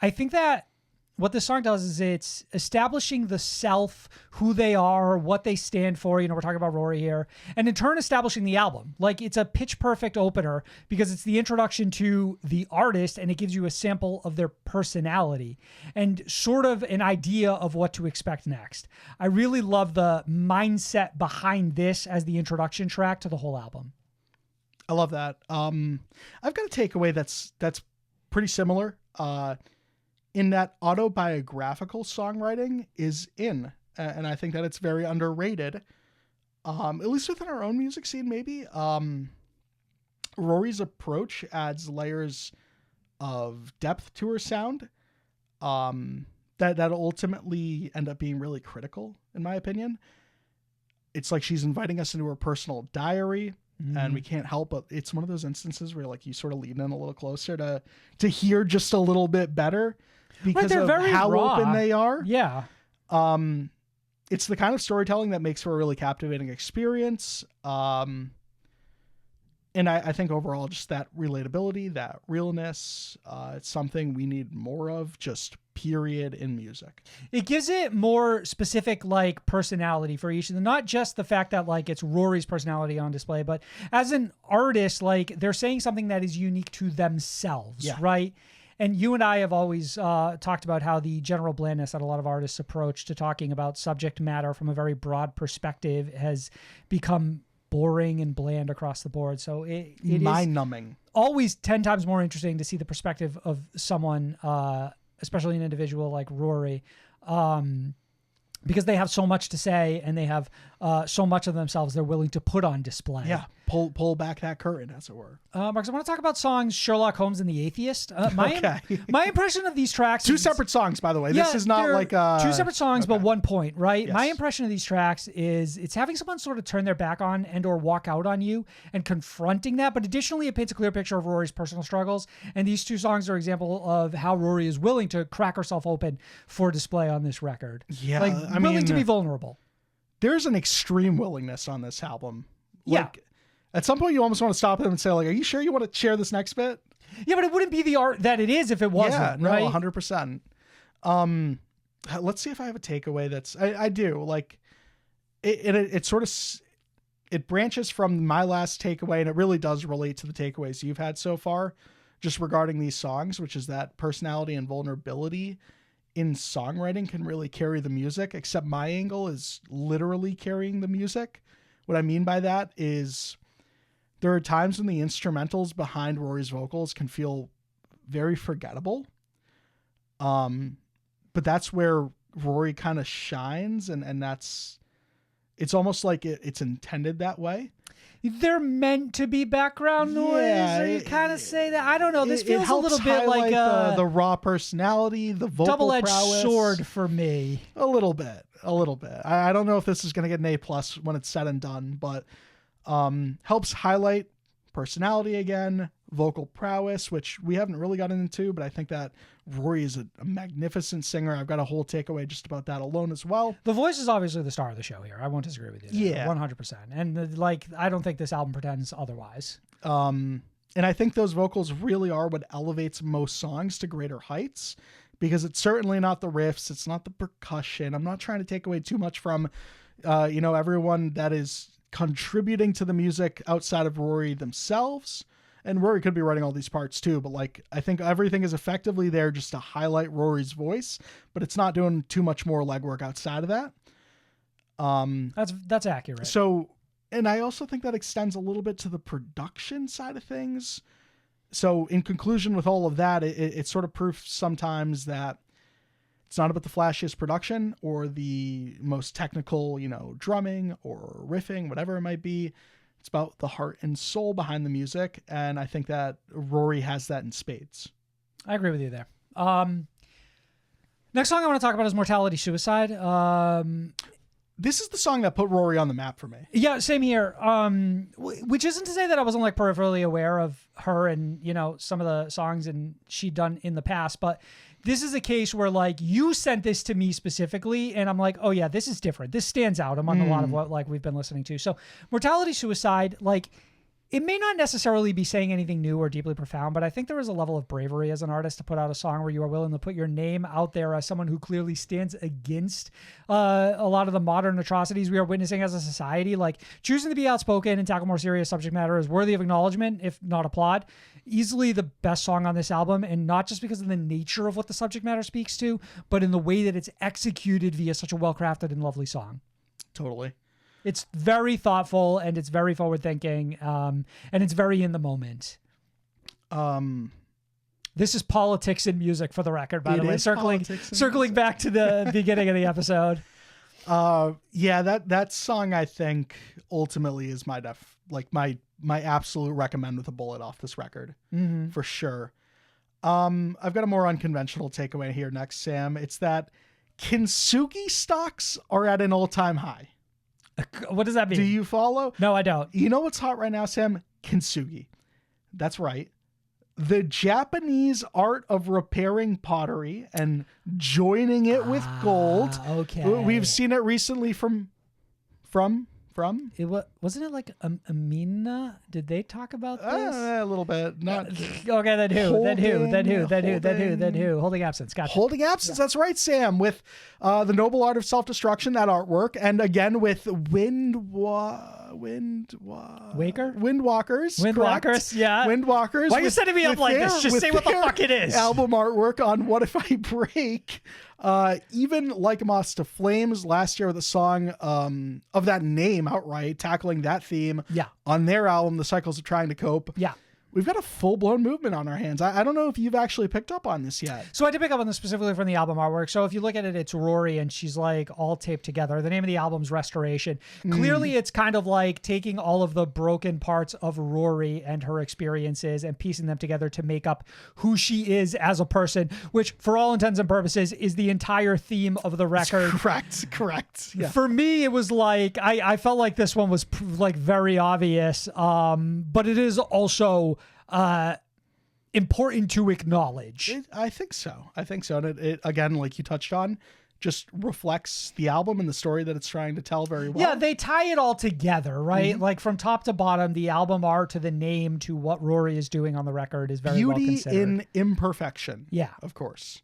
I think that what this song does is it's establishing the self, who they are, what they stand for. We're talking about Rory here. And in turn, establishing the album. It's a pitch perfect opener because it's the introduction to the artist and it gives you a sample of their personality and sort of an idea of what to expect next. I really love the mindset behind this as the introduction track to the whole album. I love that. I've got a takeaway that's pretty similar. In that autobiographical songwriting is in, and I think that it's very underrated, at least within our own music scene, maybe. Rory's approach adds layers of depth to her sound that ultimately end up being really critical, in my opinion. It's like she's inviting us into her personal diary, and we can't help but it's one of those instances where you sort of lean in a little closer to hear just a little bit better. Because of how raw. Open they are. Yeah. It's the kind of storytelling that makes for a really captivating experience. And I think overall, just that relatability, that realness, it's something we need more of, just period, in music. It gives it more specific personality for each of them, not just the fact that it's Rory's personality on display, but as an artist, they're saying something that is unique to themselves, right? And you and I have always talked about how the general blandness that a lot of artists approach to talking about subject matter from a very broad perspective has become boring and bland across the board. So it mind-numbing. Always 10 times more interesting to see the perspective of someone, especially an individual like Rory, because they have so much to say and they have so much of themselves they're willing to put on display. Yeah, pull back that curtain, as it were. Marcus, I want to talk about songs Sherlock Holmes and the Atheist. My impression of these tracks... Two separate songs, by the way. This is not two separate songs, but one point, right? Yes. My impression of these tracks is it's having someone sort of turn their back on and or walk out on you and confronting that. But additionally, it paints a clear picture of Rory's personal struggles. And these two songs are an example of how Rory is willing to crack herself open for display on this record. Yeah. Willing to be vulnerable. There's an extreme willingness on this album. Yeah. At some point, you almost want to stop them and say, are you sure you want to share this next bit? Yeah, but it wouldn't be the art that it is if it wasn't, no, right? 100%. Let's see if I have a takeaway that's... I do. It sort of... It branches from my last takeaway, and it really does relate to the takeaways you've had so far, just regarding these songs, which is that personality and vulnerability in songwriting can really carry the music, except my angle is literally carrying the music. What I mean by that is there are times when the instrumentals behind Rory's vocals can feel very forgettable. But that's where Rory kind of shines, and it's almost like it's intended that way. They're meant to be background noise. Yeah, Or you kind of say that. I don't know. This feels a helps little bit like the raw personality, the vocal double-edged prowess. sword for me. A little bit. I don't know if this is going to get an A+ when it's said and done, but helps highlight personality again, vocal prowess, which we haven't really gotten into, but I think that Rory is a magnificent singer. I've got a whole takeaway just about that alone as well. The voice is obviously the star of the show here. I won't disagree with you there. Yeah. 100%. And I don't think this album pretends otherwise. And I think those vocals really are what elevates most songs to greater heights, because it's certainly not the riffs. It's not the percussion. I'm not trying to take away too much from, everyone that is contributing to the music outside of Rory themselves. And Rory could be writing all these parts too, but I think everything is effectively there just to highlight Rory's voice, but it's not doing too much more legwork outside of that. That's accurate. So, and I also think that extends a little bit to the production side of things. So in conclusion with all of that, it sort of proves sometimes that it's not about the flashiest production or the most technical, drumming or riffing, whatever it might be. It's about the heart and soul behind the music, and I think that Rory has that in spades. I agree with you there. Next song I want to talk about is Mortality Suicide. This is the song that put Rory on the map for me. Yeah, same here. Which isn't to say that I wasn't peripherally aware of her and, some of the songs and she'd done in the past, but this is a case where you sent this to me specifically and I'm like, oh yeah, this is different. This stands out among a lot of what we've been listening to. So Mortality Suicide, it may not necessarily be saying anything new or deeply profound, but I think there is a level of bravery as an artist to put out a song where you are willing to put your name out there as someone who clearly stands against a lot of the modern atrocities we are witnessing as a society. Choosing to be outspoken and tackle more serious subject matter is worthy of acknowledgement, if not applaud. Easily the best song on this album, and not just because of the nature of what the subject matter speaks to, but in the way that it's executed via such a well-crafted and lovely song. Totally. It's very thoughtful and it's very forward thinking, and it's very in the moment. This is politics in music, for the record, by the way. Circling back to the beginning of the episode. Yeah, that song I think ultimately is my absolute recommend with a bullet off this record, for sure. I've got a more unconventional takeaway here next, Sam. It's that Kintsugi stocks are at an all-time high. What does that mean? Do you follow? No, I don't. You know what's hot right now, Sam? Kintsugi. That's right. The Japanese art of repairing pottery and joining it with gold. Okay. We've seen it recently from Wasn't it Amina? Did they talk about this? A little bit. Not okay. Then who? Holding Absence. Gotcha. Holding Absence. Yeah. That's right, Sam. With the Noble Art of Self-Destruction, that artwork, and again with Windwalkers. Yeah. Windwalkers. Why are you setting me up like this? Just say what the fuck it is. Album artwork on What If I Break. Even Like Moths to Flames last year with a song of that name outright, tackling that theme on their album, The Cycles of Trying to Cope. Yeah. We've got a full-blown movement on our hands. I don't know if you've actually picked up on this yet. So I did pick up on this specifically from the album artwork. So if you look at it, it's Rory and she's all taped together. The name of the album's Restoration. Clearly it's kind of taking all of the broken parts of Rory and her experiences and piecing them together to make up who she is as a person, which for all intents and purposes is the entire theme of the record. Correct. Yeah. For me, it was I felt like this one was very obvious, but it is also important to acknowledge. I think so. And it again, like you touched on, just reflects the album and the story that it's trying to tell very well. Yeah, they tie it all together, right? From top to bottom, the album art to the name to what Rory is doing on the record is very well considered. Beauty in imperfection. Yeah. Of course.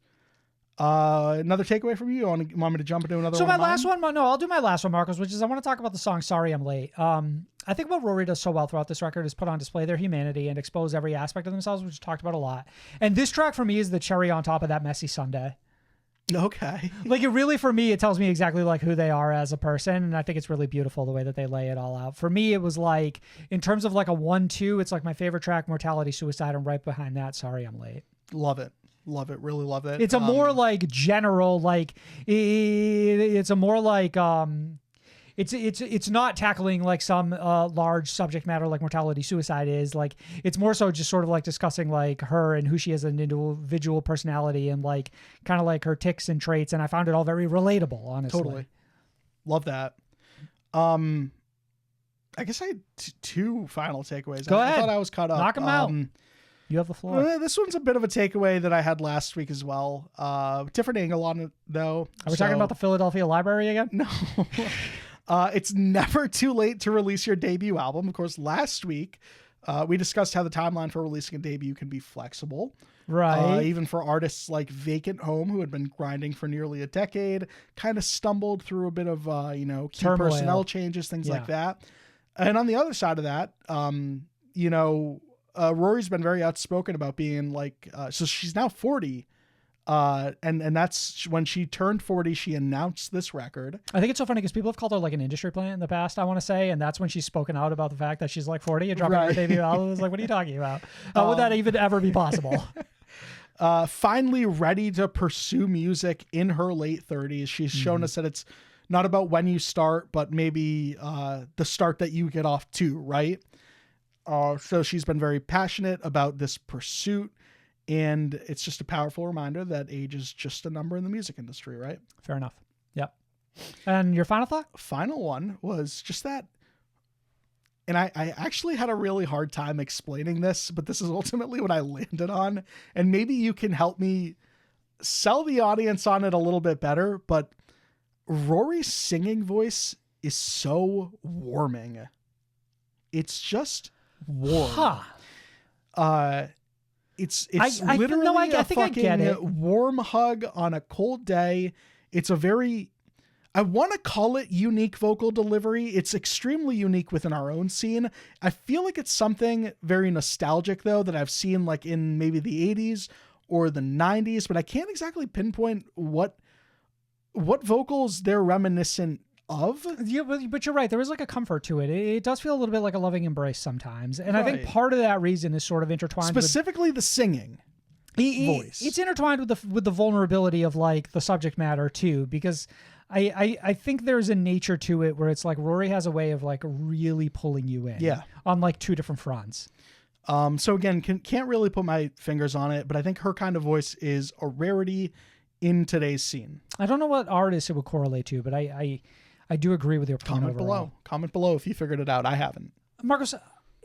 Another takeaway from you? You want me to jump into another one? So my last one, no, I'll do my last one, Marcos, which is I want to talk about the song Sorry I'm Late. I think what Rory does so well throughout this record is put on display their humanity and expose every aspect of themselves, which we talked about a lot. And this track for me is the cherry on top of that messy Sunday. Okay. It really, for me, it tells me exactly who they are as a person. And I think it's really beautiful the way that they lay it all out. For me, it was in terms of a 1-2, it's my favorite track, Mortality Suicide, and right behind that, Sorry I'm Late. Love it. Really love it. It's a more like general, like it's a more like it's not tackling like some large subject matter like mortality, suicide is. Like it's more so just sort of like discussing like her and who she is as an individual personality and like kind of like her tics and traits. And I found it all very relatable, honestly. Totally. Love that. I guess I had two final takeaways. Go ahead. I thought I was caught up. Knock them out. You have the floor. This one's a bit of a takeaway that I had last week as well. Different angle on it, though. Are we talking about the Philadelphia Library again? No. It's never too late to release your debut album. Of course, last week, we discussed how the timeline for releasing a debut can be flexible. Right. Even for artists like Vacant Home, who had been grinding for nearly a decade, kind of stumbled through a bit of, key Turmoil. personnel changes, things like that. And on the other side of that, Rory's been very outspoken about being like, so she's now 40. And that's when she turned 40, she announced this record. I think it's so funny because people have called her like an industry plant in the past, I want to say. And that's when she's spoken out about the fact that she's like 40 and dropping her debut album. It's like, what are you talking about? How would that even ever be possible? Finally ready to pursue music in her late 30s. She's shown us that it's not about when you start, but maybe the start that you get off to, right? So she's been very passionate about this pursuit, and it's just a powerful reminder that age is just a number in the music industry, right? Fair enough. Yep. And your final thought? Final one was just that, and I actually had a really hard time explaining this, but this is ultimately what I landed on, and maybe you can help me sell the audience on it a little bit better, but Rory's singing voice is so warming. It's just warm. It's literally a fucking warm hug on a cold day. It's a very, I want to call it unique vocal delivery. It's extremely unique within our own scene. I feel like it's something very nostalgic though that I've seen like in maybe the 80s or the 90s, but I can't exactly pinpoint what vocals they're reminiscent of. Yeah, but you're right. There is like a comfort to it. It does feel a little bit like a loving embrace sometimes. And I think part of that reason is sort of intertwined specifically the singing voice. It's intertwined with the vulnerability of like the subject matter too, because I think there's a nature to it where it's like Rory has a way of like really pulling you in on like two different fronts. So again, can't really put my fingers on it, but I think her kind of voice is a rarity in today's scene. I don't know what artist it would correlate to, but I do agree with your opinion. Comment below if you figured it out. I haven't. Marcos,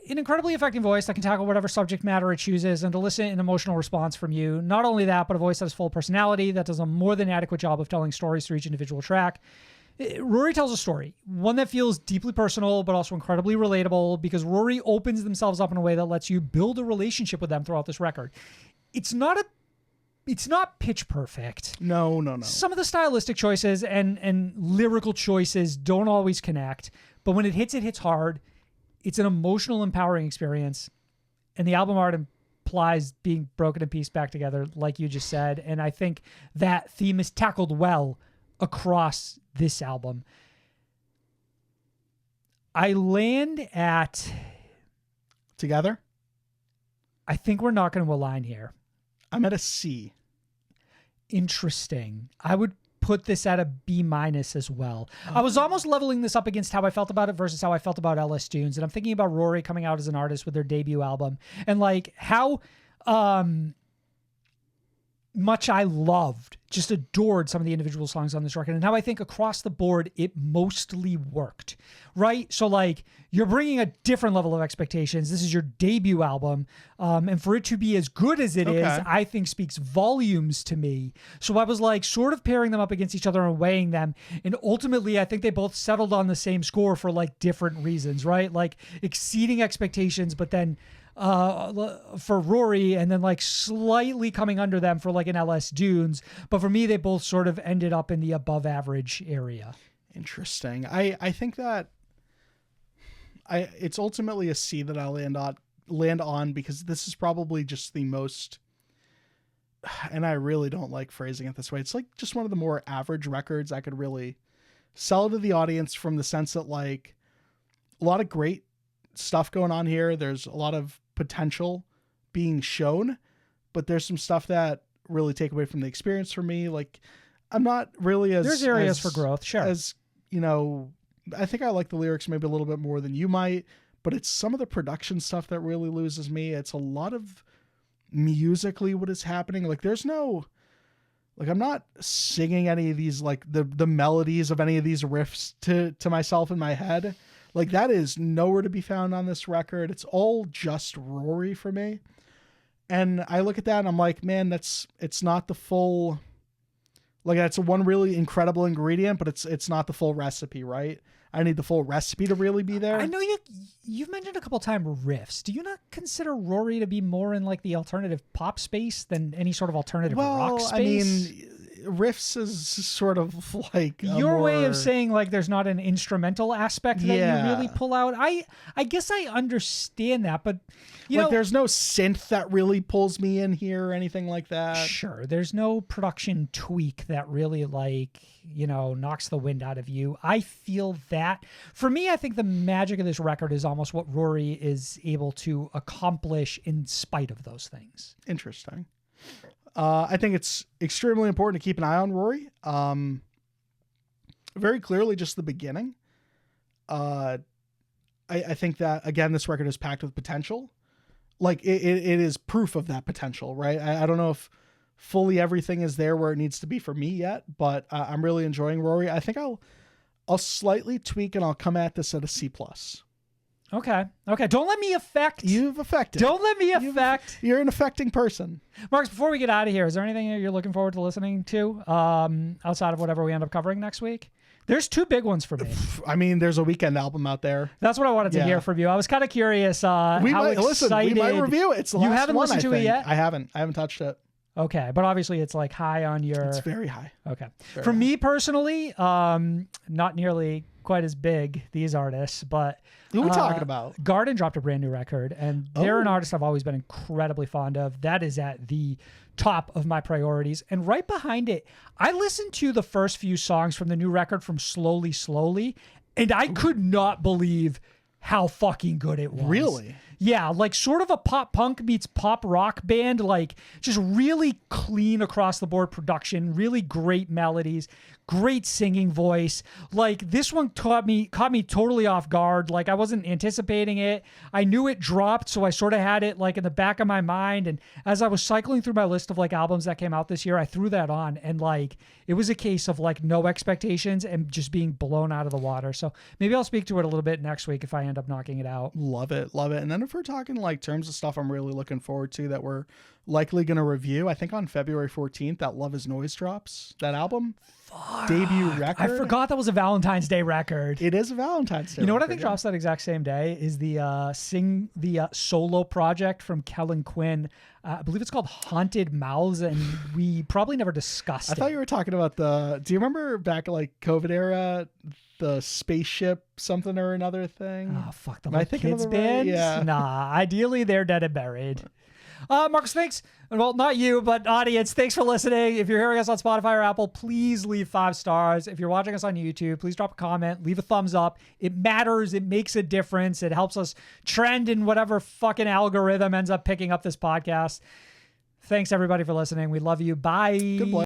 an incredibly effective voice that can tackle whatever subject matter it chooses and to elicit an emotional response from you. Not only that, but a voice that has full personality that does a more than adequate job of telling stories through each individual track. Rory tells a story, one that feels deeply personal, but also incredibly relatable because Rory opens themselves up in a way that lets you build a relationship with them throughout this record. It's not pitch perfect. No. Some of the stylistic choices and lyrical choices don't always connect, but when it hits hard. It's an emotional, empowering experience, and the album art implies being broken and pieced back together, like you just said, and I think that theme is tackled well across this album. I land at... Together? I think we're not going to align here. I'm at a C. Interesting. I would put this at a B- as well. I was almost leveling this up against how I felt about it versus how I felt about LS Dunes. And I'm thinking about Rory coming out as an artist with their debut album and like how much I loved, just adored some of the individual songs on this record and how I think across the board it mostly worked, right? So like you're bringing a different level of expectations. This is your debut album, and for it to be as good as it is, I think speaks volumes to me. So I was like sort of pairing them up against each other and weighing them, and ultimately I think they both settled on the same score for like different reasons, right? Like exceeding expectations, but then for Rory, and then like slightly coming under them for like an LS Dunes. But for me, they both sort of ended up in the above average area. Interesting. I think that it's ultimately a C that I'll land on because this is probably just the most, and I really don't like phrasing it this way. It's like just one of the more average records I could really sell to the audience from the sense that like a lot of great stuff going on here. There's a lot of potential being shown, but there's some stuff that really take away from the experience for me. Like, I'm not really as... There's areas for growth, sure. As, you know, I think I like the lyrics maybe a little bit more than you might, but it's some of the production stuff that really loses me. It's a lot of musically what is happening. Like, there's no... Like, I'm not singing any of these, like, the melodies of any of these riffs to myself in my head. Like, that is nowhere to be found on this record. It's all just Rory for me. And I look at that and I'm like, man, it's not the full... Like, that's one really incredible ingredient, but it's not the full recipe, right? I need the full recipe to really be there. I know you've mentioned a couple times riffs. Do you not consider Rory to be more in like the alternative pop space than any sort of alternative rock space? I mean, riffs is sort of like your way of saying like there's not an instrumental aspect that you really pull out. I guess I understand that, but you know, there's no synth that really pulls me in here or anything like that. Sure, there's no production tweak that really like, you know, knocks the wind out of you. I feel that. For me, I think the magic of this record is almost what Rory is able to accomplish in spite of those things. Interesting. I think it's extremely important to keep an eye on Rory. Very clearly, just the beginning. I think that, again, this record is packed with potential. Like, it is proof of that potential, right? I don't know if fully everything is there where it needs to be for me yet, but I'm really enjoying Rory. I think I'll slightly tweak and I'll come at this at a C+. Okay. Don't let me affect. You've affected. Don't let me affect. You're an affecting person. Marcus, before we get out of here, is there anything that you're looking forward to listening to outside of whatever we end up covering next week? There's two big ones for me. I mean, there's a Weekend album out there. That's what I wanted to hear from you. I was kind of curious how excited. Listen, we might review it. It's the last one, You haven't listened to it yet? I haven't touched it. Okay, but obviously it's like high on your... It's very high. Okay. For me personally, not nearly quite as big, these artists, but... Who are we talking about? Garden dropped a brand new record, and they're an artist I've always been incredibly fond of. That is at the top of my priorities. And right behind it, I listened to the first few songs from the new record from Slowly Slowly, and I could not believe how fucking good it was. Really? Yeah, like sort of a pop punk meets pop rock band, like just really clean across the board production, really great melodies, great singing voice. Like this one caught me totally off guard. Like I wasn't anticipating it. I knew it dropped, so I sort of had it like in the back of my mind. And as I was cycling through my list of like albums that came out this year, I threw that on, and like it was a case of like no expectations and just being blown out of the water. So maybe I'll speak to it a little bit next week if I end up knocking it out. Love it. And then if we're talking like terms of stuff I'm really looking forward to that we're likely going to review, I think on February 14th, that Love Is Noise drops, that album. Debut record. I forgot that was a Valentine's Day record. It is a Valentine's Day. You know what I think drops that exact same day is the solo project from Kellen Quinn. I believe it's called Haunted Mouths, and we probably never discussed it. I thought you were talking about do you remember back like COVID era, the spaceship something or another thing? Oh, fuck, the kids band? Yeah. Nah, ideally they're dead and buried. Marcus, thanks. Well, not you, but audience, thanks for listening. If you're hearing us on Spotify or Apple, please leave 5 stars. If you're watching us on YouTube, please drop a comment, leave a thumbs up. It matters. It makes a difference. It helps us trend in whatever fucking algorithm ends up picking up this podcast. Thanks, everybody, for listening. We love you. Bye. Good boy.